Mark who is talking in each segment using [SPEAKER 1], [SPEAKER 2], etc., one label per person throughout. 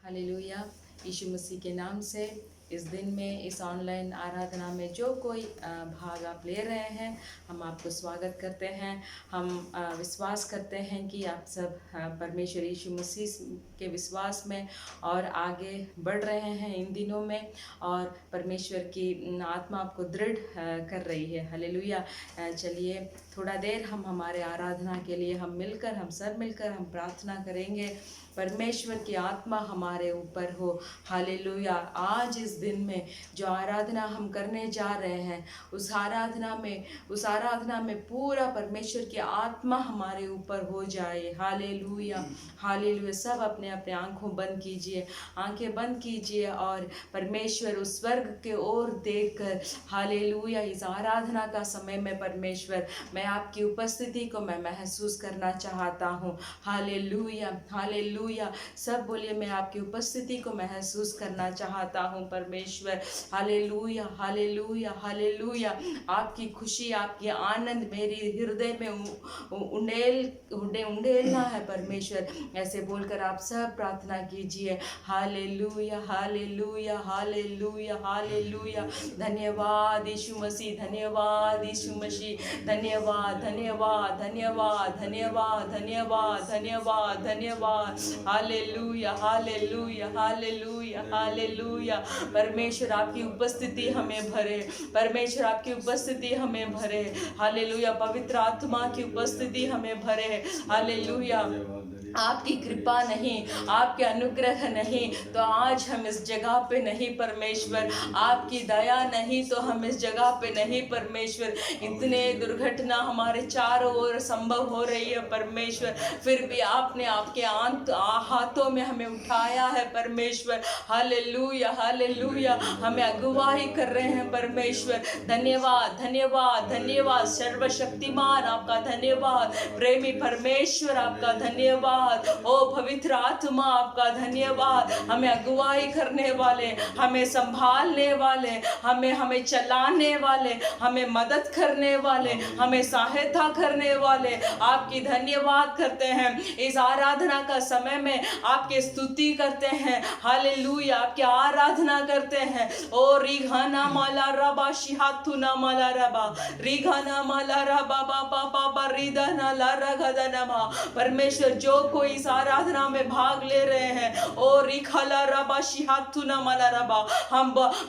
[SPEAKER 1] Hallelujah. यीशु मसीह के नाम से इस दिन में इस ऑनलाइन आराधना में जो कोई भाग आप ले रहे हैं, हम आपको स्वागत करते हैं। हम विश्वास करते हैं कि आप सब परमेश्वर यीशु मसीह के विश्वास में और आगे बढ़ रहे हैं इन दिनों में, और परमेश्वर की आत्मा आपको दृढ़ कर रही है। हालेलुया। चलिए थोड़ा देर हम हमारे आराधना के लिए हम सब मिलकर हम प्रार्थना करेंगे। परमेश्वर की आत्मा हमारे ऊपर हो। हालेलुया। आज इस दिन में जो आराधना हम करने जा रहे हैं, उस आराधना में पूरा परमेश्वर की आत्मा हमारे ऊपर हो जाए। Hallelujah hallelujah. सब अपने अपने आंखें बंद कीजिए और परमेश्वर उस स्वर्ग के ओर देखकर, हालेलुया, इस आराधना का समय में परमेश्वर मैं आपकी उपस्थिति को मैं महसूस करना चाहता हूँ। Hallelujah hallelujah. सब बोलिए, मैं आपकी उपस्थिति को महसूस करना चाहता हूँ परमेश्वर। Hallelujah hallelujah hallelujah. आपकी खुशी, आपकी आनंद मेरी हृदय में उंडेलना है परमेश्वर। ऐसे बोलकर आप सब प्रार्थना कीजिए। Hallelujah hallelujah hallelujah hallelujah. धन्यवाद यीशु मसीह, धन्यवाद यीशु मसीह, धन्यवाद धन्यवाद धन्यवाद धन्यवाद धन्यवाद धन्यवाद धन्यवाद। Hallelujah hallelujah hallelujah hallelujah. परमेश्वर आपकी उपस्थिति हमें भरे, परमेश्वर आपकी उपस्थिति हमें भरे। हालेलुया। पवित्र आत्मा की उपस्थिति हमें भरे। हालेलुया। आपकी कृपा नहीं, आपके अनुग्रह नहीं तो आज हम इस जगह पे नहीं परमेश्वर। आपकी दया नहीं तो हम इस जगह पे नहीं परमेश्वर। इतने दुर्घटना हमारे चारों ओर संभव हो रही है परमेश्वर, फिर भी आपने आपके हाथों में हमें उठाया है परमेश्वर। Hallelujah hallelujah. हमें अगुवाई कर रहे हैं परमेश्वर। धन्यवाद धन्यवाद धन्यवाद। सर्वशक्तिमान आपका धन्यवाद। प्रेमी परमेश्वर आपका धन्यवाद। ओ पवित्र आत्मा आपका धन्यवाद। हमें अगुवाई करने वाले, हमें संभालने वाले, हमें चलाने वाले, हमें मदद करने वाले, हमें सहायता करने वाले, आपकी धन्यवाद करते हैं। इस आराधना का समय में आपकी स्तुति करते हैं। हालेलुया। आपकी आराधना करते हैं। ओ रिघाना माला रबा शिहातुना माला रबा रिघाना माला रबा बाबा बाबा रिदाना ला रगदनमा। परमेश्वर जो कोई इस आराधना में भाग ले रहे हैं, ओ रिखाला रबा शिहातुना माला रबा,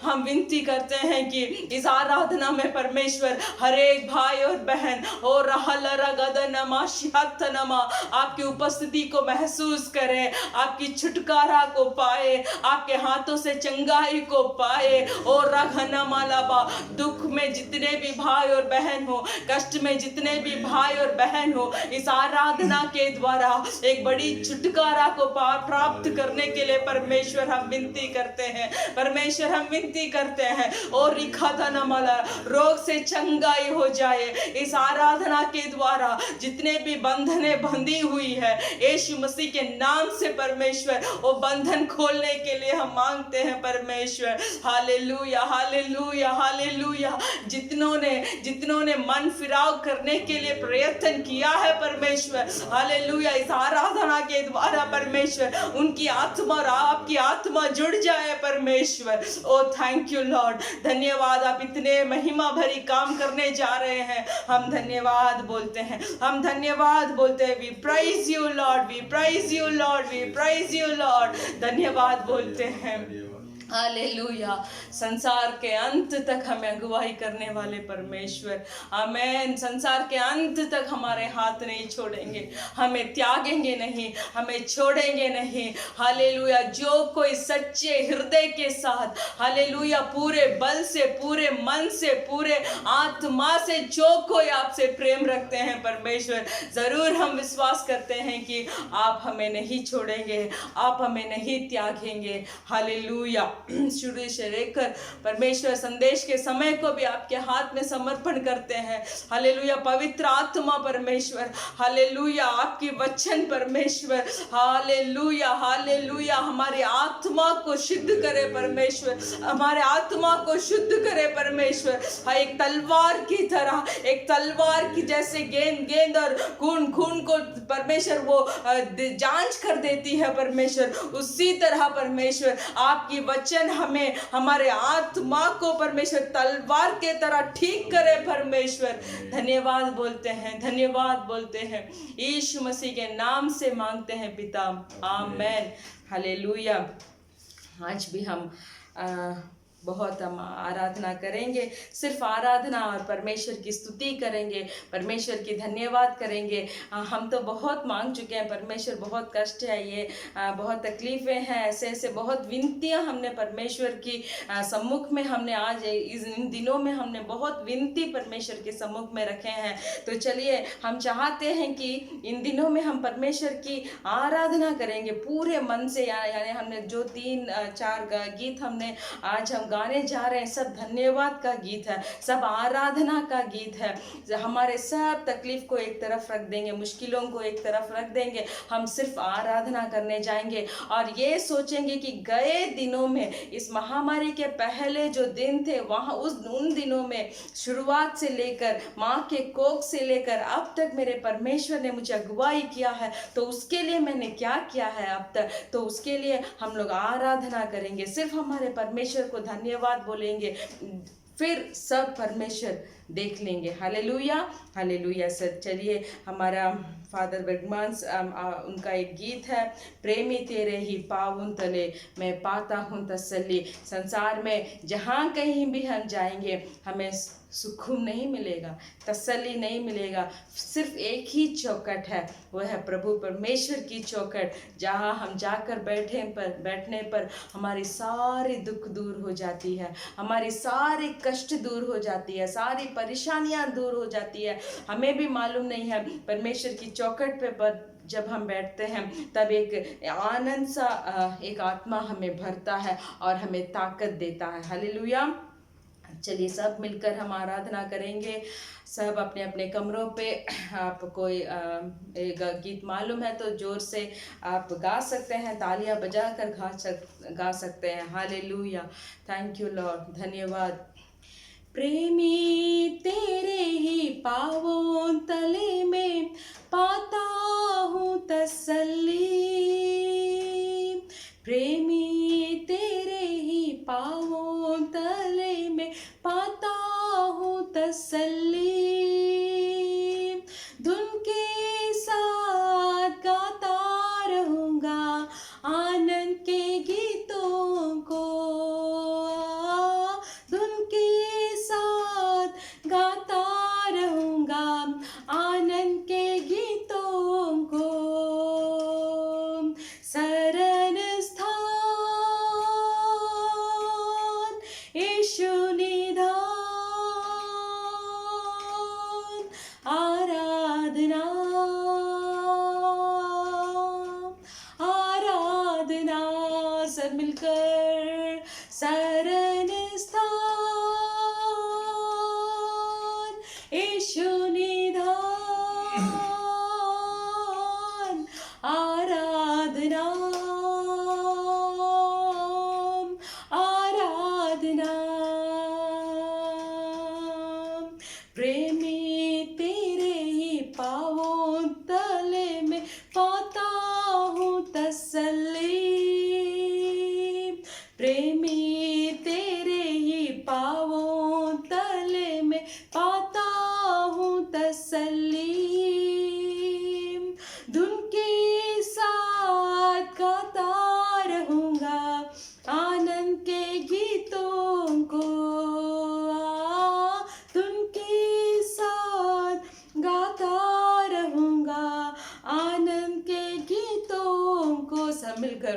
[SPEAKER 1] हम विनती करते हैं कि इस आराधना में परमेश्वर हर एक भाई और बहन ओ रहला रगदनमा शिहातनमा आपकी उपस्थिति को महसूस करें, आपकी छुटकारा को पाए, आपके हाथों से चंगाई को पाए। ओ रघना मालाबा। दुख में जितने भी भाई और बहन हो, कष्ट में जितने भी भाई और बहन हो, इस आराधना के द्वारा एक बड़ी छुटकारा को प्राप्त करने के लिए परमेश्वर हम विनती करते हैं। परमेश्वर हम विनती करते हैं और रिखाना माला रोग से चंगाई हो जाए। इस आराधना के द्वारा जितने भी बंधने बंधी हुई है, यीशु मसीह के नाम से परमेश्वर वो बंधन खोलने के लिए हम मांगते हैं परमेश्वर। Hallelujah hallelujah hallelujah. जितनों ने मन फिराव करने के लिए प्रयत्न किया है परमेश्वर, हालेलुया, इस आराधना के द्वारा परमेश्वर उनकी आत्मा और आपकी आत्मा जुड़ जाए परमेश्वर। ओ थैंक यू लॉर्ड। धन्यवाद। आप इतने महिमा भरी काम करने जा रहे हैं। हम धन्यवाद बोलते हैं, हम धन्यवाद बोलते हैं। We praise you lord, we praise you lord, we praise you lord. धन्यवाद बोलते हैं। हालेलुया। संसार के अंत तक हमें अगुवाई करने वाले परमेश्वर, आमेन। संसार के अंत तक हमारे हाथ नहीं छोड़ेंगे, हमें त्यागेंगे नहीं, हमें छोड़ेंगे नहीं। हालेलुया। जो कोई सच्चे हृदय के साथ, हालेलुया, पूरे बल से, पूरे मन से, पूरे आत्मा से जो कोई आपसे प्रेम रखते हैं परमेश्वर, जरूर हम विश्वास करते हैं कि आप हमें नहीं छोड़ेंगे, आप हमें नहीं त्यागेंगे। हालेलुया। शुरू से लेकर परमेश्वर संदेश के समय को भी आपके हाथ में समर्पण करते हैं। हालेलुया, पवित्र आत्मा परमेश्वर, हालेलुया, आपकी वचन परमेश्वर, हालेलुया, हालेलुया, हमारी आत्मा को शुद्ध करे परमेश्वर, हमारे आत्मा को शुद्ध करे परमेश्वर। हाँ, एक तलवार की तरह, एक तलवार की जैसे गेंद और खून को परमेश्वर वो जांच कर देती है परमेश्वर, उसी तरह परमेश्वर आपकी वचन हमें, हमारे आत्मा को परमेश्वर तलवार के तरह ठीक करे परमेश्वर। धन्यवाद बोलते हैं, धन्यवाद बोलते हैं, यीशु मसीह के नाम से मांगते हैं पिता, आमेन, हालेलुया। आज भी हम बहुत हम आराधना करेंगे, सिर्फ आराधना और परमेश्वर की स्तुति करेंगे, परमेश्वर की धन्यवाद करेंगे। हम तो बहुत मांग चुके हैं परमेश्वर, बहुत कष्ट है ये, बहुत तकलीफ़ें हैं, ऐसे बहुत विनतियां हमने परमेश्वर की सम्मुख में, हमने आज इन दिनों में हमने बहुत विनती परमेश्वर के सम्मुख में रखे हैं। तो चलिए हम चाहते हैं कि इन दिनों में हम परमेश्वर की आराधना करेंगे पूरे मन से। यानी हमने जो 3-4 गीत हमने आज हम गाने जा रहे हैं, सब धन्यवाद का गीत है, सब आराधना का गीत है। हमारे सब तकलीफ को एक तरफ रख देंगे, मुश्किलों को एक तरफ रख देंगे, हम सिर्फ आराधना करने जाएंगे और ये सोचेंगे कि गए दिनों में, इस महामारी के पहले जो दिन थे वहाँ उन दिनों में शुरुआत से लेकर माँ के कोख से लेकर अब तक मेरे परमेश्वर ने मुझे अगुवाई किया है, तो उसके लिए मैंने क्या किया है अब तक, तो उसके लिए हम लोग आराधना करेंगे, सिर्फ हमारे परमेश्वर को धन्यवाद बोलेंगे, फिर सब परमेश्वर देख लेंगे। Hallelujah, hallelujah. सर चलिए, हमारा फादर बर्गमांस उनका एक गीत है, प्रेमी तेरे ही पावन तले मैं पाता हूँ तसल्ली। संसार में जहाँ कहीं भी हम जाएंगे हमें सुकून नहीं मिलेगा, तसल्ली नहीं मिलेगा, सिर्फ एक ही चौखट है, वो है प्रभु परमेश्वर की चौखट, जहाँ हम जाकर बैठने पर हमारी सारी दुख दूर हो जाती है, हमारी सारी कष्ट दूर हो जाती है, सारी परेशानियाँ दूर हो जाती है। हमें भी मालूम नहीं है, परमेश्वर की चौखट पर जब हम बैठते हैं तब एक आनंद सा एक आत्मा हमें भरता है और हमें ताकत देता है। हालेलुया। चलिए सब मिलकर हम आराधना करेंगे, सब अपने अपने कमरों पे। आप कोई एक गीत मालूम है तो जोर से आप गा सकते हैं, तालियां बजाकर गा सकते हैं। हालेलुया, थैंक यू लॉर्ड, धन्यवाद। प्रेमी तेरे ही पाँवों तले में पाता हूँ तसल्ली, प्रेमी तेरे ही पाँवों तले में पाता हूँ तसल्ली, धुन के साथ गाता रहूँगा आनंद के गीतों को, धुन के साथ गाता रहूँगा आनंद के गीतों को। शरण स्थान यीशु निधान, आराधना आराधना, सब मिलकर शरण स्थान यीशु निधान, आराधना आराधना। प्रेमी तेरे ही पाँवों तले में पाता हूँ तसल्ली, प्रेमी तेरे ही पाँवों तले में पाता हूँ तसल्ली, धुन के साथ गाता रहूँगा आनंद के गीतों को, धुन के साथ गाता रहूँगा आनंद के गीतों को। सब मिलकर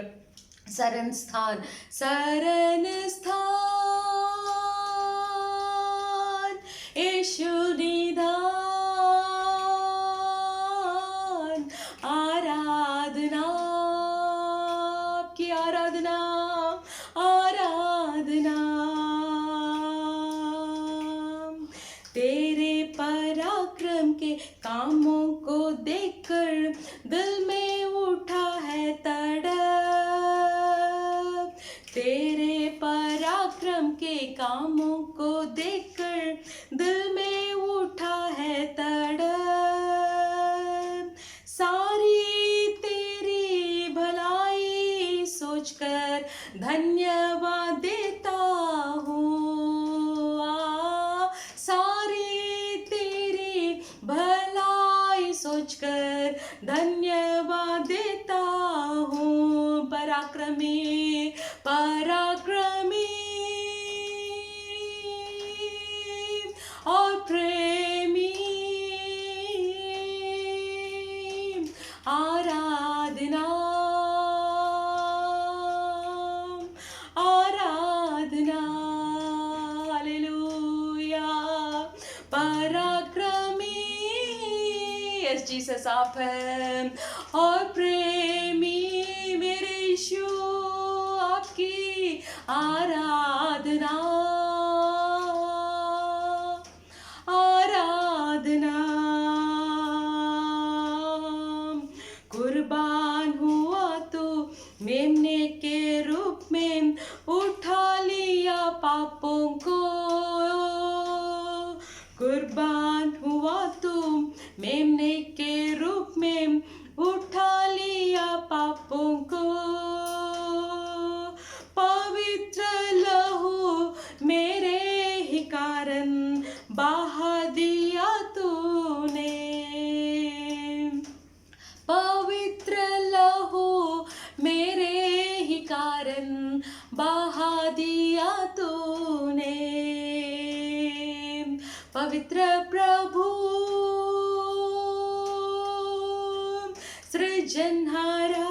[SPEAKER 1] शरण स्थान, शरण स्थान यीशु निधान, आराधना आपकी आराधना आराधना कामों को देखकर दिल में उठा है तड़प। तेरे पराक्रम के कामों को देखकर दिल में उठा है तड़प। सारी तेरी भलाई सोचकर धन्यवाद देता हूँ। सारी तेरी भलाई सोचकर धन्यवाद देता हूँ। पराक्रमी पराक्रमी और प्रेमी, आराधना आराधना, हालेलुया। पराक्रमी, यस जीसस आप हैं, और प्रेमी मेरे यीशु आपकी आराधना आराधना। कुर्बान हुआ तो मेमने के रूप में उठा लिया पापों को। कुर्बान हुआ तो मेमने के रूप में उठा लिया पापों को। पवित्र लहू मेरे ही कारण बहा दिया तूने। पवित्र लहू मेरे ही कारण बहा दिया तूने। पवित्र प्रभु सृजनहारा,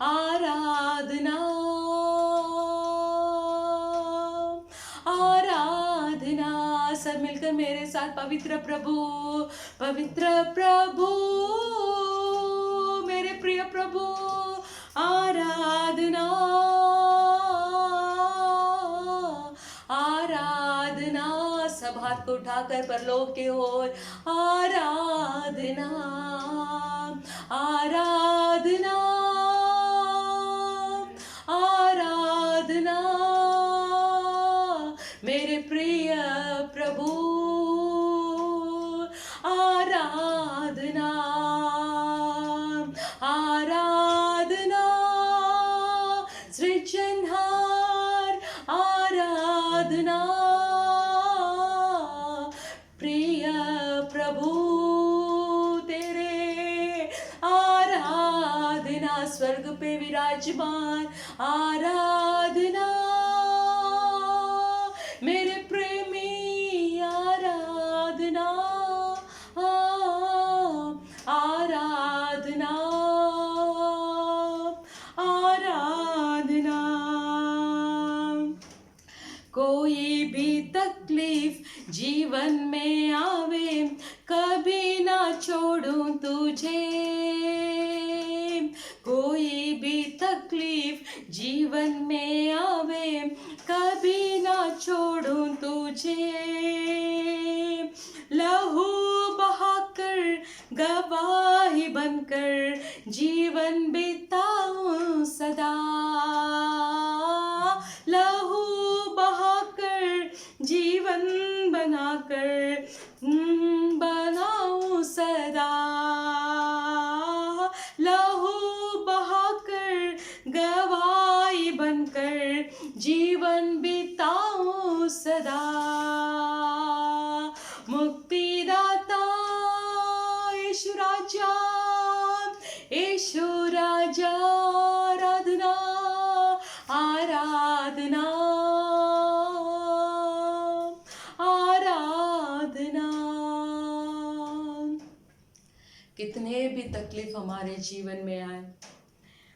[SPEAKER 1] आराधना आराधना। सब मिलकर मेरे साथ पवित्र प्रभु, पवित्र प्रभु मेरे प्रिय प्रभु, आराधना आराधना। सब हाथ को उठाकर परलोक के ओर, आराधना आराधना आराधना। मेरे प्रिय प्रभु, आराधना आराधना। सृजनहार, आराधना प्रिय प्रभु तेरे, आराधना। स्वर्ग पे विराजमान, आराधना मेरे प्रेमी, आराधना आराधना आराधना। कोई भी तकलीफ जीवन में आवे, कभी ना छोड़ूं तुझे। कोई भी तकलीफ जीवन में आवे, कभी ना छोड़ूं तुझे। लहू बहाकर गवाही बनकर जीवन बिताऊं सदा। लहू बहाकर जीवन बनाकर बनाऊं सदा। लहू बहाकर गवाही बनकर जीवन बिताऊं सदा। मुक्तिदाता यीशु राजा, यीशु राजा, आराधना आराधना आराधना। कितने भी तकलीफ हमारे जीवन में आए,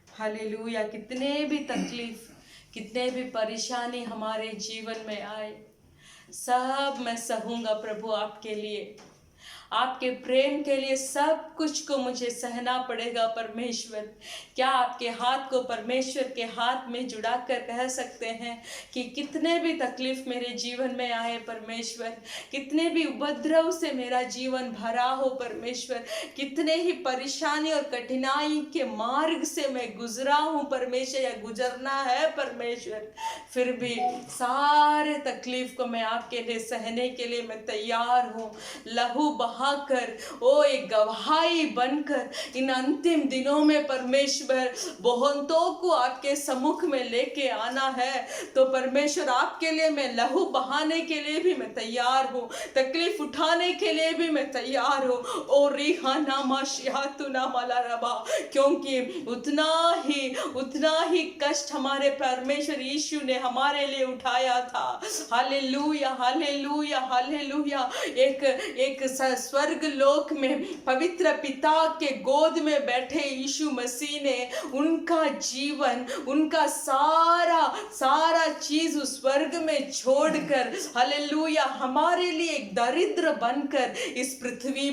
[SPEAKER 1] हालेलुया, कितने भी तकलीफ, कितने भी परेशानी हमारे जीवन में आए, सब मैं सहूंगा प्रभु आपके लिए। आपके प्रेम के लिए सब कुछ को मुझे सहना पड़ेगा परमेश्वर। क्या आपके हाथ को परमेश्वर के हाथ में जुड़ा कर कह सकते हैं कि कितने भी तकलीफ मेरे जीवन में आए परमेश्वर, कितने भी उपद्रव से मेरा जीवन भरा हो परमेश्वर, कितने ही परेशानी और कठिनाई के मार्ग से मैं गुजरा हूँ परमेश्वर, या गुजरना है परमेश्वर, फिर भी सारे तकलीफ को मैं आपके लिए सहने के लिए मैं तैयार हूँ। लहू बहाकर एक गवाही बनकर इन अंतिम दिनों में परमेश्वर बहुतों को आपके सम्मुख में लेके आना है, तो परमेश्वर आपके लिए मैं लहू बहाने के लिए भी मैं तैयार हूँ, तकलीफ उठाने के लिए भी मैं तैयार हूँ। ओ रिहाना माशियातुना मलारबा, क्योंकि उतना ही कष्ट हमारे परमेश्वर यीशु ने हमारे लिए उठाया था। Hallelujah hallelujah hallelujah. एक स्वर्ग लोक में पवित्र पिता के गोद में बैठे यीशु मसीह ने उनका जीवन, उनका सारा चीज उस स्वर्ग में छोड़कर हालेलुया हमारे लिए एक दरिद्र बनकर इस पृथ्वी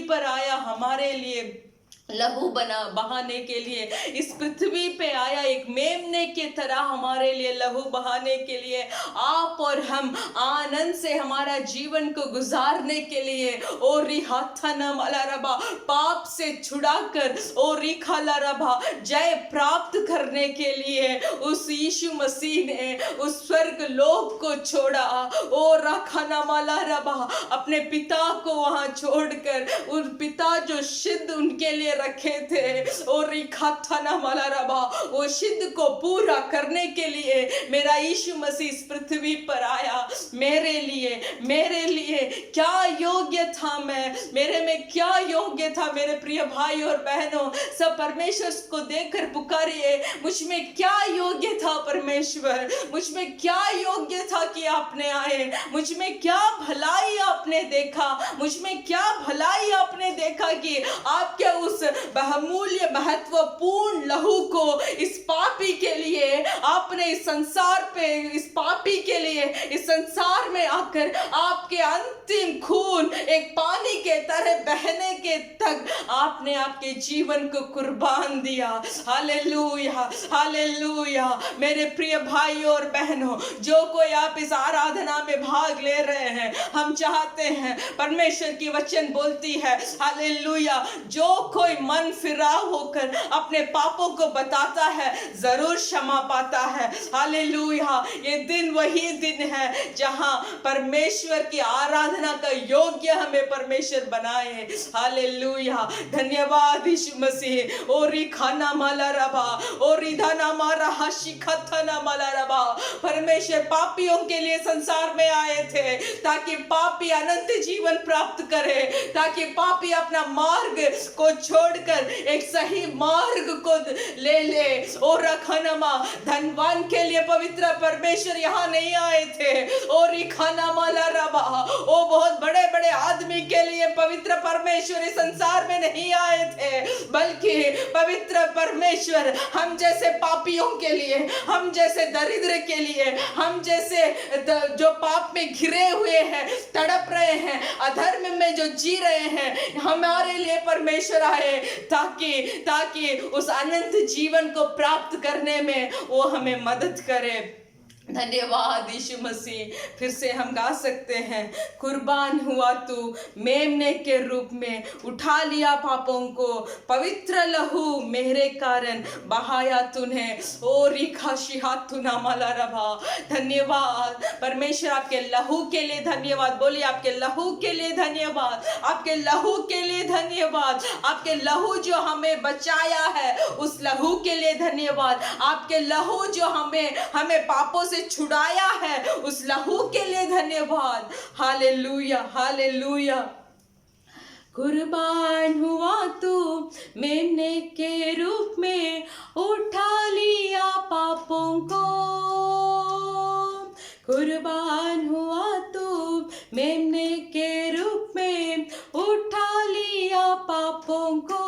[SPEAKER 1] पर आया हमारे लिए लहू बहाने के लिए इस पृथ्वी पे आया, एक मेमने की तरह हमारे लिए लहू बहाने के लिए, आप और हम आनंद से हमारा जीवन को गुजारने के लिए, ओ रिहाथना मलारबा, पाप से छुड़ाकर ओ रिखालारबा जय प्राप्त करने के लिए उस यीशु मसीह ने उस स्वर्ग लोक को छोड़ा। ओ रखाना मलारबा, अपने पिता को वहां छोड़कर, उन पिता जो सिद्ध उनके लिए रखे थे, और रिखाथना मलारबा, वो सिद्ध को पूरा करने के लिए मेरा यीशु मसीह इस पृथ्वी पर आया। मेरे लिए क्या योग्य था मैं, मेरे में क्या योग्य था मेरे प्रिय भाई और बहनों, सब परमेश्वर को देखकर पुकारिए, मुझ में क्या योग्य था परमेश्वर, मुझ में क्या योग्य था कि आपने आए, मुझ में क्या भलाई आपने देखा, मुझ में क्या भलाई आपने देखा कि आपके उस बहुमूल्य महत्वपूर्ण लहू को इस पापी के लिए आपने इस संसार पे, इस पापी के लिए इस संसार में आकर आपके अंतिम खून एक पानी के तरह बहने के तक आपने आपके जीवन को कुर्बान दिया। Hallelujah hallelujah. मेरे प्रिय भाई और बहनों, जो कोई आप इस आराधना में भाग ले रहे हैं, हम चाहते हैं, परमेश्वर की वचन बोलती है हालेलुया, जो कोई मन फिरा होकर अपने पापों को बताता है जरूर क्षमा पाता है। हालेलुया। ये दिन वही दिन है जहां परमेश्वर की आराधना का योग्य हमें परमेश्वर बनाए। हालेलुया। धन्यवाद यीशु मसीह। ओरी खाना माला रबा, ओरी धना मारा हशिखतना माला रबा। परमेश्वर पापियों के लिए संसार में आए थे ताकि पापी अनंत जीवन प्राप्त करे, ताकि पापी अपना मार्ग को छोड़कर एक सही मार्ग को ले। और रखनमा धनवान के लिए पवित्र परमेश्वर यहाँ नहीं आए थे। और खाना माला रबा, वो बहुत बड़े बड़े आदमी के लिए पवित्र परमेश्वर इस संसार में नहीं आए थे, बल्कि पवित्र परमेश्वर हम जैसे पापियों के लिए, हम जैसे दरिद्र के लिए, हम जैसे जो पाप में घिरे हुए हैं, तड़प रहे हैं, अधर्म में जो जी रहे हैं, हमारे लिए परमेश्वर आए ताकि उस अनंत जीवन को प्राप्त करने में वो हमें मदद करे। धन्यवाद यीशु मसीह। फिर से हम गा सकते हैं, कुर्बान हुआ तू मेमने के रूप में, उठा लिया पापों को, पवित्र लहू मेरे कारण बहाया तूने। ओ रिखा शिहातुना माला रभा। धन्यवाद परमेश्वर, आपके लहू के लिए धन्यवाद। बोलिए, आपके लहू के लिए धन्यवाद, आपके लहू के लिए धन्यवाद, आपके लहू जो हमें बचाया है उस लहू के लिए धन्यवाद, आपके लहू जो हमें पापों से छुड़ाया है उस लहू के लिए धन्यवाद। Hallelujah hallelujah. कुर्बान हुआ तू मेमने के रूप में, उठा लिया पापों को। कुर्बान हुआ तू मेमने के रूप में, उठा लिया पापों को।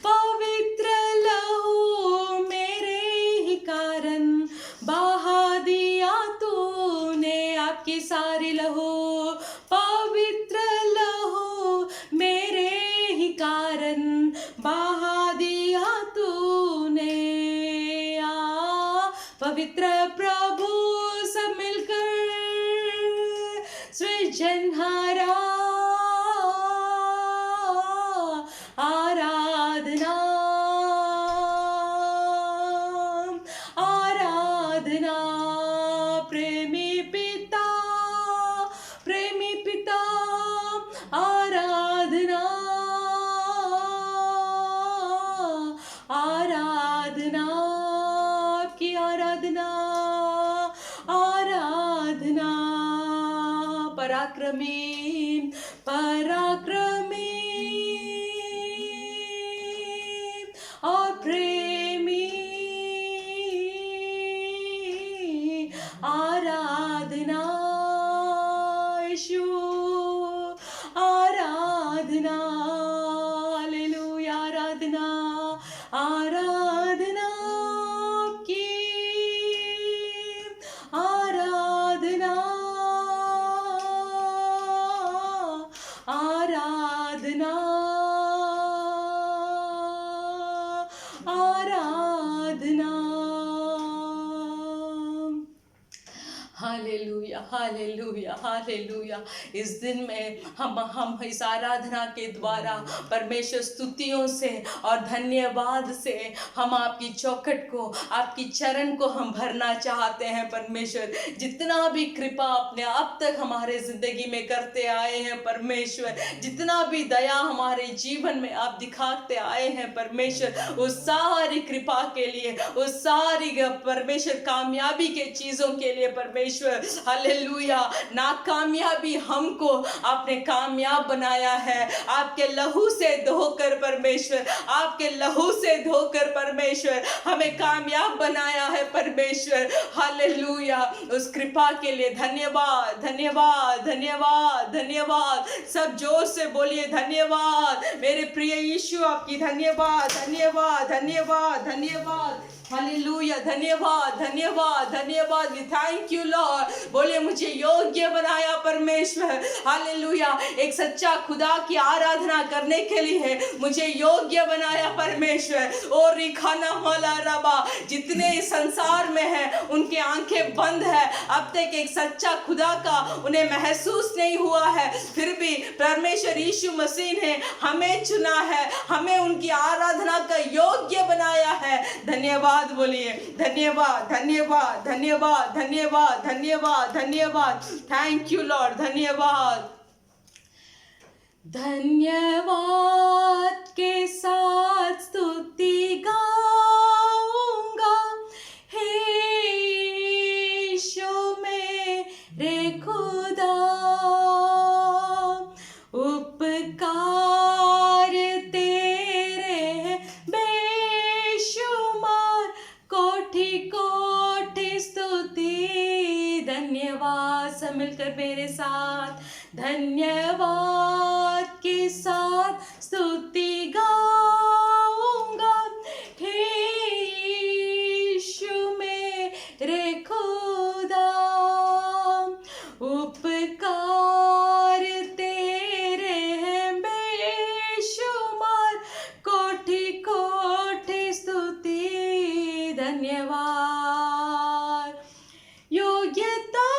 [SPEAKER 1] पवित्र लहू मेरे ही कारण बहा दिया तूने, आपकी सारी लहू कारण बहा दिया तूने। पवित्र प्रभु सब मिलकर सृजनहारा आराधना आराधना। प्रेमी पिता आराधना आराधना आपकी आराधना आराधना। पराक्रमी पराक्रमी और प्रेमी आराधना यीशु आराधना। हालेलुया आराधना आराधना की आराधना आराधना आराधना। Hallelujah hallelujah hallelujah. इस दिन में हम इस आराधना के द्वारा परमेश्वर स्तुतियों से और धन्यवाद से हम आपकी चौखट को, आपकी चरण को हम भरना चाहते हैं। परमेश्वर जितना भी कृपा अपने अब तक हमारे जिंदगी में करते आए हैं परमेश्वर, जितना भी दया हमारे जीवन में आप दिखाते आए हैं परमेश्वर, उस सारी कृपा के लिए, उस सारी परमेश्वर कामयाबी के चीजों के लिए परमेश्वर हालेलुया। नाकामयाबी हमको आपने कामयाब बनाया है। आपके लहू से धोकर परमेश्वर, आपके लहू से धोकर परमेश्वर हमें कामयाब बनाया है परमेश्वर। हालेलुया। उस कृपा के लिए धन्यवाद धन्यवाद धन्यवाद धन्यवाद। सब जोर से बोलिए धन्यवाद मेरे प्रिय यीशु, आपकी धन्यवाद धन्यवाद धन्यवाद धन्यवाद। हालेलुया। धन्यवाद धन्यवाद धन्यवाद। We thank you lord. बोले मुझे योग्य बनाया परमेश्वर। हालेलुया। एक सच्चा खुदा की आराधना करने के लिए मुझे योग्य बनाया परमेश्वर। और रिखाना मला रबा, जितने इस संसार में हैं उनकी आंखें बंद है, अब तक एक सच्चा खुदा का उन्हें महसूस नहीं हुआ है, फिर भी परमेश्वर यीशु मसीह ने हमें चुना है, हमें उनकी आराधना का योग्य बनाया है। धन्यवाद बोलिए, धन्यवाद धन्यवाद धन्यवाद धन्यवाद धन्यवाद धन्यवाद। Thank you lord. धन्यवाद धन्यवाद के साथ स्तुति गाऊंगा हे यीशु मेरे खुदा। उपकार तेरे बेशुमार, कोटि कोटि स्तुति। धन्यवाद। सब मिलकर मेरे साथ धन्यवाद के साथ स्तुति गाऊंगा हे यीशु मेरे खुदा। उपकार तेरे हैं बेशुमार, कोटि कोटि स्तुति। धन्यवाद। योग्यता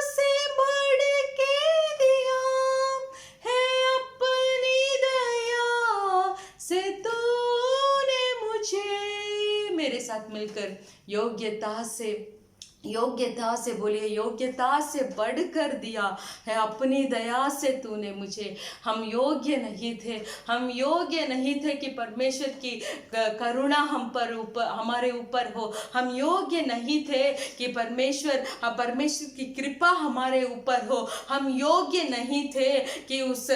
[SPEAKER 1] से बढ़ के दिया है अपनी दया से तूने मुझे। मेरे साथ मिलकर योग्यता से बोलिए, योग्यता से बढ़कर दिया है अपनी दया से तूने मुझे। हम योग्य नहीं थे कि परमेश्वर की करुणा हमारे ऊपर हो। हम योग्य नहीं थे कि परमेश्वर की कृपा हमारे ऊपर हो। हम योग्य नहीं थे कि उस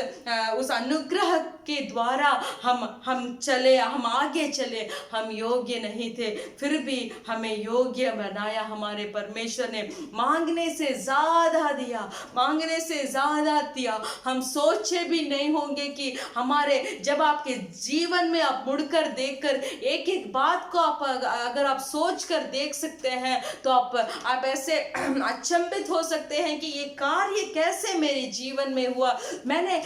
[SPEAKER 1] अनुग्रह के द्वारा हम आगे चले। हम योग्य नहीं थे, फिर भी हमें योग्य बनाया हमारे परमेश्वर ने मांगने से ज्यादा दिया, मांगने से ज्यादा दिया। हम सोचे भी नहीं होंगे कि हमारे, जब आपके जीवन में आप मुड़कर देखकर एक एक बात को आप अगर आप सोच कर देख सकते हैं तो आप ऐसे अचंभित हो सकते हैं कि ये कार्य कैसे मेरे जीवन में हुआ, मैंने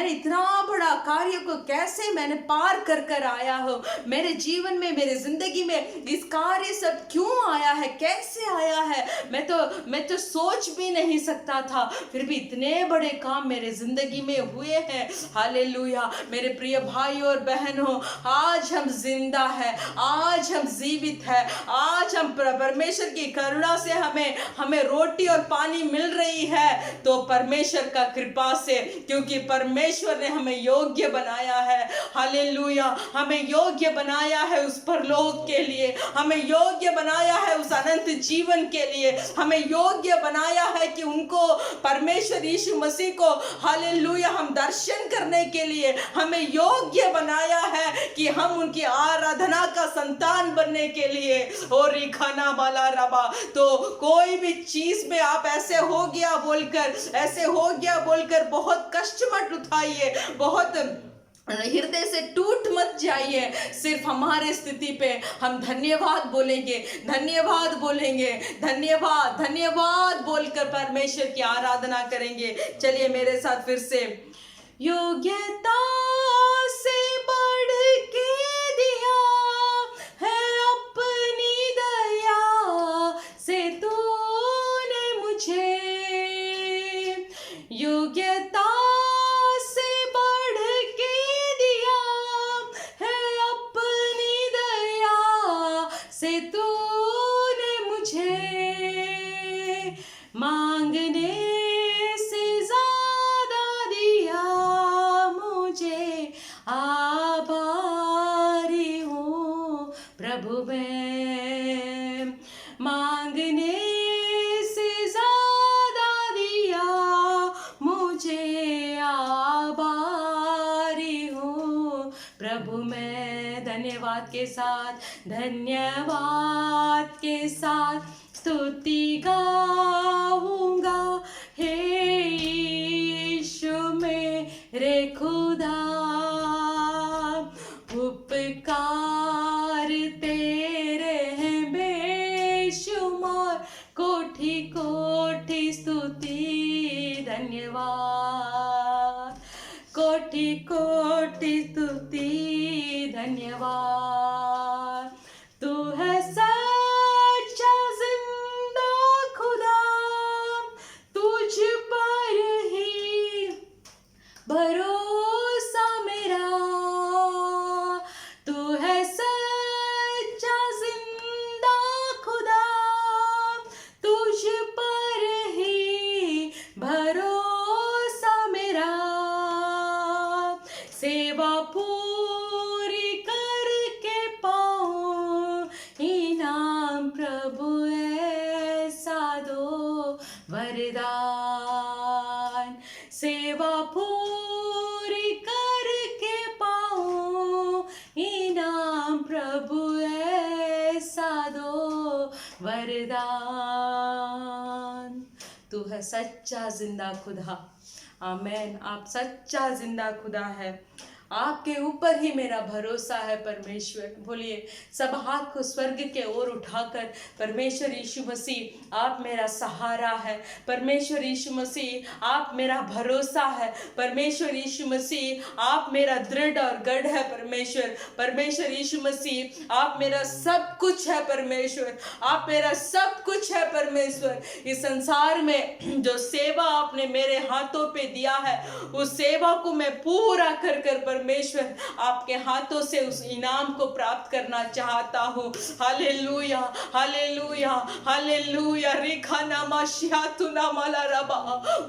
[SPEAKER 1] इतना बड़ा कार्य को कैसे मैंने पार कर आया हूँ, मेरे जीवन में, मेरे जिंदगी में इस कार्य सब क्यों आया है, कैसे आया है, मैं तो सोच भी नहीं सकता था, फिर भी इतने बड़े काम मेरे जिंदगी में हुए हैं। हालेलुया। मेरे प्रिय भाई और बहनों, आज हम जिंदा है, आज हम जीवित है, आज हम परमेश्वर की करुणा से हमें रोटी और पानी मिल रही है तो परमेश्वर का कृपा से, क्योंकि परमेश्वर ने हमें योग्य बनाया है। हालेलुया। हमें योग्य बनाया है उस परलोक के लिए, हमें योग्य बनाया है उस अनंत जीवन के लिए, हमें योग्य बनाया है कि उनको, परमेश्वर यीशु मसीह को, हालेलुया, हम दर्शन करने के लिए हमें योग्य बनाया है कि हम उनकी आराधना का संतान बनने के लिए। और रिखाना माला रबा, तो कोई भी चीज में आप ऐसे हो गया बोलकर बहुत कष्ट मत उठाइए, बहुत हृदय से टूट मत जाइए। सिर्फ हमारे स्थिति पे हम धन्यवाद बोलेंगे, धन्यवाद बोलकर परमेश्वर की आराधना करेंगे। चलिए मेरे साथ फिर से, योग्यता से बढ़ के दिया है अपनी दया से तूने मुझे, योग्यता से बढ़ के दिया है अपनी दया से तूने मुझे, मांगने से ज्यादा दिया मुझे, आभारी हूँ प्रभु मैं, मांगने से ज्यादा दिया मुझे, आभारी हूँ प्रभु मैं। धन्यवाद के साथ स्तुति गाऊंगा, हे यीशु मेरे खुदा, उपकार तेरे हैं बेशुमार, कोटि कोटि स्तुति धन्यवाद, कोटि कोटि स्तुति धन्यवाद। तू है सच्चा जिंदा खुदा, तुझ पर ही भरोसा मेरा, तू है सच्चा जिंदा खुदा, तुझ पर ही भरोसा मेरा, सेवा पूरी करके पाऊं इनाम प्रभु ऐसा दो वरदान, सेवा पूरी करके पाऊं इनाम प्रभु ऐसा दो वरदान। तू है सच्चा जिंदा खुदा। आमेन। आप सच्चा जिंदा खुदा है, आपके ऊपर ही मेरा भरोसा है परमेश्वर। बोलिए सब हाथ को स्वर्ग के ओर उठाकर, परमेश्वर यीशु मसीह आप मेरा सहारा है, परमेश्वर यीशु मसीह आप मेरा भरोसा है, परमेश्वर यीशु मसीह आप मेरा दृढ़ और गढ़ है, परमेश्वर यीशु मसीह आप मेरा सब कुछ है, परमेश्वर आप मेरा सब कुछ है। परमेश्वर इस संसार में जो सेवा आपने मेरे हाथों पे दिया है, उस सेवा को मैं पूरा कर परमेश्वर आपके हाथों से उस इनाम को प्राप्त करना चाहता हूँ। Hallelujah, hallelujah, hallelujah. रिखाना माशियातुना माला रबा,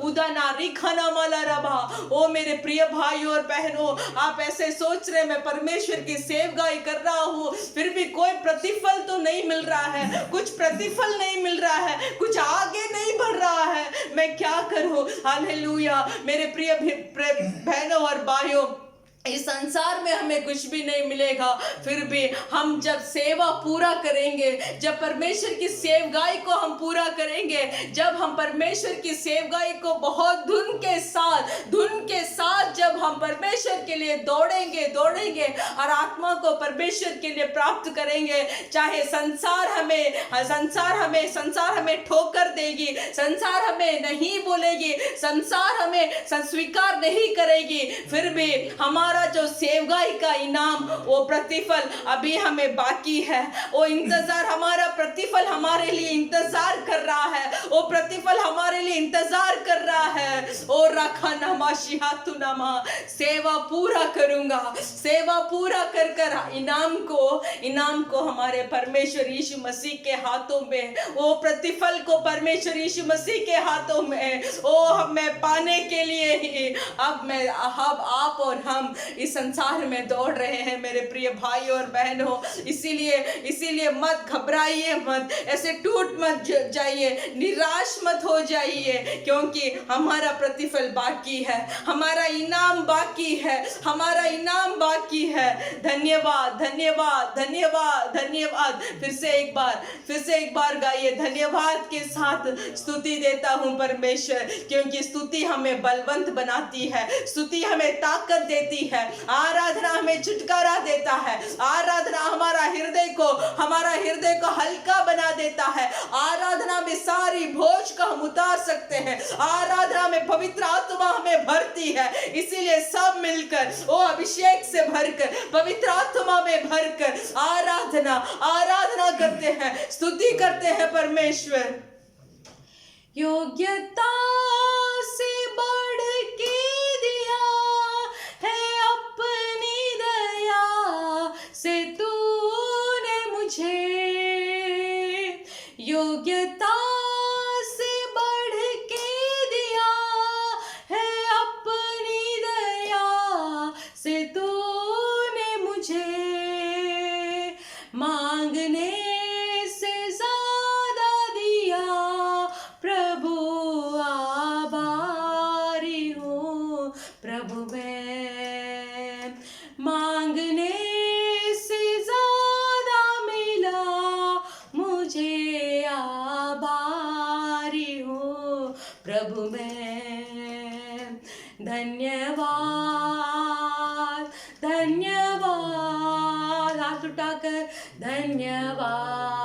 [SPEAKER 1] उदाना रिखाना माला रबा। ओ मेरे प्रिय भाई और बहनों, आप ऐसे सोच रहे मैं परमेश्वर की सेवकाई कर रहा हूँ, फिर भी कोई प्रतिफल तो नहीं मिल रहा है, कुछ प्रतिफल नहीं मिल रहा है, कुछ आगे नहीं बढ़ रहा है, मैं क्या करूँ। हालेलुया। मेरे प्रिय बहनों और भाइयों, इस संसार में हमें कुछ भी नहीं मिलेगा, फिर भी हम जब सेवा पूरा करेंगे, जब परमेश्वर की सेवगाई को हम पूरा करेंगे, जब हम परमेश्वर की सेवगाई को बहुत धुन के साथ जब हम परमेश्वर के लिए दौड़ेंगे और आत्मा को परमेश्वर के लिए प्राप्त करेंगे, चाहे संसार हमें ठोकर देगी, संसार हमें नहीं बोलेगी, संसार हमें स्वीकार नहीं करेगी, फिर भी हमारा जो सेवगाई का इनाम, वो प्रतिफल अभी हमें बाकी है। वो इंतजार, हमारा प्रतिफल हमारे लिए इंतजार कर रहा है, वो प्रतिफल हमारे लिए इंतजार कर रहा है। ओ रखा नमा शिहातु नमा, सेवा पूरा करूंगा, सेवा पूरा कर इनाम को हमारे परमेश्वर यीशु मसीह के हाथों में, वो प्रतिफल को परमेश्वर यीशु मसीह के हाथों में, वो हमें पाने के लिए ही अब आप और हम इस संसार में दौड़ रहे हैं मेरे प्रिय भाई और बहनों। इसीलिए मत घबराइए, मत ऐसे टूट मत जाइए, निराश मत हो जाइए, क्योंकि हमारा प्रतिफल बाकी है, हमारा इनाम बाकी है, हमारा इनाम बाकी है। धन्यवाद धन्यवाद धन्यवाद धन्यवाद। फिर से एक बार गाइए, धन्यवाद के साथ स्तुति देता हूँ परमेश्वर, क्योंकि स्तुति हमें बलवंत बनाती है, स्तुति हमें ताकत देती है, आराधना हमें छुटकारा देता है, आराधना हमारा हृदय को हल्का बना देता है, आराधना में सारी बोझ को हम उतार सकते हैं, आराधना में पवित्र आत्मा हमें भरती है। इसीलिए सब मिलकर वो अभिषेक से भरकर, पवित्र आत्मा में भरकर आराधना करते हैं, स्तुति करते हैं परमेश्वर। योग्यता से बढ़ के दिया है अपनी दया से तूने मुझे, योग्यता से बढ़ के दिया है अपनी दया से तूने मुझे, मांगने से ज्यादा दिया प्रभु, आभारी हूँ प्रभु मैं, मांगने से ज्यादा मिला मुझे, आभारी हूँ प्रभु मैं। धन्यवाद धन्यवाद, हाथ उठाकर धन्यवाद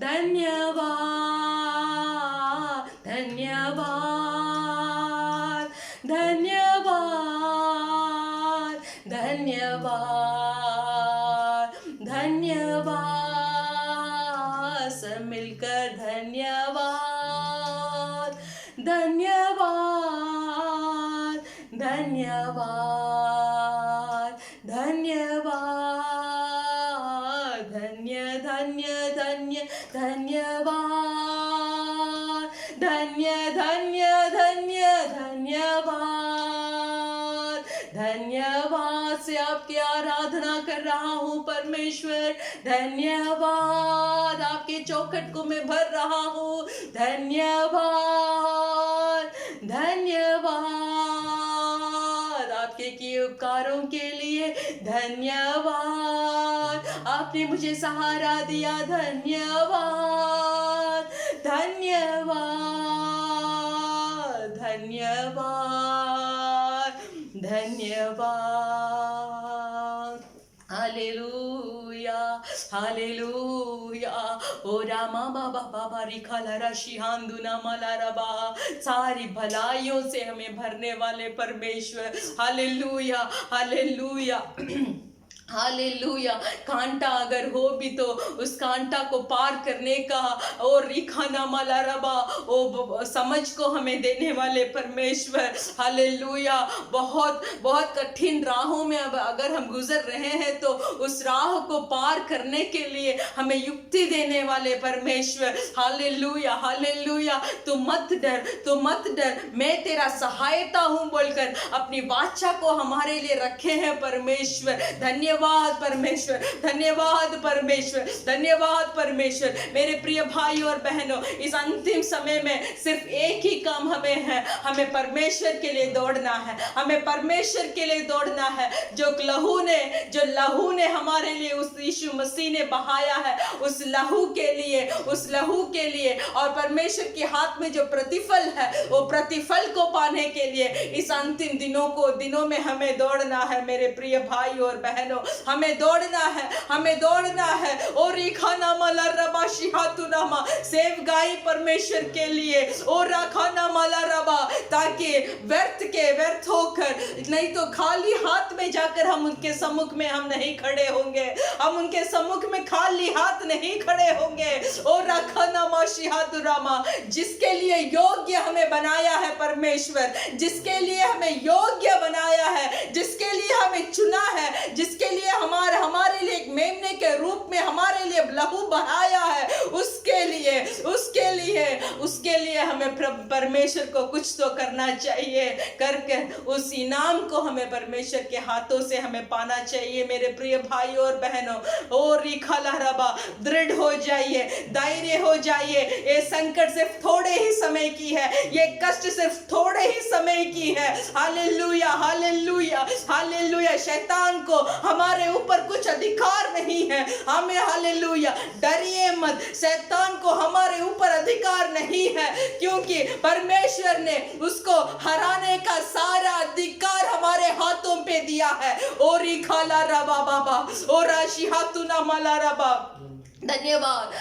[SPEAKER 1] धन्यवाद धन्यवाद धन्यवाद धन्यवाद धन्यवाद, सब मिलकर धन्यवाद धन्यवाद धन्यवाद धन्यवाद, धन्य धन्य धन्य धन्यवाद, धन्य धन्य धन्य धन्यवाद, धन्यवाद से आपकी आराधना कर रहा हूँ परमेश्वर, धन्यवाद आपके चौखट को मैं भर रहा हूँ, धन्यवाद धन्यवाद आपके किए उपकारों के लिए, धन्यवाद आपने मुझे सहारा दिया, धन्यवाद धन्यवाद धन्यवाद धन्यवाद। Hallelujah hallelujah. ओ रामा बाबा बाबा रिखाला शिहांदुना मलारबा, सारी भलाइयों से हमें भरने वाले परमेश्वर, हालेलुया हालेलुया हालेलुया। कांटा अगर हो भी तो उस कांटा को पार करने का और रिखाना मलारबा ओ समझ को हमें देने वाले परमेश्वर, हालेलुया। बहुत बहुत कठिन राहों में अब अगर हम गुजर रहे हैं तो उस राह को पार करने के लिए हमें युक्ति देने वाले परमेश्वर, हालेलुया हालेलुया। तू मत डर, मैं तेरा सहायता हूँ बोलकर अपनी वाचा को हमारे लिए रखे हैं परमेश्वर। धन्यवाद धन्यवाद परमेश्वर, धन्यवाद परमेश्वर, धन्यवाद परमेश्वर। मेरे प्रिय भाई और बहनों, इस अंतिम समय में सिर्फ एक ही काम हमें है, हमें परमेश्वर के लिए दौड़ना है, हमें परमेश्वर के लिए दौड़ना है। जो लहू ने हमारे लिए उस यीशु मसीह ने बहाया है, उस लहू के लिए और परमेश्वर के हाथ में जो प्रतिफल है, वो प्रतिफल को पाने के लिए इस अंतिम दिनों में हमें दौड़ना है। मेरे प्रिय भाई और बहनों, हमें दौड़ना है और खाना माला रबा शिहातुनामा सेवगाई परमेश्वर के लिए और राखाना माला रबा, ताकि व्यर्थ होकर नहीं तो खाली हाथ में जाकर हम उनके सम्मुख में हम नहीं खड़े होंगे, हम उनके सम्मुख में खाली हाथ नहीं खड़े होंगे। और राखाना मा शिहातुरामा, जिसके लिए योग्य हमें बनाया है परमेश्वर, जिसके लिए हमें योग्य बनाया है, जिसके लिए हमें चुना है, जिसके लिए हमारे लिए एक मेमने के रूप में हमारे लिए लहू बहाया है, उसके लिए हमें परमेश्वर को कुछ तो करना चाहिए। करके उस इनाम को हमें परमेश्वर के हाथों से हमें पाना चाहिए। मेरे प्रिय भाई और बहनों, और रिखाला रबा, दृढ़ हो जाइए, धैर्य हो जाइए। ये संकट सिर्फ थोड़े ही समय की है, ये कष्ट सिर्फ थोड़े ही समय की है। Hallelujah, hallelujah, hallelujah. शैतान को हमारे ऊपर कुछ अधिकार नहीं है, हमें हालेलुया डरिए मत, शैतान को हमारे ऊपर अधिकार नहीं है, क्योंकि परमेश्वर ने उसको हराने का सारा अधिकार हमारे हाथों पे दिया है। और खाला रबा बाबा और शिहातुना माला रबा। धन्यवाद।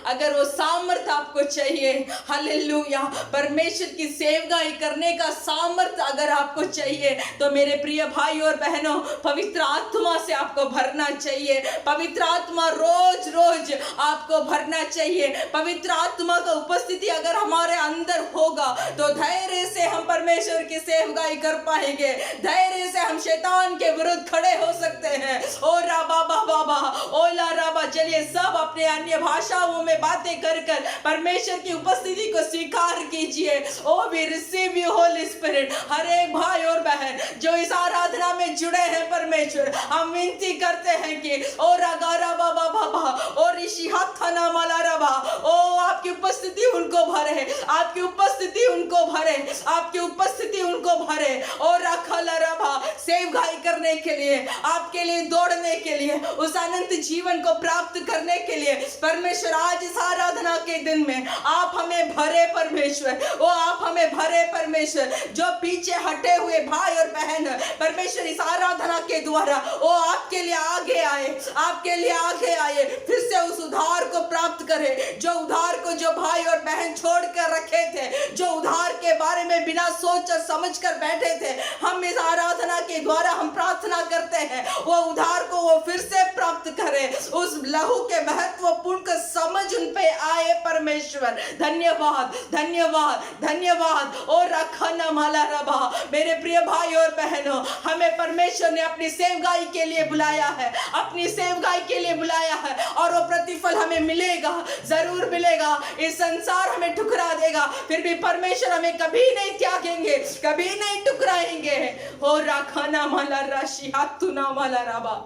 [SPEAKER 1] अगर वो सामर्थ आपको चाहिए, हालेलुया, परमेश्वर की सेवकाई करने का सामर्थ अगर आपको चाहिए, तो मेरे प्रिय भाई और बहनों, पवित्र आत्मा से आपको भरना चाहिए। पवित्र आत्मा रोज आपको भरना चाहिए। पवित्र आत्मा का उपस्थिति अगर हमारे अंदर होगा, तो धैर्य से हम परमेश्वर की सेवकाई कर पाएंगे, धैर्य से हम शैतान के विरुद्ध खड़े हो सकते हैं। ओ राबा बाबा, ओला राबा। चलिए सब अपने अन्य भाषाओं में बातें कर परमेश्वर की उपस्थिति को स्वीकार कीजिए। O we receive you Holy Spirit. हर एक भाई और बहन जो इस आराधना में जुड़े हैं परमेश्वर, हम विनती करते हैं कि ओ रागारा बाबा बाबा और ऋषि हाथना माला रबा, ओ आपकी उपस्थिति उनको भरे, आपकी उपस्थिति उनको भरे, आपकी उपस्थिति उनको भरे। और रखला रबा, सेवकाई करने के लिए, आपके लिए दौड़ने के लिए, उस अनंत जीवन को प्राप्त करने के लिए परमेश्वर आज इस आराधना के दिन में आप हमें भरे परमेश्वर, वो आप हमें भरे परमेश्वर। जो पीछे हटे हुए भाई और बहन परमेश्वर इस आराधना के द्वारा वो आपके लिए आगे आए, आपके लिए आगे आए, फिर से उस उद्धार को प्राप्त करें। जो उद्धार को जो भाई और बहन छोड़ कर रखे थे, जो उद्धार के बारे में बिना सोच और समझ कर बैठे थे, हम इस आराधना के द्वारा हम प्रार्थना करते हैं वो उद्धार को वो फिर से प्राप्त करें, उस लहू के महत्वपूर्ण का समझ उन पे आए परमेश्वर। धन्यवाद, धन्यवाद, धन्यवाद। और रखना माला रबा। मेरे प्रिय भाई और बहनों, हमें परमेश्वर ने अपनी सेवकाई के लिए बुलाया है, अपनी सेवकाई के लिए बुलाया है, और वो प्रतिफल हमें मिलेगा, जरूर मिलेगा। इस संसार हमें ठुकरा देगा, फिर भी परमेश्वर हमें कभी नहीं त्यागेंगे, कभी नहीं ठुकराएंगे। और रखना माला राशि हाथुना माला रबा।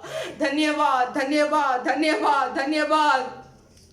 [SPEAKER 1] धन्यवाद, धन्यवाद, धन्यवाद, धन्यवाद,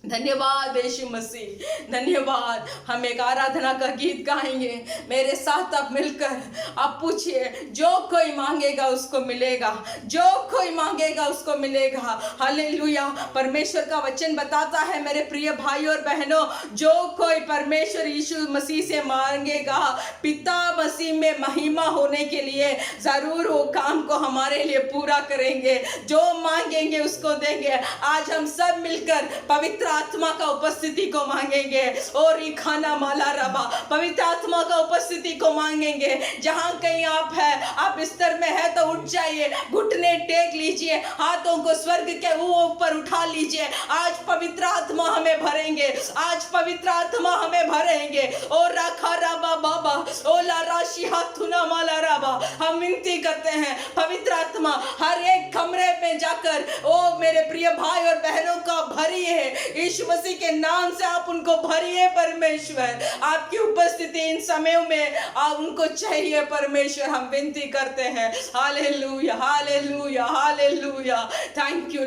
[SPEAKER 1] धन्यवाद यीशु मसीह, धन्यवाद। हम एक आराधना का गीत गाएंगे, मेरे साथ आप मिलकर आप पूछिए, जो कोई मांगेगा उसको मिलेगा, जो कोई मांगेगा उसको मिलेगा। हालेलुया। परमेश्वर का वचन बताता है मेरे प्रिय भाई और बहनों, जो कोई परमेश्वर यीशु मसीह से मांगेगा, पिता मसीह में महिमा होने के लिए जरूर वो काम को हमारे लिए पूरा करेंगे। जो मांगेंगे उसको देंगे। आज हम सब मिलकर पवित्र आत्मा का उपस्थिति को मांगेंगे। और खाना माला रबा, पवित्र आत्मा का उपस्थिति को मांगेंगे। जहां कहीं आप है, आप बिस्तर में है तो उठ जाइए, घुटने टेक लीजिए, हाथों को स्वर्ग के ऊपर उठा लीजिए। आज पवित्र आत्मा हमें भरेंगे, आज पवित्र आत्मा हमें भरेंगे। और रखा रबा बाबा, ओला राशि हाथुना माला रबा। हम विनती करते हैं पवित्र आत्मा हर एक कमरे में जाकर ओ मेरे प्रिय भाई और बहनों का भरिए, यीशु मसीह के नाम से आप उनको भरिए परमेश्वर। आपकी उपस्थिति इन समयों में आप उनको चाहिए परमेश्वर, हम विनती करते हैं। Hallelujah, hallelujah, hallelujah. Thank you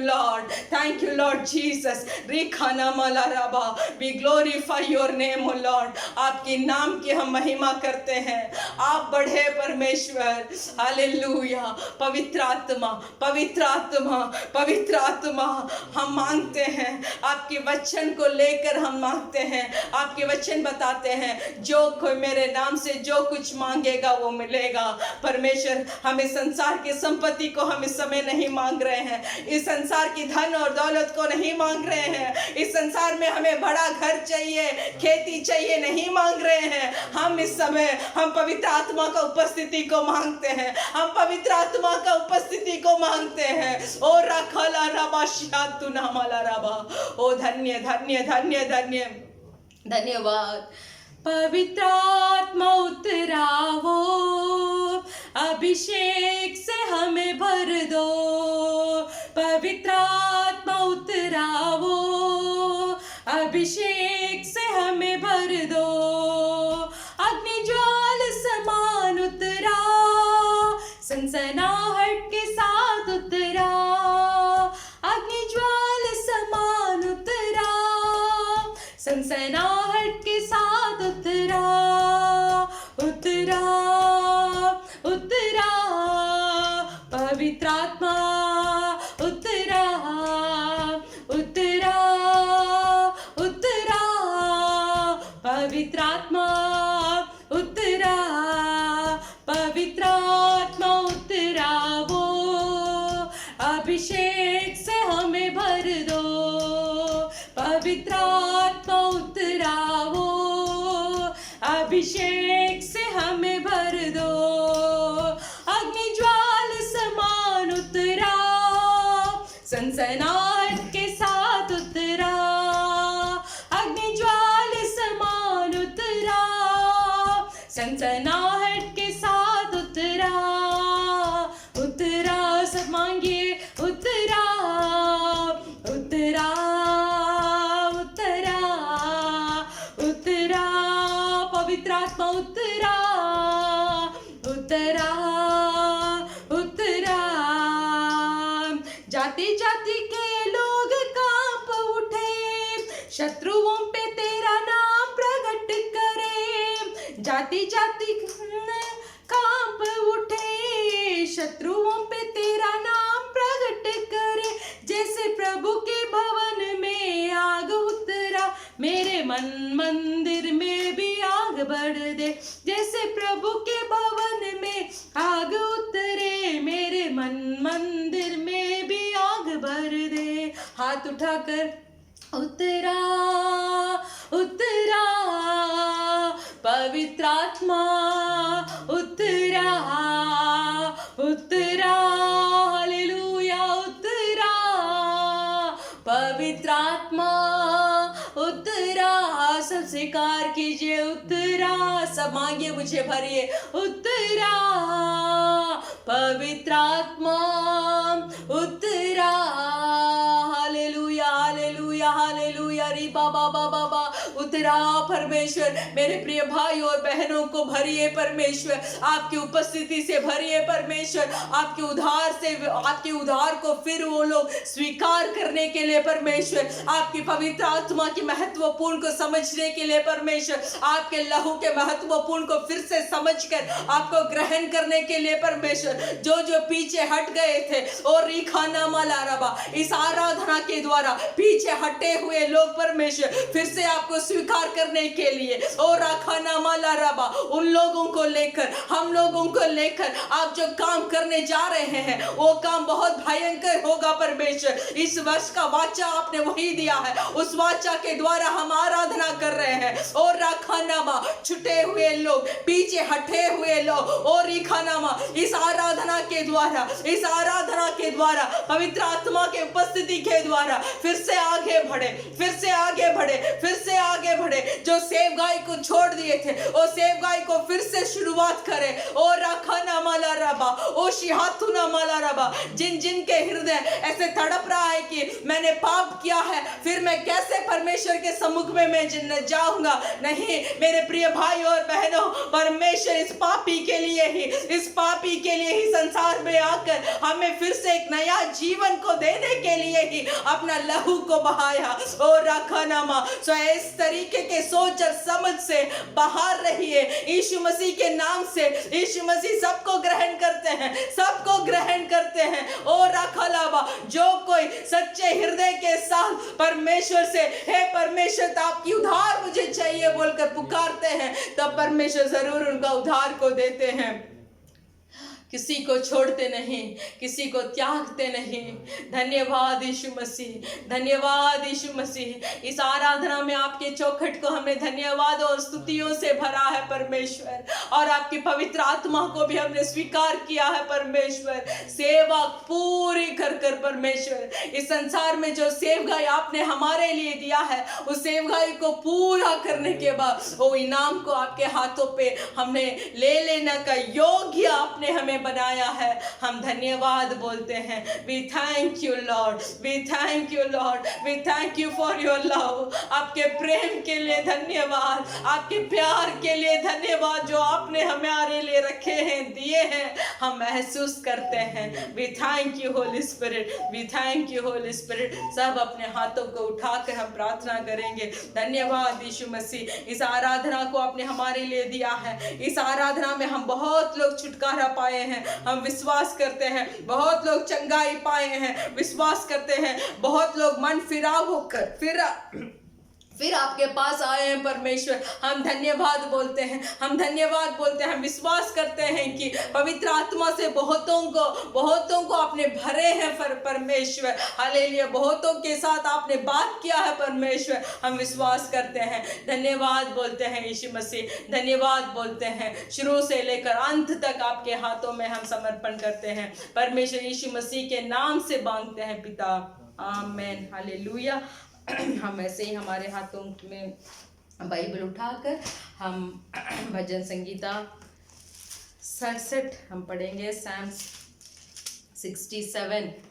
[SPEAKER 1] Lord Jesus. रिखाना माला रबा, we glorify your name O Lord. आपके नाम की हम महिमा करते हैं। आप बढ़े परमेश्वर। हालेलुया। पवित्र आत्मा, पवित्र आत्मा, पवित्र आत्मा, हम मांगते हैं आपके वचन को लेकर, हम मांगते हैं। आपके वचन बताते हैं जो कोई मेरे नाम से जो कुछ मांगेगा वो मिलेगा। परमेश्वर, हम इस संसार की संपत्ति को हम इस समय नहीं मांग रहे हैं, इस संसार की धन और दौलत को नहीं मांग रहे हैं, इस संसार में हमें बड़ा घर चाहिए, खेती चाहिए नहीं मांग रहे हैं। हम इस समय हम पवित्र आत्मा का उपस्थिति को मांगते हैं, हम पवित्र आत्मा का उपस्थिति को मांगते हैं। ओ रखला रबा शातु नामला रबा। ओ धन्य धन्य धन्य धन्य धन्यवाद। पवित्र आत्मा उतरावो, अभिषेक से हमें भर दो। पवित्र आत्मा उतरावो, अभिषेक से हमें भर दो। अग्नि ज्वाल समान उतरा, सनसनाहट के साथ उतरा। अग्नि ज्वाल समान उतरा, सनसनाहट के साथ उतरा। उतरा उतरा पवित्र आत्मा उतरा। उतरा उतरा पवित्र आत्मा उतरा। पवित्र आत्मा उतरा वो, अभिषेक से हमें भर दो। पवित्र आत्मा उतरा वो, अभिषेक से हमें भर दो। अग्नि ज्वाल समान उतरा, सनसनाहट के साथ उतरा। अग्नि ज्वाल समान उतरा, सनसनाहट के साथ उतरा। उतरा, सब मांगिए। उतरा उतरा उतरा उतरा पवित्र आत्मा उतरा। उतरा उतरा जाति जाति के लोग कांप उठे, शत्रुओं पे तेरा नाम प्रकट करे। जाति जाति कांप उठे, शत्रुओं पे तेरा नाम प्रकट करे। जैसे प्रभु के भवन में आग उतरा, मेरे मन मंदिर में भी आग बढ़ दे। जैसे प्रभु के भवन में आग उतरे, मेरे मन मंदिर में भी आग भर दे। हाथ उठाकर उतरा उतरा पवित्र आत्मा उतरा। उतरा हालेलुया उतरा पवित्र आत्मा उतरा। सब स्वीकार कीजिए। उतरा, सब मांगिए, मुझे भरिए। उतरा पवित्र आत्मा उतरा। Hallelujah hallelujah hallelujah. री बाबा बाबा बा उतरा परमेश्वर। मेरे प्रिय भाई और बहनों को भरिए परमेश्वर, आपकी उपस्थिति से भरिए परमेश्वर। आपके उद्धार से, आपके उद्धार को फिर वो लोग स्वीकार करने के लिए परमेश्वर, आपकी पवित्र आत्मा की महत्वपूर्ण को समझने के लिए परमेश्वर, आपके लहू के महत्वपूर्ण को फिर से समझकर आपको ग्रहण करने के लिए परमेश्वर, जो जो पीछे हट गए थे और रिखाना माला रबा, इस आराधना के द्वारा पीछे हटे हुए लोग परमेश्वर फिर से आपको स्वीकार करने के लिए और राखाना माला रबा, उन लोगों को लेकर, हम लोगों को लेकर आप जो काम करने जा रहे हैं वो काम बहुत भयंकर होगा परमेश्वर। इस वर्ष का वाचा आपने वही दिया है, उस वाचा के द्वारा हम आराधना कर रहे हैं। और राखानामा छुटे हुए लोग, पीछे हटे हुए लोग, और रिखानामा इस आराधना के द्वारा, इस आराधना के द्वारा, पवित्र आत्मा के उपस्थिति के द्वारा फिर से आगे बढ़े, फिर से आगे बढ़े, फिर से आगे आगे बढ़े, जो सेवगाई को छोड़ दिए थे वो सेवगाई को फिर से शुरुआत करे। ओ राखाना माला रबा, ओ शिहातुना माला रबा, जिन जिन के हृदय ऐसे तड़प रहा है कि मैंने पाप किया है, फिर मैं कैसे परमेश्वर के सम्मुख में मैं जाऊंगा। नहीं मेरे प्रिय भाई और बहनों, परमेश्वर इस पापी के लिए ही संसार में आकर हमें फिर से एक नया जीवन को देने के लिए ही अपना लहू को बहाया। ओ राखानामा, सो इस तरीके के सोच और समझ से बाहर रहिए यीशु मसीह के नाम से। यीशु मसीह सबको ग्रहण करते हैं। ओ राखालाबा, जो कोई सच्चे हृदय के साथ परमेश्वर से, हे परमेश्वर आपकी उद्धार मुझे चाहिए बोलकर पुकारते हैं, तब परमेश्वर जरूर उनका उद्धार को देते हैं। किसी को छोड़ते नहीं, किसी को त्यागते नहीं। धन्यवाद यीशु मसीह, धन्यवाद यीशु मसीह। इस आराधना में आपके चौखट को हमने धन्यवाद और स्तुतियों से भरा है परमेश्वर, और आपकी पवित्र आत्मा को भी हमने स्वीकार किया है परमेश्वर। सेवा पूरी कर कर परमेश्वर इस संसार में जो सेवगाई आपने हमारे लिए दिया है, उस सेवगाई को पूरा करने के बाद वो इनाम को आपके हाथों पे हमने ले लेने का योग्य आपने हमें बनाया है। हम धन्यवाद बोलते हैं। We thank you Lord, we thank you Lord, we thank you for your love। आपके प्रेम के लिए धन्यवाद, आपके प्यार के लिए धन्यवाद, जो आपने हमारे लिए रखे हैं, दिए हैं, हम महसूस करते हैं। We thank you Holy Spirit, we thank you Holy Spirit। सब अपने हाथों को उठाकर हम प्रार्थना करेंगे। धन्यवाद यीशु मसीह, इस आराधना को आपने हमारे लिए दिया है। इस आराधना में हम बहुत लोग छुटकारा पाए हैं, हम विश्वास करते हैं। बहुत लोग चंगाई पाए हैं, विश्वास करते हैं। बहुत लोग मन फिराव होकर फिर आपके पास आए हैं परमेश्वर। हम धन्यवाद बोलते हैं, हम धन्यवाद बोलते हैं। हम विश्वास करते हैं कि पवित्र आत्मा से बहुतों को आपने भरे हैं परमेश्वर। हालेलुया, बहुतों के साथ आपने बात किया है परमेश्वर। हम विश्वास करते हैं, धन्यवाद बोलते हैं यीशु मसीह, धन्यवाद बोलते हैं। शुरू से लेकर अंत तक आपके हाथों में हम समर्पण करते हैं परमेश्वर यीशु मसीह के नाम से मांगते हैं पिता, आमीन, हालेलुया। हम ऐसे ही हमारे हाथों में बाइबल उठाकर हम भजन संगीता 67 हम पढ़ेंगे। Psalms 67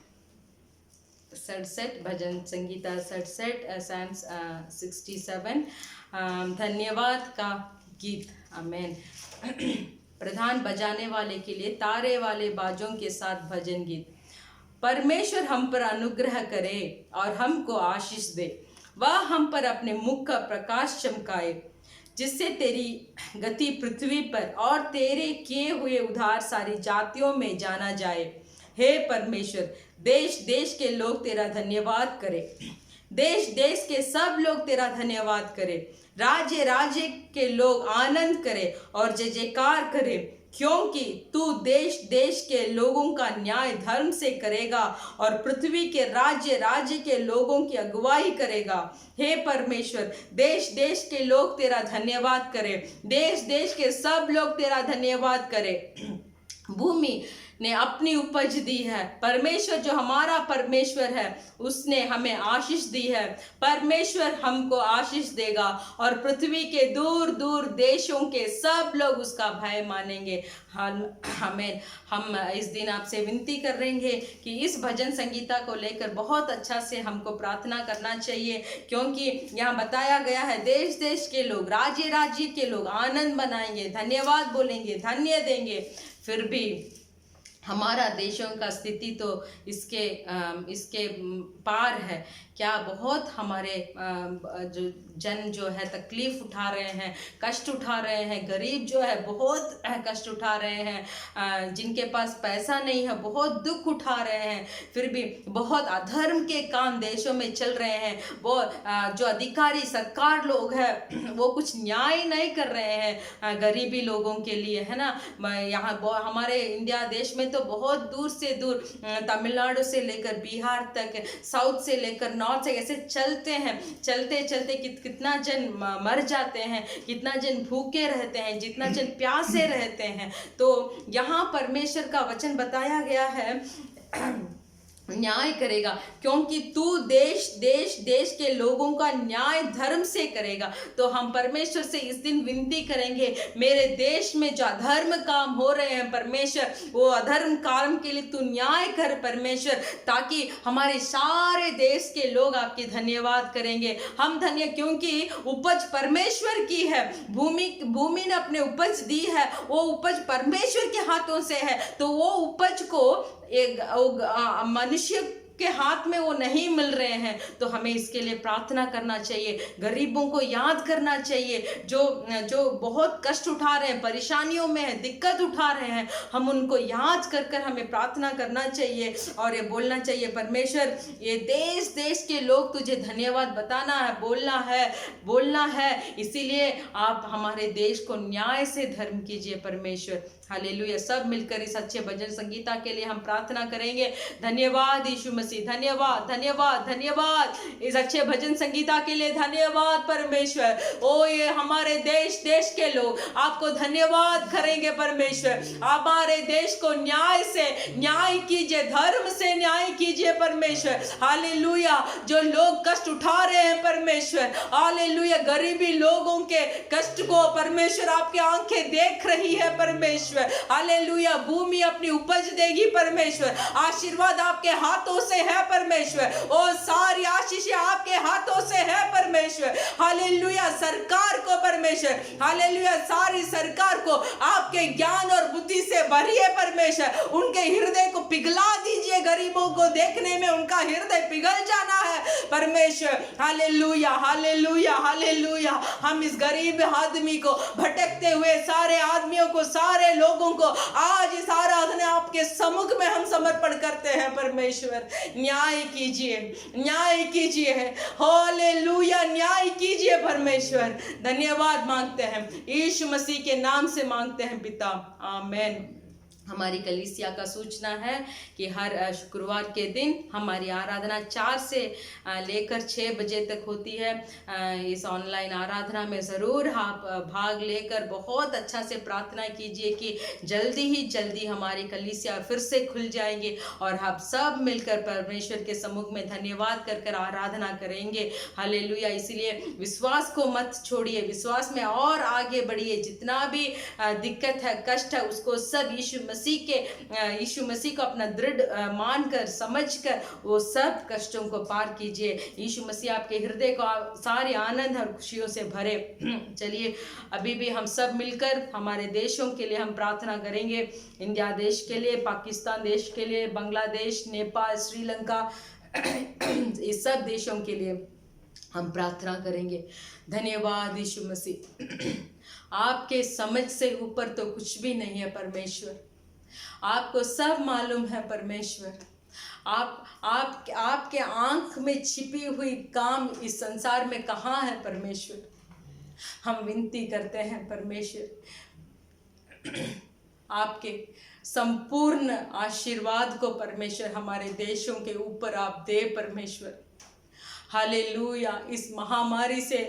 [SPEAKER 1] भजन संगीता 67 Psalms 67 धन्यवाद का गीत, आमीन। प्रधान बजाने वाले के लिए तारे वाले बाजों के साथ भजन गीत। परमेश्वर हम पर अनुग्रह करे और हमको आशीष दे, वह हम पर अपने मुख का प्रकाश चमकाए, जिससे तेरी गति पृथ्वी पर और तेरे किए हुए उद्धार सारी जातियों में जाना जाए। हे परमेश्वर, देश देश के लोग तेरा धन्यवाद करे, देश देश के सब लोग तेरा धन्यवाद करे। राज्य राज्य के लोग आनंद करे और जय जयकार करे, क्योंकि तू देश देश के लोगों का न्याय धर्म से करेगा और पृथ्वी के राज्य राज्य के लोगों की अगुवाई करेगा। हे परमेश्वर, देश देश के लोग तेरा धन्यवाद करें, देश देश के सब लोग तेरा धन्यवाद करें। भूमि ने अपनी उपज दी है। परमेश्वर जो हमारा परमेश्वर है, उसने हमें आशीष दी है। परमेश्वर हमको आशीष देगा और पृथ्वी के दूर दूर देशों के सब लोग उसका भय मानेंगे। हम इस दिन आपसे विनती कर रहेंगे कि इस भजन संगीता को लेकर बहुत अच्छा से हमको प्रार्थना करना चाहिए, क्योंकि यहाँ बताया गया है देश देश के लोग, राज्य राज्य के लोग आनंद मनाएंगे, धन्यवाद बोलेंगे, धन्य देंगे। फिर भी हमारा देशों का स्थिति तो इसके पार है। क्या बहुत हमारे जो है तकलीफ उठा रहे हैं, कष्ट उठा रहे हैं। गरीब जो है बहुत कष्ट उठा रहे हैं, जिनके पास पैसा नहीं है बहुत दुख उठा रहे हैं। फिर भी बहुत अधर्म के काम देशों में चल रहे हैं। वो जो अधिकारी सरकार लोग हैं वो कुछ न्याय नहीं कर रहे हैं गरीबी लोगों के लिए, है ना। यहाँ हमारे इंडिया देश में तो बहुत दूर से दूर तमिलनाडु से लेकर बिहार तक, साउथ से लेकर नॉर्थ से ऐसे चलते हैं, चलते चलते कितना जन मर जाते हैं, कितना जन भूखे रहते हैं, जितना जन प्यासे रहते हैं। तो यहाँ परमेश्वर का वचन बताया गया है न्याय करेगा, क्योंकि तू देश देश देश के लोगों का न्याय धर्म से करेगा। तो हम परमेश्वर से इस दिन विनती करेंगे, मेरे देश में जो अधर्म काम हो रहे हैं परमेश्वर, वो अधर्म काम के लिए तू न्याय कर परमेश्वर, ताकि हमारे सारे देश के लोग आपकी धन्यवाद करेंगे। हम धन्य, क्योंकि उपज परमेश्वर की है, भूमि ने अपने उपज दी है, वो उपज परमेश्वर के हाथों से है। तो वो उपज को एक मनुष्य के हाथ में वो नहीं मिल रहे हैं, तो हमें इसके लिए प्रार्थना करना चाहिए। गरीबों को याद करना चाहिए, जो बहुत कष्ट उठा रहे हैं, परेशानियों में है, दिक्कत उठा रहे हैं, हम उनको याद कर कर हमें प्रार्थना करना चाहिए और ये बोलना चाहिए, परमेश्वर ये देश देश के लोग तुझे धन्यवाद बताना है, बोलना है। इसीलिए आप हमारे देश को न्याय से धर्म कीजिए परमेश्वर। हालेलुया। सब मिलकर इस अच्छे भजन संगीता के लिए हम प्रार्थना करेंगे। धन्यवाद यीशु मसीह, धन्यवाद धन्यवाद धन्यवाद इस अच्छे भजन संगीता के लिए, धन्यवाद परमेश्वर। ओ ये हमारे देश देश के लोग आपको धन्यवाद करेंगे परमेश्वर। हमारे देश को न्याय से न्याय कीजिए, धर्म से न्याय कीजिए परमेश्वर। हालेलुया। जो लोग कष्ट उठा रहे हैं परमेश्वर, हालेलुया, गरीबी लोगों के कष्ट को परमेश्वर आपकी आंखें देख रही है परमेश्वर। हालेलुया। भूमि अपनी उपज देगी परमेश्वर, आशीर्वाद आपके हाथों से है परमेश्वर, और सारी आशीष आपके हाथों से है परमेश्वर। हालेलुया। सरकार को परमेश्वर, हालेलुया, सारी सरकार को आपके ज्ञान और बुद्धि से भरिए परमेश्वर। उनके हृदय को पिघला दीजिए, गरीबों को देखने में उनका हृदय पिघल जाना है परमेश्वर। Hallelujah hallelujah hallelujah. हम इस गरीब आदमी को, भटकते हुए सारे आदमियों को, सारे लोगों को आज इस आराधना आपके सम्मुख में हम समर्पण करते हैं परमेश्वर। न्याय कीजिए, न्याय कीजिए, हालेलुया, न्याय कीजिए परमेश्वर। धन्यवाद मांगते हैं, यीशु मसीह के नाम से मांगते हैं पिता, आमीन। हमारी कलीसिया का सूचना है कि हर शुक्रवार के दिन हमारी आराधना 4 से लेकर 6 बजे तक होती है। इस ऑनलाइन आराधना में ज़रूर आप भाग लेकर बहुत अच्छा से प्रार्थना कीजिए कि जल्दी हमारी कलीसिया फिर से खुल जाएंगे और आप सब मिलकर परमेश्वर के सम्मुख में धन्यवाद कर कर आराधना करेंगे। हालेलुया। इसलिए विश्वास को मत छोड़िए, विश्वास में और आगे बढ़िए। जितना भी दिक्कत है, कष्ट है, उसको सब यीशु मसीह को अपना दृढ़ मानकर, समझकर वो सब कष्टों को पार कीजिए। यीशु मसीह आपके हृदय को सारे आनंद और खुशियों से भरे। चलिए अभी भी हम सब मिलकर हमारे देशों के लिए हम प्रार्थना करेंगे। इंडिया देश के लिए, पाकिस्तान देश के लिए, बांग्लादेश, नेपाल, श्रीलंका, इस सब देशों के लिए हम प्रार्थना करेंगे। धन्यवाद यीशु मसीह। आपके समझ से ऊपर तो कुछ भी नहीं है परमेश्वर, आपको सब मालूम है परमेश्वर। आपके आंख में छिपी हुई काम इस संसार में कहाँ है परमेश्वर। हम विनती करते हैं परमेश्वर, आपके संपूर्ण आशीर्वाद को परमेश्वर हमारे देशों के ऊपर आप दे परमेश्वर। हालेलुया। इस महामारी से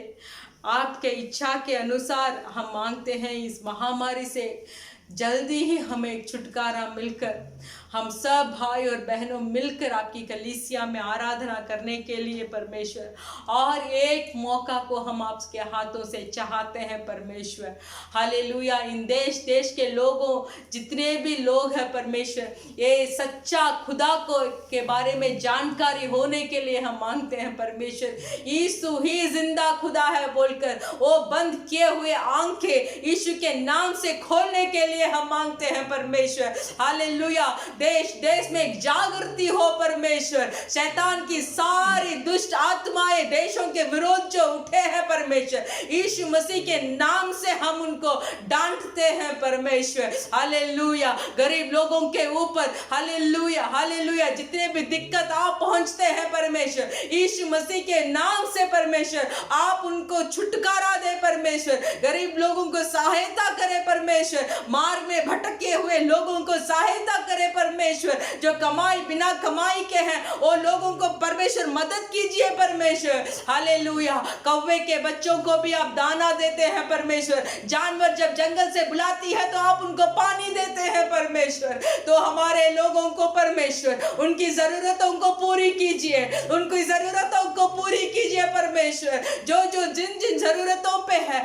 [SPEAKER 1] आपके इच्छा के अनुसार हम मांगते हैं, इस महामारी से जल्दी ही हमें छुटकारा मिलकर हम सब भाई और बहनों मिलकर आपकी कलीसिया में आराधना करने के लिए परमेश्वर, और एक मौका को हम आपके हाथों से चाहते हैं परमेश्वर। हालेलुया। इन देश देश के लोगों, जितने भी लोग हैं परमेश्वर, ये सच्चा खुदा को के बारे में जानकारी होने के लिए हम मांगते हैं परमेश्वर। यीशु ही जिंदा खुदा है बोलकर वो बंद किए हुए आंखें यीशु के नाम से खोलने के लिए हम मांगते हैं परमेश्वर। हालेलुया। देश देश में एक जागृति हो परमेश्वर। शैतान की सारी दुष्ट आत्माएं देशों के विरोध जो उठे हैं परमेश्वर, यीशु मसीह के नाम से हम उनको डांटते हैं परमेश्वर। हालेलुया। गरीब लोगों के ऊपर, हालेलुया हालेलुया, जितने भी दिक्कत आप पहुंचते हैं परमेश्वर, यीशु मसीह के नाम से परमेश्वर आप उनको छुटकारा दे परमेश्वर। गरीब लोगों को सहायता करे परमेश्वर, मार्ग में भटके हुए लोगों को सहायता करे परमेश्वर। परमेश्वर। जो कमाई बिना कमाई के हैं वो लोगों को परमेश्वर मदद कीजिए परमेश्वर। हालेलुया। कौवे के बच्चों को भी आप दाना देते हैं परमेश्वर। जानवर जब जंगल से बुलाती है तो आप उनको पानी देते हैं परमेश्वर। तो हमारे लोगों को परमेश्वर उनकी जरूरतों को पूरी कीजिए, उनकी जरूरतों को पूरी कीजिए परमेश्वर। जो जो जिन जिन जरूरतों पे है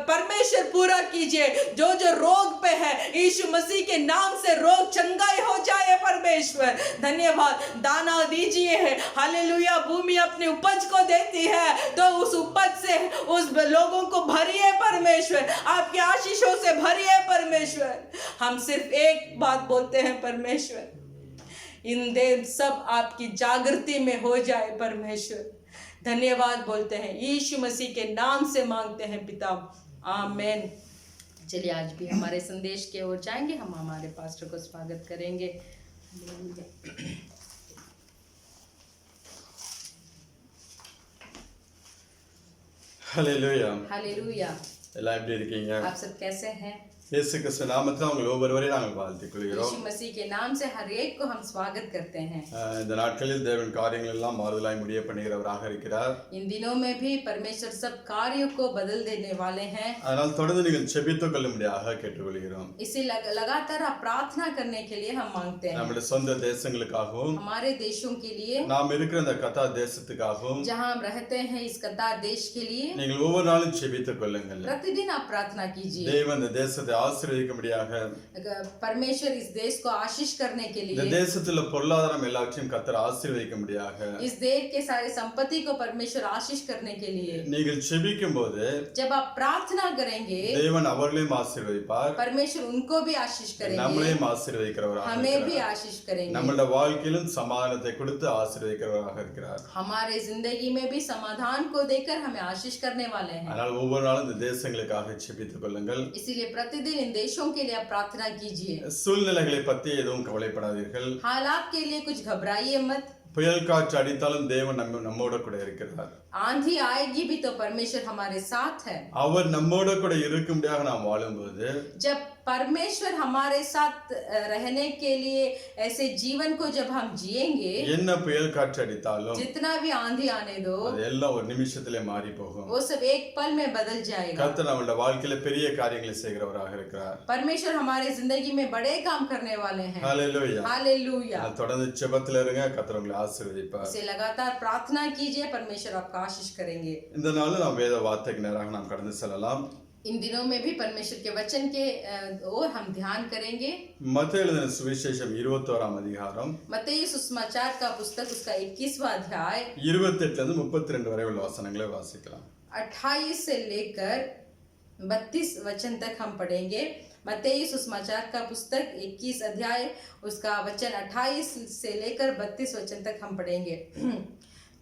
[SPEAKER 1] परमेश्वर पूरा कीजिए। जो जो रोग पे है यीशु मसीह के नाम से रोग चंगाई हो जाए परमेश्वर। धन्यवाद। दाना दीजिए। हालेलुया। भूमि अपनी उपज को देती है तो उस उपज से उस लोगों को भरिए परमेश्वर, आपकी आशीषों से भरिए परमेश्वर। हम सिर्फ एक बात बोलते हैं परमेश्वर, इन दिन सब आपकी जागृति में हो जाए परमेश्वर। धन्यवाद बोलते हैं, यीशु मसीह के नाम से मांगते हैं पिता, आमीन। चलिए आज भी हमारे संदेश की ओर जाएंगे। हम हमारे पास्टर को स्वागत करेंगे।
[SPEAKER 2] ஹல்லேலூயா.
[SPEAKER 1] हालेलुया।
[SPEAKER 2] எல்லாம் எப்படி இருக்கீங்க?
[SPEAKER 1] आप सब कैसे हैं?
[SPEAKER 2] இயேசு கிறிஸ்து நாமத்தில் உங்கள் ஒவ்வொருவரையும் நாங்கள் வாழ்த்திக் கொள்கிறோம்.
[SPEAKER 1] यीशु मसीह के नाम से हर एक को हम स्वागत करते हैं।
[SPEAKER 2] இந்த நாட்களில் தேவன் காரியங்கள் எல்லாம் மாறுதலாய் முடிய பண்ணுகிறவராக இருக்கிறார்.
[SPEAKER 1] इन दिनों में भी परमेश्वर सब कार्यों को बदल देने वाले हैं।
[SPEAKER 2] அதனால் தொடர்ந்து நீங்கள் செபித்துக் கொள்ளும்படியாக கேட்டுக்கொள்கிறோம்.
[SPEAKER 1] इसी लगातार आप प्रार्थना करने के लिए हम मांगते हैं।
[SPEAKER 2] நம்முடைய சொந்த தேசங்களுக்காகவும்
[SPEAKER 1] हमारे देशों के लिए,
[SPEAKER 2] நாம் இருக்கிற இந்த கத்தார் தேசத்துக்காகவும்
[SPEAKER 1] जहां हम रहते हैं इस कतार देश के लिए
[SPEAKER 2] நீங்கள் ஒவ்வொரு நாளும் செபித்துக் கொள்ளுங்கள்.
[SPEAKER 1] प्रतिदिन आप प्रार्थना कीजिए।
[SPEAKER 2] தேவன் இந்த தேசத்தை ஆசீர்வதிக்கும்படியாக,
[SPEAKER 1] परमेश्वर इस देश को आशीष करने के
[SPEAKER 2] இந்த
[SPEAKER 1] लिए,
[SPEAKER 2] தேசத்துல பொருளாதாரம் எல்லாவற்றையும் கர்த்தர் ஆசீர்வதிக்கும்படியாக,
[SPEAKER 1] इस देश के सारे संपत्ति को परमेश्वर आशीष करने के लिए,
[SPEAKER 2] நீங்கள் செபிக்கும் போது
[SPEAKER 1] जब आप प्रार्थना करेंगे
[SPEAKER 2] தேவன் அவர்களையும் ஆசீர்வதிப்பார்,
[SPEAKER 1] परमेश्वर उनको भी आशीष करेंगे,
[SPEAKER 2] நம்மளையும் ஆசீர்வதிக்கிறவராக
[SPEAKER 1] हमें भी
[SPEAKER 2] இருக்கிறார்.
[SPEAKER 1] आशीष करेंगे।
[SPEAKER 2] நம்மளுடைய வாழ்க்கையிலும் சமாதானத்தை கொடுத்து ஆசீர்வதிக்கிறவராக இருக்கிறார்.
[SPEAKER 1] हमारे जिंदगी में भी समाधान को देकर हमें आशीष करने वाले हैं।
[SPEAKER 2] அதனால் ஒவ்வொரு நாளும் இந்த தேசங்களுக்காக செபித்துக் கொள்ளுங்கள்.
[SPEAKER 1] इसीलिए प्रतिदिन इन देशों के लिए आप प्रार्थना कीजिए।
[SPEAKER 2] சூழ்நிலைகளை பற்றி எதுவும் கவலைப்படாதீர்கள்.
[SPEAKER 1] हालात के लिए कुछ घबराइए मत।
[SPEAKER 2] புயல் காற்று அடித்தாலும் தேவன் நம்மோட கூட இருக்கிறார்.
[SPEAKER 1] आंधी आएगी भी तो परमेश्वर हमारे साथ है।
[SPEAKER 2] அவர் நம்மோட கூட இருக்கும்படியாக நாம் வாழும்போது,
[SPEAKER 1] जब परमेश्वर हमारे साथ रहने के लिए ऐसे जीवन को जब हम जिएंगे,
[SPEAKER 2] என்ன புயல் காற்று அடித்தாலும்
[SPEAKER 1] जितना भी आंधी आने दो
[SPEAKER 2] அது எல்லாம் ஒரு நிமிஷத்திலே மாறி போகும்.
[SPEAKER 1] वो सब एक पल में बदल जाएगा।
[SPEAKER 2] கர்த்தர் நம்மளுடைய வாழ்க்கையில பெரிய காரியங்களை செய்கிறவராக இருக்கிறார்.
[SPEAKER 1] परमेश्वर हमारे जिंदगी में बड़े काम करने वाले हैं।
[SPEAKER 2] ஹல்லேலூயா.
[SPEAKER 1] हालेलुया।
[SPEAKER 2] தொடர்ந்து ஜெபத்துல இருங்க, கர்த்தர் உங்களை ஆசீர்வதிப்பார்.
[SPEAKER 1] इसे लगातार प्रार्थना कीजिए, परमेश्वर आपका आशीष करेंगे।
[SPEAKER 2] இந்த நாளில் நாம் வேத வார்த்தைக்கு நேராக நாம் கடந்து செல்லலாம்.
[SPEAKER 1] इन दिनों में भी परमेश्वर के वचन के ओर हम ध्यान करेंगे।
[SPEAKER 2] மத்தேயு எழுதின சுவிசேஷம் 21ஆம் அதிகாரம்
[SPEAKER 1] मत्ती सुसमाचार का पुस्तक उसका 21वां अध्याय
[SPEAKER 2] 28 ல இருந்து 32 வரை உள்ள வசனங்களை வாசிக்கலாம்.
[SPEAKER 1] 28 से लेकर 32 वचन तक हम पढ़ेंगे। मत्ती सुसमाचार का पुस्तक 21 अध्याय उसका वचन 28 से लेकर 32 वचन तक हम पढ़ेंगे।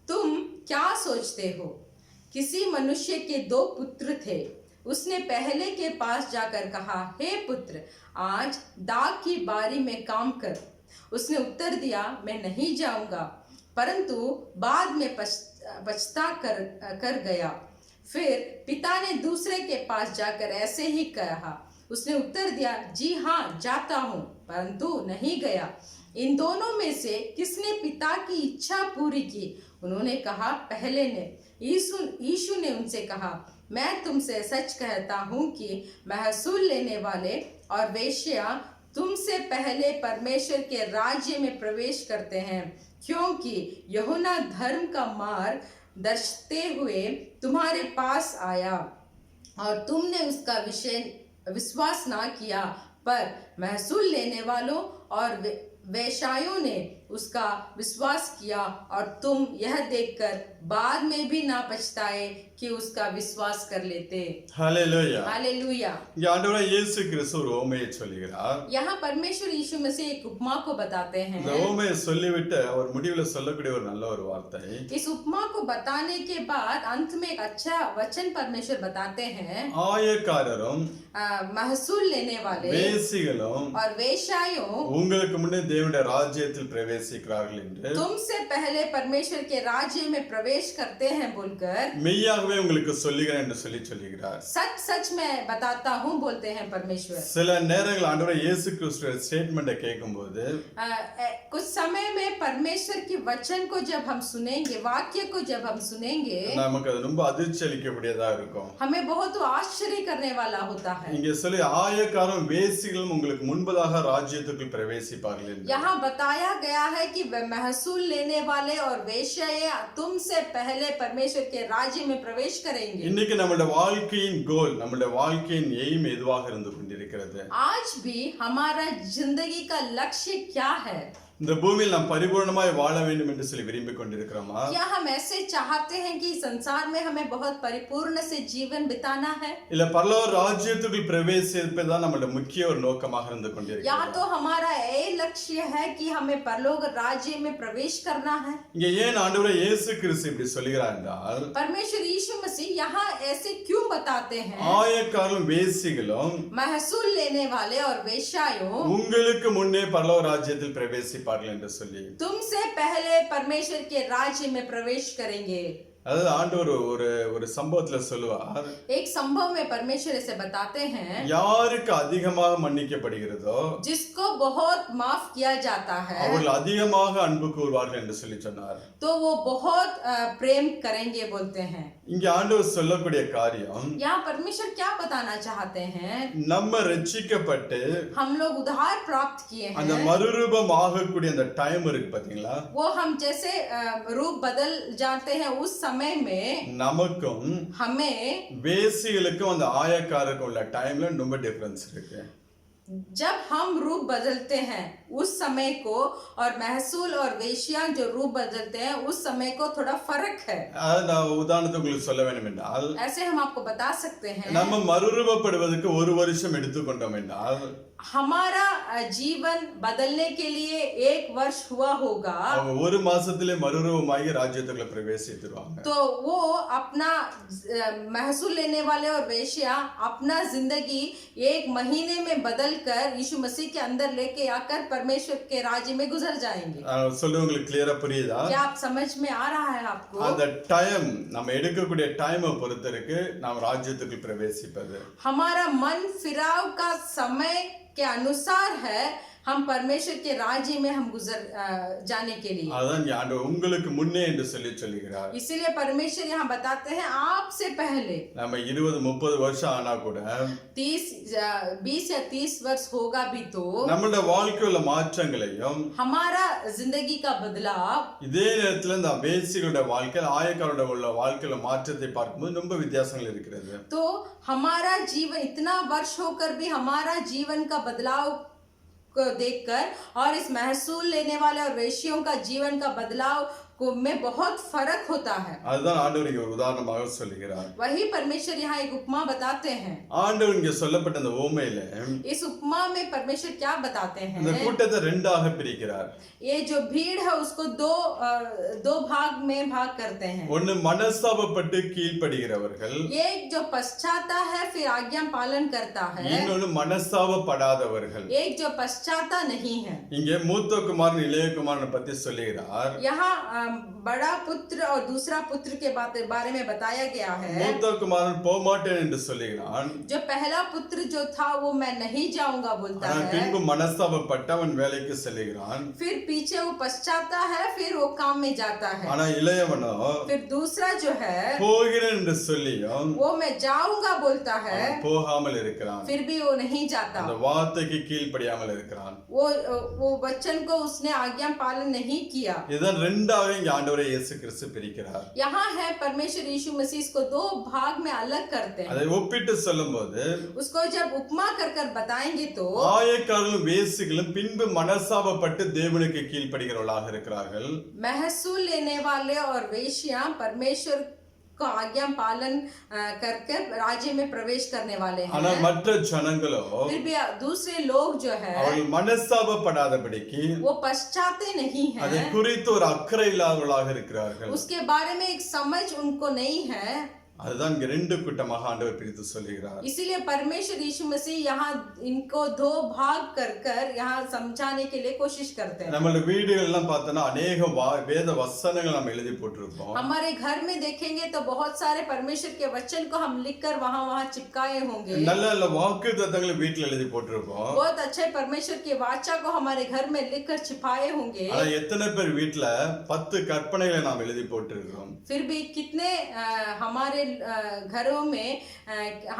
[SPEAKER 1] तुम क्या सोचते हो? किसी मनुष्य के 2 पुत्र थे। उसने पहले के पास जाकर कहा, हे पुत्र, आज दाख की बारी में काम कर। उसने उत्तर दिया, मैं नहीं जाऊंगा, परंतु बाद में पछता कर गया। फिर पिता ने दूसरे के पास जाकर ऐसे ही कहा। उसने उत्तर दिया, जी हाँ, जाता हूँ, परंतु नहीं गया। इन दोनों में से किसने पिता की इच्छा पूरी की? उन्होंने कहा, पहले ने। यीशु ने उनसे कहा, मैं तुमसे सच कहता हूँ कि महसूल लेने वाले और वेश्या तुमसे पहले परमेश्वर के राज्य में प्रवेश करते हैं, क्योंकि यूहन्ना धर्म का मार्ग दर्शाते हुए तुम्हारे पास आया और तुमने उसका विश्वास ना किया, पर महसूल लेने वालों और वेश्याओं ने उसका विश्वास किया और तुम यह देखकर बाद में भी ना पछताए कि उसका विश्वास कर लेते।
[SPEAKER 2] हालेलुया।
[SPEAKER 1] हालेलुया।
[SPEAKER 2] இங்க ஆண்டவராய் இயேசு கிறிஸ்து ஒரு உவமையை சொல்லுகிறார்.
[SPEAKER 1] यहाँ परमेश्वर यीशु मसीह एक उपमा को बताते हैं।
[SPEAKER 2] இந்த உவமையை சொல்லிவிட்டு அவர் முடிவுல சொல்லக்கூடிய ஒரு நல்ல ஒரு வார்த்தை.
[SPEAKER 1] इस उपमा को बताने के बाद अंत में एक अच्छा वचन परमेश्वर बताते हैं।
[SPEAKER 2] ஆயக்காரரும்
[SPEAKER 1] महसूल लेने वाले
[SPEAKER 2] வேசிகளும்
[SPEAKER 1] और वेश्याओं
[SPEAKER 2] உங்களுக்கு முன்னே தேவனுடைய ராஜ்யத்தில் பிரவேசிப்பார்கள். பிரவேசிக்கிறார்கள் என்று
[SPEAKER 1] तुमसे पहले परमेश्वर के राज्य में प्रवेश करते हैं बोलकर
[SPEAKER 2] மெய்யாகவே உங்களுக்கு சொல்லுகிறேன் என்று சொல்லுகிறார்.
[SPEAKER 1] सच सच मैं बताता हूँ बोलते हैं परमेश्वर.
[SPEAKER 2] சில நேரங்கள் ஆண்டவரே இயேசு கிறிஸ்துவோட ஸ்டேட்மெண்ட்டை கேட்கும்போது
[SPEAKER 1] कुछ समय में परमेश्वर की वचन को जब हम सुनेंगे, वाक्य को जब हम सुनेंगे,
[SPEAKER 2] நமக்கு அது ரொம்ப அதிர்ச்சி அளிக்கக்கூடியதா இருக்கும்.
[SPEAKER 1] हमें बहुत आश्चर्य करने वाला होता है.
[SPEAKER 2] இங்கே சொல்லி ஆயக்காரரும் வேசிகளும் உங்களுக்கு முன்பதாக ராஜ்யத்துக்குள் பிரவேசிப்பார்கள் என்று.
[SPEAKER 1] यहाँ बताया गया है कि महसूल लेने वाले और वेश्याएं तुमसे पहले परमेश्वर के राज्य में प्रवेश करेंगे.
[SPEAKER 2] இன்னைக்கு நம்மளுடைய வாழ்க்கையின் கோல், நம்மளுடைய வாழ்க்கையின் எய்ம் எதுவாக இருந்து கொண்டிருக்கிறது?
[SPEAKER 1] आज भी हमारा जिंदगी का लक्ष्य क्या है?
[SPEAKER 2] இந்த பூமியில் நாம் பரிபூர்ணமாய் வாழ வேண்டும் என்று சொல்லி விரும்பிக் கொண்டிருக்கிறோமா?
[SPEAKER 1] क्या हम ऐसे चाहते हैं कि संसार में हमें बहुत परिपूर्ण से जीवन बिताना है?
[SPEAKER 2] இல்ல பரலோக ராஜ்யத்துக்குள் பிரவேசிப்பதுதான் நம்மளுடைய முக்கிய ஒரு நோக்கமாக இருந்து கொண்டிருக்கிறது.
[SPEAKER 1] या तो हमारा ये लक्ष्य है कि हमें परलोक राज्य में प्रवेश करना है.
[SPEAKER 2] இங்க ஏன் ஆண்டவர் இயேசு கிறிஸ்து இப்படி சொல்கிறார் என்றால்,
[SPEAKER 1] परमेश्वर यीशु मसीह यहाँ ऐसे क्यों बताते हैं?
[SPEAKER 2] ஆயக்காரரும் வேசிகளும்
[SPEAKER 1] महसूल लेने वाले और वेश्याओं
[SPEAKER 2] உங்களுக்கு முன்னே பரலோக ராஜ்யத்தில் பிரவேசிப்பார்கள் என்று சொல்லி,
[SPEAKER 1] तुमसे पहले परमेश्वर के राज्य में प्रवेश करेंगे.
[SPEAKER 2] அதாவது ஆண்டவர் ஒரு சம்பவத்துல சொல்லுவார்,
[SPEAKER 1] एक संभव में परमेश्वर ऐसे बताते हैं,
[SPEAKER 2] யாருக்கு அதிகமாக மன்னிக்கப்படுகிறதோ
[SPEAKER 1] जिसको बहुत माफ किया जाता है
[SPEAKER 2] அவர்கள் அதிகமாக அன்பு கூறுவார்கள் என்று சொல்லி சொன்னார்.
[SPEAKER 1] तो वो बहुत प्रेम करेंगे बोलते हैं.
[SPEAKER 2] இங்க ஆண்டவர் சொல்லக்கூடிய காரியம்,
[SPEAKER 1] यहाँ परमेश्वर क्या बताना चाहते हैं?
[SPEAKER 2] நம்ம ரட்சிக்கப்பட்டு
[SPEAKER 1] हम लोग उद्धार प्राप्त किए
[SPEAKER 2] அந்த
[SPEAKER 1] हैं,
[SPEAKER 2] மறுரூபம் ஆகக்கூடிய அந்த டைம் இருக்கு பாத்தீங்களா,
[SPEAKER 1] वो हम जैसे रूप बदल जाते हैं उस समय में
[SPEAKER 2] நமக்கும்
[SPEAKER 1] हमें
[SPEAKER 2] வேசிகளுக்கும் அந்த ஆயக்காரருக்கும் உள்ள டைம்ல ரொம்ப டிஃபரன்ஸ் இருக்கு.
[SPEAKER 1] जब हम रूप बदलते हैं उस समय को और महसूल और वेश्या जो रूप बदलते हैं उस समय को थोड़ा फर्क है.
[SPEAKER 2] அதாவது நான் உதாரணத்துக்கு உங்களுக்கு சொல்ல வேண்டும் என்றால்,
[SPEAKER 1] ऐसे हम आपको बता सकते हैं,
[SPEAKER 2] நம்ம மறுரூபப்படுவதற்கு ஒரு வருஷம் எடுத்துக்கொண்டோம் என்றால்
[SPEAKER 1] हमारा जीवन बदलने के लिए 1 वर्ष हुआ होगा,
[SPEAKER 2] அவங்க ஒரு மாசத்திலே மறுரூபமாகி ராஜ்யத்துக்குள்ள பிரவேசித்துருவாங்க.
[SPEAKER 1] तो वो अपना महसूल लेने वाले और वेश्या अपना जिंदगी 1 महीने में बदलकर यीशु मसीह के अंदर लेके आकर परमेश्वर के राज्य में गुजर जाएंगे.
[SPEAKER 2] சொல்லுவங்களுக்கு கிளியரா புரியுதா?
[SPEAKER 1] क्या आप समझ में आ रहा है आपको?
[SPEAKER 2] அந்த டைம் நம்ம எடுக்கக்கூடிய டைமை பொறுத்து இருக்கு நாம் ராஜ்யத்துக்குள் பிரவேசிப்பது.
[SPEAKER 1] हमारा मन फिराव का समय के अनुसार है हम परमेश्वर के राज्य में हम गुजर जाने के लिए.
[SPEAKER 2] அதான் ஆண்டவர் உங்களுக்கு முன்னே என்று சொல்லுகிறார்.
[SPEAKER 1] इसीलिए परमेश्वर यहाँ बताते हैं आपसे पहले.
[SPEAKER 2] நம்ம 20-30 வருஷம் ஆனா கூட
[SPEAKER 1] 20 या 30 वर्ष होगा भी तो
[SPEAKER 2] நம்மளுடைய வாழ்க்கையில மாற்றங்களையும்
[SPEAKER 1] हमारा जिंदगी का बदलाव
[SPEAKER 2] இதே நேரத்துல இந்த வேசிகளுடைய வாழ்க்கை ஆயக்காரோட உள்ள வாழ்க்கையில மாற்றத்தை பார்க்கும்போது ரொம்ப வித்தியாசங்கள் இருக்கிறது.
[SPEAKER 1] तो हमारा जीवन इतना वर्ष होकर भी हमारा जीवन का बदलाव को देखकर और इस महसूल लेने वाले और वेश्यों का जीवन का बदलाव में बहुत फर्क होता है.
[SPEAKER 2] அதுதான் ஆண்டவர் இங்க ஒரு உதாரணமாக சொல்லுகிறார்.
[SPEAKER 1] वही परमेश्वर यहाँ एक उपमा बताते हैं.
[SPEAKER 2] ஆண்டவர் இங்க சொல்லப்பட்ட அந்த உவமையில
[SPEAKER 1] इस उपमा में परमेश्वर क्या बताते
[SPEAKER 2] இந்த
[SPEAKER 1] हैं?
[SPEAKER 2] கூட்டத்தை ரெண்டாக பிரிக்கிறார்.
[SPEAKER 1] ये जो भीड़ है उसको दो भाग में भाग करते हैं.
[SPEAKER 2] ஒன்னு மனஸ்தாபப்பட்டு கீழ்ப்படுகிறவர்கள்,
[SPEAKER 1] एक जो पश्चाता है फिर आज्ञा पालन करता है,
[SPEAKER 2] இன்னொன்னு மனஸ்தாபப்படாதவர்கள்.
[SPEAKER 1] एक जो पश्चाता नहीं है.
[SPEAKER 2] இங்கே மூத்த குமாரன் இளைய குமாரனை பத்தி சொல்லுகிறார்.
[SPEAKER 1] यहाँ बड़ा पुत्र और दूसरा पुत्र के बारे में बताया गया है.
[SPEAKER 2] மூத்த குமாரன் போமாட்டேன் என்று சொல்லுகிறான்.
[SPEAKER 1] जो पहला पुत्र जो था वो मैं नहीं जाऊंगा बोलता
[SPEAKER 2] ஆனால்
[SPEAKER 1] है.
[SPEAKER 2] பின்பு மனஸ்தாபப்பட்டு அவன் வேலைக்கு செல்லுகிறான்.
[SPEAKER 1] फिर पीछे वो पश्चाता है फिर वो काम में जाता है.
[SPEAKER 2] ஆனா இளையவனோ
[SPEAKER 1] फिर दूसरा जो है
[SPEAKER 2] போகிறேன் என்று சொல்லியும்
[SPEAKER 1] वो मैं जाऊंगा बोलता है,
[SPEAKER 2] அவன் போகாமல் இருக்கிறான்.
[SPEAKER 1] फिर भी वो नहीं जाता.
[SPEAKER 2] அந்த வார்த்தைக்கு கீழ்ப்படியாமல் இருக்கிறான்.
[SPEAKER 1] वो वचन को उसने आज्ञा पालन नहीं किया.
[SPEAKER 2] இதுதான் ரெண்டாக இங்க ஆண்டவரே இயேசு கிறிஸ்து பிரிக்கிறார்.
[SPEAKER 1] यहाँ है परमेश्वर यीशु मसीह इसको 2 भाग में अलग करते हैं.
[SPEAKER 2] அதை ஒப்பிட்டு சொல்லும்போது
[SPEAKER 1] उसको जब उपमा कर बताएंगे तो
[SPEAKER 2] ஆயக்காரர்களும் வேசிகளும் பின்பு மனஸ்தாபப்பட்டு தேவனுக்கு கீழ்ப்படுகிறவர்களாக இருக்கிறார்கள்.
[SPEAKER 1] महसूल लेने वाले और वेश्या परमेश्वर को आज्ञा पालन करके राज्य में प्रवेश करने वाले हैं.
[SPEAKER 2] ஆனால் மற்ற ஜனங்களோ
[SPEAKER 1] फिर भी दूसरे लोग जो है
[SPEAKER 2] அவர்கள் மனஸ்தாபப்படாதபடிக்கு
[SPEAKER 1] वो पश्चाते नहीं
[SPEAKER 2] அதை
[SPEAKER 1] है,
[SPEAKER 2] குறித்து ஒரு அக்கறை இல்லாதவர்களாக இருக்கிறார்கள்.
[SPEAKER 1] उसके बारे में एक समझ उनको नहीं है.
[SPEAKER 2] அதுதான் இங்க ரெண்டு கூட்டமாக ஆண்டவர் பிரித்து சொல்லுகிறார்.
[SPEAKER 1] इसीलिए परमेश्वर यीशु मसीह यहाँ इनको दो भाग कर कर यहाँ समझाने के लिए कोशिश करते हैं।
[SPEAKER 2] நம்மளோட வீடுகள் எல்லாம் பார்த்தோம்னா अनेक வேத வசனங்கள் நம்ம எழுதி போட்டிருப்போம்.
[SPEAKER 1] हमारे घर में देखेंगे तो बहुत सारे परमेश्वर के वचन को हम लिखकर वहाँ चिपकाए होंगे।
[SPEAKER 2] நல்ல நல்ல வாக்குத்தத்தங்களை வீட்ல எழுதி போட்டிருப்போம்.
[SPEAKER 1] बहुत अच्छे परमेश्वर की वाचा को हमारे घर में लिखकर छिपाए होंगे।
[SPEAKER 2] ஆனா எத்தனை பேர் வீட்ல 10 கற்பனைகளை நாம் எழுதி போட்டிருக்கிறோம்?
[SPEAKER 1] फिर भी कितने हमारे घरों में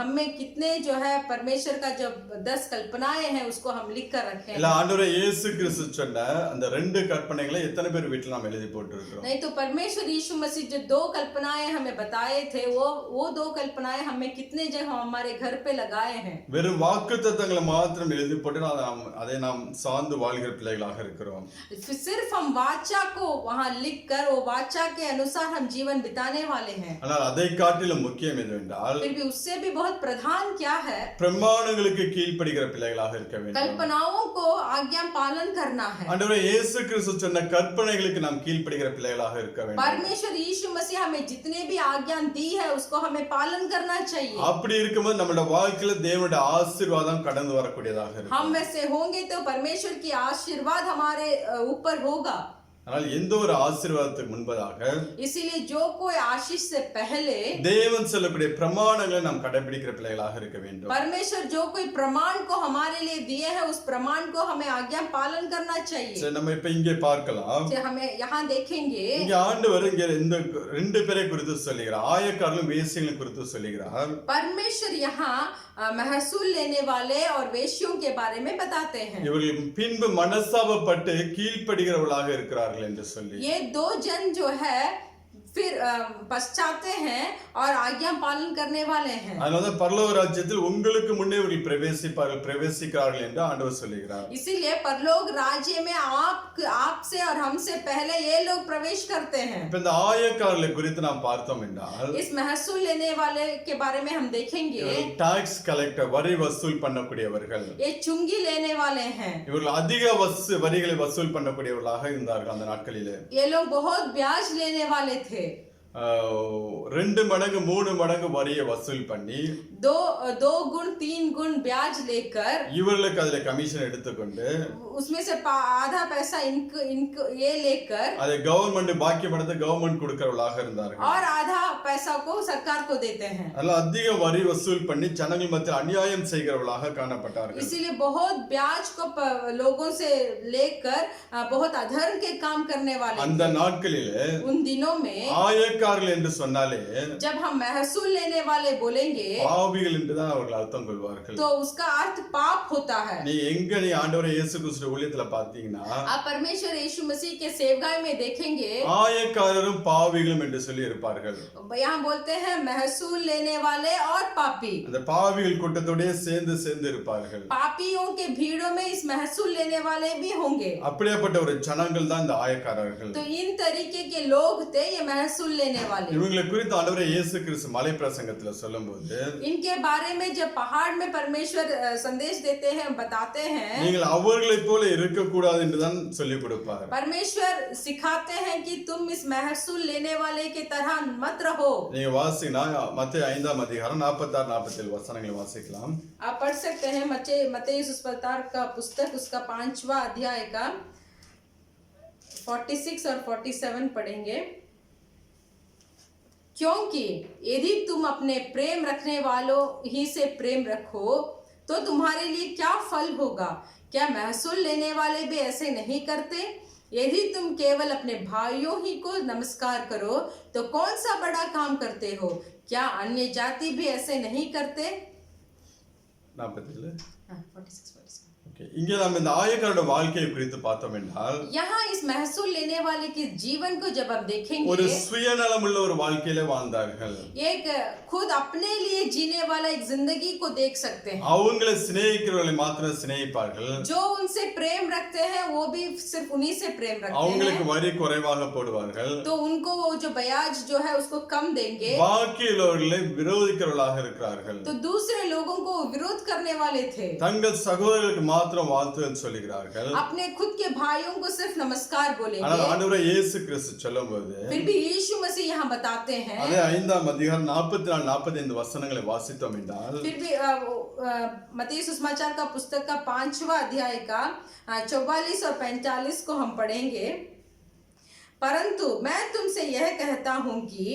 [SPEAKER 1] हमें कितने जो है परमेश्वर का जो 10 कल्पनाएं हैं उसको हम लिख कर रखे हैं।
[SPEAKER 2] இல்ல ஆண்டவரே இயேசு கிறிஸ்து சொன்ன அந்த ரெண்டு கற்பனைகளை எத்தனை பேர் வீட்ல நாம் எழுதி போட்டிருக்கிறோம்?
[SPEAKER 1] नहीं तो परमेश्वर यीशु मसीह जो 2 कल्पनाएं हमें बताए थे वो 2 कल्पनाएं हमें कितने जगह हमारे घर पे लगाए हैं।
[SPEAKER 2] வெறும் வாக்குத்தத்தங்களை மாத்திரம் எழுதி போட்டு அதை நாம் சார்ந்து வாழ்கிற பிள்ளைகளாக இருக்கிறோம்.
[SPEAKER 1] सिर्फ हम वाचा को वहां लिखकर वो वाचा के अनुसार हम जीवन बिताने वाले हैं।
[SPEAKER 2] ஆனால் அதை காட்டிலும் முக்கியம் என்னவென்றால்
[SPEAKER 1] फिर भी उससे भी बहुत प्रधान क्या है?
[SPEAKER 2] பிரமாணங்களுக்கு கீழ்ப்படிகிற பிள்ளைகளாக இருக்க வேண்டும்.
[SPEAKER 1] कल्पनाओं को आज्ञा पालन करना है।
[SPEAKER 2] ஆண்டவரே இயேசு கிறிஸ்து சொன்ன கற்பனைகளுக்கு நாம் கீழ்ப்படிகிற பிள்ளைகளாக இருக்க வேண்டும்.
[SPEAKER 1] परमेश्वर यीशु मसीह हमें जितने भी आज्ञा दी है उसको हमें पालन करना चाहिए।
[SPEAKER 2] அப்படி இருக்கும்போது நம்மளோட வாழ்க்கையில தேவனுடைய ஆசீர்வாதம் கடந்து வரக்கூடியதாக இருக்கும்.
[SPEAKER 1] हम वैसे होंगे तो परमेश्वर की आशीर्वाद हमारे ऊपर होगा।
[SPEAKER 2] ஆனால் எந்த ஒரு ஆசீர்வாதத்துக்கு முன்பதாக
[SPEAKER 1] इसीलिए जो कोई आशीष से पहले
[SPEAKER 2] தேவன் சொல்லக்கூடிய பிரமாணங்களை நாம் கடைபிடிக்கிற பிள்ளைகளாக இருக்க வேண்டும்.
[SPEAKER 1] परमेश्वर जो कोई प्रमाण को हमारे लिए दिए हैं उस प्रमाण को हमें आज्ञा पालन करना चाहिए।
[SPEAKER 2] சரி, நம்ம இப்ப இங்கே பார்க்கலாம்.
[SPEAKER 1] हमें यहाँ देखेंगे
[SPEAKER 2] இங்க ஆண்டவர் இங்க இந்த ரெண்டு பேரை குறித்து சொல்லுகிறார். ஆயக்காரர்களும் வேசியங்களும் குறித்து சொல்லுகிறார்.
[SPEAKER 1] परमेश्वर यहाँ महसूल लेने वाले और वेश्यों के बारे में बताते हैं।
[SPEAKER 2] இவர்கள் பின்பு மனஸ்தாபப்பட்டு கீழ்ப்படுகிறவர்களாக இருக்கிறார்கள் என்று சொல்லி
[SPEAKER 1] ये 2 जन जो है फिर पश्चाते हैं और आज्ञा पालन करने वाले हैं।
[SPEAKER 2] அதனால பரலோக ராஜ்யத்தில் உங்களுக்கு முன்னே இவர்கள் பிரவேசிக்கிறார்கள் என்று ஆண்டவர் சொல்லுகிறார்.
[SPEAKER 1] इसीलिए परलोक राज्य में आपसे और हमसे पहले ये लोग प्रवेश करते हैं।
[SPEAKER 2] இப்ப இந்த ஆயக்காரர்களை குறித்து நாம் பார்த்தோம் என்றால்
[SPEAKER 1] इस महसूल लेने वाले के बारे में हम देखेंगे
[SPEAKER 2] டாக்ஸ் கலெக்டர் வரி வசூல் பண்ணக்கூடியவர்கள்.
[SPEAKER 1] ये चुंगी लेने वाले हैं।
[SPEAKER 2] இவர்கள் அதிக வரிகளை வசூல் பண்ணக்கூடியவர்களாக இருந்தார்கள் அந்த நாட்களிலே.
[SPEAKER 1] ये लोग बहुत ब्याज लेने वाले थे।
[SPEAKER 2] 2 மடங்கு 3 மடங்கு வரியை வசூல் பண்ணி
[SPEAKER 1] 2 गुण 3 गुण ब्याज लेकर
[SPEAKER 2] இவர்களுக்கு அதுல கமிஷன் எடுத்துக்கொண்டு
[SPEAKER 1] उसमें से आधा पैसा इनको ये लेकर
[SPEAKER 2] அதை கவர்மெண்ட் பாக்கி பணத்தை கவர்மெண்ட் கொடுக்கறவளாக இருந்தார்கள்.
[SPEAKER 1] और आधा पैसा को सरकार को देते हैं।
[SPEAKER 2] அதனால அதிக வரி வசூல் பண்ணி ஜனங்கள் மத்தியில் அநியாயம் செய்கிறவர்களாக காணப்பட்டார்கள்.
[SPEAKER 1] इसीलिए बहुत ब्याज को लोगों से लेकर बहुत अधर्म के काम करने वाले
[SPEAKER 2] அந்த நாட்களிலே
[SPEAKER 1] उन दिनों में
[SPEAKER 2] ஆயக்காரர்கள் என்று சொன்னாலே
[SPEAKER 1] जब हम महसूल लेने वाले बोलेंगे
[SPEAKER 2] பாவிகள் என்று தான் அவர்கள் அர்த்தம் கொள்வார்கள்.
[SPEAKER 1] तो उसका अर्थ पाप होता है।
[SPEAKER 2] நீ ஆண்டவரே இயேசு கிறிஸ்து ஊழியத்துல பாத்தீங்கன்னா
[SPEAKER 1] आप परमेश्वर यीशु मसीह के सेवकाई में देखेंगे
[SPEAKER 2] ஆயக்காரரும் பாவிகளும் என்று சொல்லி இருப்பார்கள்.
[SPEAKER 1] यहाँ बोलते हैं महसूल लेने वाले और पापी।
[SPEAKER 2] அந்த பாவிகள் கூட்டத்தோட சேர்ந்து இருப்பார்கள்.
[SPEAKER 1] पापियों के भीड़ों में इस महसूल लेने वाले भी होंगे।
[SPEAKER 2] அப்படிப்பட்ட ஒரு ஜனங்கள் தான் இந்த ஆயக்காரர்கள்.
[SPEAKER 1] तो इन तरीके के लोग थे ये महसूल लेने वाले।
[SPEAKER 2] இவங்களை குறித்து ஆண்டவரே இயேசு கிறிஸ்து மலை பிரசங்கத்துல சொல்லும்போது
[SPEAKER 1] इनके बारे में जब पहाड़ में परमेश्वर संदेश देते हैं बताते हैं
[SPEAKER 2] நீங்கள் அவர்களைப் போல இருக்க கூடாது என்று தான் சொல்லி கொடுப்பார்.
[SPEAKER 1] परमेश्वर सिखाते हैं कि तुम इस महसूल लेने वाले के तरह मत रहो।
[SPEAKER 2] நீங்க வாசினா மத்தேயு 5ஆம் அதிகாரம் 46 47 வசனங்களை வாசிக்கலாம்.
[SPEAKER 1] आप पढ़ सकते हैं मत्ती सुसमाचार का पुस्तक उसका 5वां अध्याय का 46 और 47 पढ़ेंगे। क्योंकि यदि तुम अपने प्रेम रखने वालों ही से प्रेम रखो तो तुम्हारे लिए क्या फल होगा? क्या महसूल लेने वाले भी ऐसे नहीं करते? यदि तुम केवल अपने भाइयों ही को नमस्कार करो तो कौन सा बड़ा काम करते हो? क्या अन्य जाति भी ऐसे नहीं करते? 46
[SPEAKER 2] இங்கே நாம் இந்த ஆயக்காரோட வாழ்க்கையை குறித்து பார்த்தோம் என்றால்
[SPEAKER 1] यहाँ इस महसूल लेने वाले के जीवन को जब हम देखेंगे
[SPEAKER 2] ஒரு சுயநலமுள்ள ஒரு வாழ்க்கையில வாழ்ந்தார்கள்.
[SPEAKER 1] एक खुद अपने लिए जीने वाला एक जिंदगी को देख सकते हैं।
[SPEAKER 2] அவங்களை சிநேகிக்கிறவர்களை மாத்திரம் சிநேகிப்பார்கள்.
[SPEAKER 1] जो उनसे प्रेम रखते हैं वो भी सिर्फ उन्हीं से प्रेम रखते
[SPEAKER 2] அவங்களுக்கு
[SPEAKER 1] हैं।
[SPEAKER 2] வரி குறைவாக போடுவார்கள்.
[SPEAKER 1] तो उनको वो जो ब्याज जो है उसको कम देंगे।
[SPEAKER 2] பாக்கியுள்ளவர்களை விரோதிக்கிறவர்களாக இருக்கிறார்கள்.
[SPEAKER 1] तो दूसरे लोगों को विरोध करने वाले थे।
[SPEAKER 2] தங்கள் சகோதரர்களுக்கு மாத்திரம் வாழ்த்துதல் சொல்லுகிறார்கள்.
[SPEAKER 1] अपने खुद के भाइयों को सिर्फ नमस्कार
[SPEAKER 2] ஆனால்
[SPEAKER 1] बोलेंगे।
[SPEAKER 2] ஆண்டவரே இயேசு கிறிஸ்து சொல்லும்போது
[SPEAKER 1] फिर भी यीशु मसीह यहाँ बताते हैं,
[SPEAKER 2] அதே 5ஆம் அதிகாரம் 44-45 வசனங்களை வாசித்தோம் என்றால்
[SPEAKER 1] फिर भी मत्ती सुसमाचार का पुस्तक का 5वां अध्याय का 44 और 45 को हम पढ़ेंगे। परंतु मैं तुमसे यह कहता हूं कि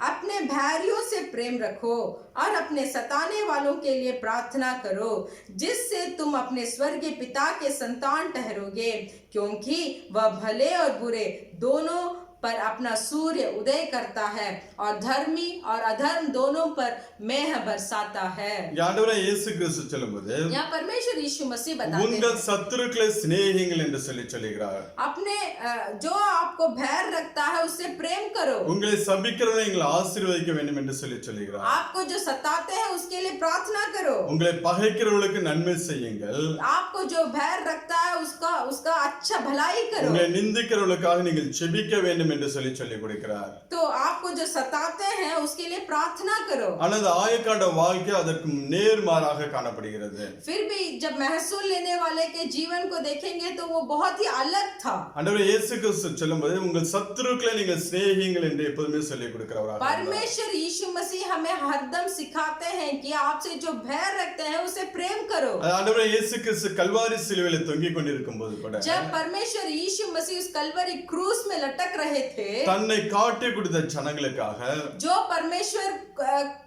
[SPEAKER 1] अपने भाइयों से प्रेम रखो और अपने सताने वालों के लिए प्रार्थना करो, जिससे तुम अपने स्वर्गीय पिता के संतान ठहरोगे, क्योंकि वह भले और बुरे दोनों पर अपना सूर्य उदय करता है और धर्मी और अधर्म दोनों पर मेह बरसाता है।
[SPEAKER 2] இங்க ஆண்டவரே இயேசு கிறிஸ்து சொல்லும்போது
[SPEAKER 1] यहाँ परमेश्वर यीशु मसीह बताते
[SPEAKER 2] உங்கள்
[SPEAKER 1] हैं,
[SPEAKER 2] சத்துருக்களை சிநேகிங்கள் என்று சொல்லுகிறார்.
[SPEAKER 1] अपने जो आपको भैर रखता है उससे प्रेम करो,
[SPEAKER 2] உங்களை சபிக்கிறவனை நீங்கள் ஆசீர்வதிக்க வேண்டும் என்று சொல்லுகிறார்.
[SPEAKER 1] आपको जो सताते हैं उसके लिए प्रार्थना करो,
[SPEAKER 2] உங்களை பகைக்கிறவர்களுக்கு நன்மை செய்யுங்கள்,
[SPEAKER 1] आपको जो भैर रखता है उसका अच्छा भलाई करो,
[SPEAKER 2] உங்களை நிந்திக்கிறவர்களுக்காக நீங்கள் ஜெபிக்க வேண்டும் என்று சொல்லிக் கொடுக்கிறார்.
[SPEAKER 1] तो आपको जो सताते हैं उसके लिए प्रार्थना करो।
[SPEAKER 2] ஆனால் ஆயக்காட வாழ்க்கை அதற்கு நேர்மாறாக காணப்படுகிறது.
[SPEAKER 1] फिर भी जब महसूल लेने वाले के जीवन को देखेंगे तो वो बहुत ही अलग था।
[SPEAKER 2] ஆண்டவர் இயேசு கிறிஸ்து சொல்லும்போது உங்கள் சத்துருக்களை நீங்கள் சிநேகிங்கள் என்று எப்போதுமே சொல்லிக் கொடுக்கிறவராக
[SPEAKER 1] परमेश्वर यीशु मसीह हमें हरदम सिखाते हैं कि आपसे जो भैर रखते हैं उसे प्रेम करो।
[SPEAKER 2] ஆண்டவர் இயேசு கிறிஸ்து கல்வாரி சிலுவையில் தொங்கிக் கொண்டிருக்கும் போது கூட
[SPEAKER 1] जब परमेश्वर यीशु मसीह उस कलवरी क्रूस में लटक रहे थे,
[SPEAKER 2] தன்னை காட்டி கொடுத்த ஜனங்களுக்காக
[SPEAKER 1] जो परमेश्वर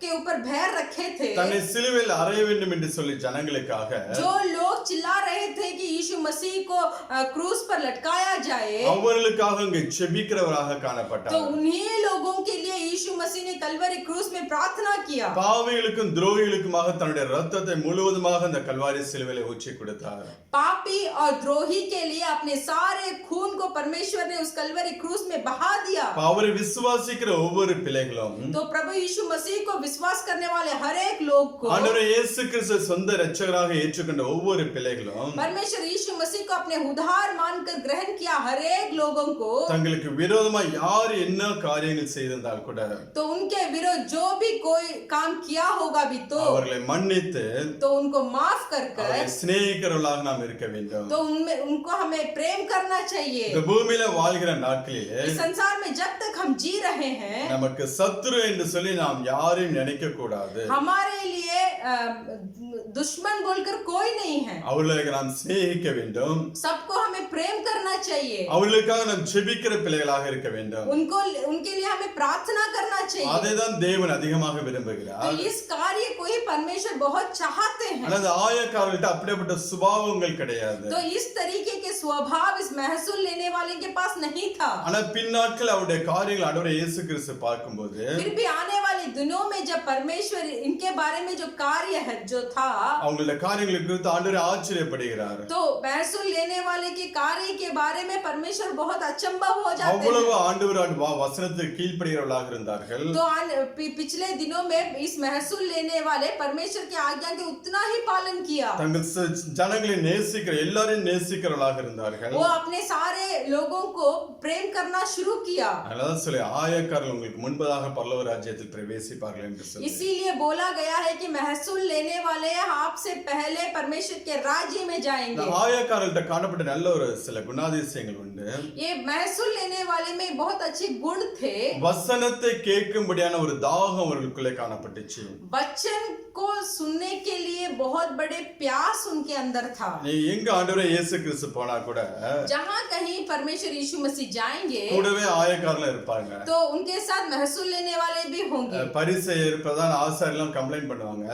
[SPEAKER 1] के ऊपर भैर रखे थे,
[SPEAKER 2] தன்னை சிலுவையில் அறைய வேண்டும் என்று சொல்லி ஜனங்களுக்காக
[SPEAKER 1] जो लोग चिल्ला रहे थे कि यीशु मसीह को क्रूस पर लटकाया जाए,
[SPEAKER 2] அவர்களுக்காக அங்கே ஜெபிக்கிறவராக
[SPEAKER 1] तो
[SPEAKER 2] காணப்பட்டார்.
[SPEAKER 1] उन्हीं लोगों के लिए यीशु मसीह ने कलवरी क्रूस में प्रार्थना किया।
[SPEAKER 2] பாவிகளுக்கும் துரோகிகளுக்குமாக தன்னுடைய ரத்தத்தை முழுவதுமாக அந்த கல்வாரி சிலுவையிலே ஊற்றி கொடுத்தார்.
[SPEAKER 1] पापी और द्रोही के लिए अपने सारे खून को परमेश्वर ने उस कलवरी क्रूस में बहा दिया।
[SPEAKER 2] அவரை விசுவாசிக்கிற ஒவ்வொரு பிள்ளைகளும்
[SPEAKER 1] तो प्रभु यीशु मसीह को विश्वास करने वाले हर एक लोग को
[SPEAKER 2] ஆண்டவரே இயேசு கிறிஸ்து சொந்த இரட்சகராக ஏற்றுக்கொண்ட ஒவ்வொரு பிள்ளைகளும்
[SPEAKER 1] परमेश्वर यीशु मसीह को अपने उद्धार मानकर ग्रहण किया हर एक लोगों को,
[SPEAKER 2] தங்களுக்கு விரோதமா யார் என்ன காரியங்கள் செய்திருந்தால் கூட
[SPEAKER 1] तो उनके विरोध जो भी कोई काम किया होगा भी
[SPEAKER 2] அவர்களை மன்னித்து
[SPEAKER 1] तो उनको माफ कर
[SPEAKER 2] அவர்களை சிநேகிக்கிறவர்களாக நாம் இருக்க வேண்டும்.
[SPEAKER 1] तो उनमें उनको हमें प्रेम करना चाहिए।
[SPEAKER 2] இந்த பூமியில வாழ்கிற நாட்களிலே
[SPEAKER 1] इस संसार में जब तक हम जी रहे हैं,
[SPEAKER 2] நமக்கு சத்துரு என்று சொல்லி நாம் யாரையும் நினைக்க கூடாது.
[SPEAKER 1] हमारे लिए दुश्मन बोलकर कोई नहीं है,
[SPEAKER 2] அவர்களுக்கு நாம் சிநேகிக்க வேண்டும்.
[SPEAKER 1] सबको हमें प्रेम करना चाहिए,
[SPEAKER 2] அவர்களுக்காக நாம் ஜெபிக்கிற பிள்ளைகளாக இருக்க வேண்டும்.
[SPEAKER 1] उनके लिए हमें प्रार्थना करना चाहिए।
[SPEAKER 2] அதைதான் தேவன் அதிகமாக
[SPEAKER 1] तो
[SPEAKER 2] விரும்புகிறார்.
[SPEAKER 1] इस कार्य को ही परमेश्वर बहुत चाहते हैं।
[SPEAKER 2] ஆனால் ஆயக்காரர்கள்ட்ட அப்படிப்பட்ட சுபாவங்கள் கிடையாது.
[SPEAKER 1] तो इस तरीके के स्वभाव इस महसूल लेने वाले के पास नहीं था।
[SPEAKER 2] ஆனா பின்னாட்கள் அவருடைய காரியங்கள் ஆண்டவர் இயேசு கிறிஸ்து பார்க்கும்போது
[SPEAKER 1] फिर भी आने वाले दिनों में जब परमेश्वर इनके बारे में जो कार्य है जो था,
[SPEAKER 2] அவங்களுடைய காரியங்களை குறித்து ஆண்டவர் ஆச்சரியப்படுகிறார்.
[SPEAKER 1] तो महसूल लेने वाले के कार्य के बारे में परमेश्वर बहुत अचंभा हो जाते हैं।
[SPEAKER 2] அவ்வளவு ஆண்டவர் வசனத்துக்கு கீழ்ப்படிகிறவர்களாக இருந்தார்கள்.
[SPEAKER 1] तो पिछले दिनों में इस महसूल लेने वाले परमेश्वर की आज्ञा के उतना ही पालन किया।
[SPEAKER 2] தங்கள் ஜனங்களை நேசிக்கிற எல்லாரையும் நேசிக்கிறவர்களாக இருந்தார்கள்.
[SPEAKER 1] वो अपने सारे लोगों को प्रेम करना शुरू किया।
[SPEAKER 2] அதனால சொல்லி ஆயக்காரர்கள் உங்களுக்கு முன்பதாக பரலோக ராஜ்யத்தில் பிரவேசிப்பார்கள் என்று சொல்லி
[SPEAKER 1] इसीलिए बोला गया है कि महसूल लेने वाले आपसे पहले परमेश्वर के राज्य में
[SPEAKER 2] இந்த
[SPEAKER 1] जाएंगे।
[SPEAKER 2] ஆயக்காரர்கள்ட்ட காணப்பட்ட நல்ல ஒரு சில குணாதிசயங்கள் உண்டு.
[SPEAKER 1] ये महसूल लेने वाले में बहुत अच्छे गुण थे।
[SPEAKER 2] வசனத்தை கேட்கும்படியான ஒரு தாகம் அவர்களுக்குள்ளே காணப்பட்டுச்சு.
[SPEAKER 1] वचन को सुनने के लिए बहुत बड़े प्यास उनके अंदर था।
[SPEAKER 2] நீ எங்க ஆண்டவரே இயேசு கிறிஸ்து போனா கூட
[SPEAKER 1] जहाँ कहीं परमेश्वर यीशु मसीह जाएंगे
[SPEAKER 2] கூடவே ஆயக்காரர்கள் இருப்பாங்க.
[SPEAKER 1] तो उनके साथ महसूल लेने वाले भी होंगे।
[SPEAKER 2] பரிசேயர் பிரதான ஆசாரியெல்லாம் கம்ப்ளைண்ட் பண்ணுவாங்க.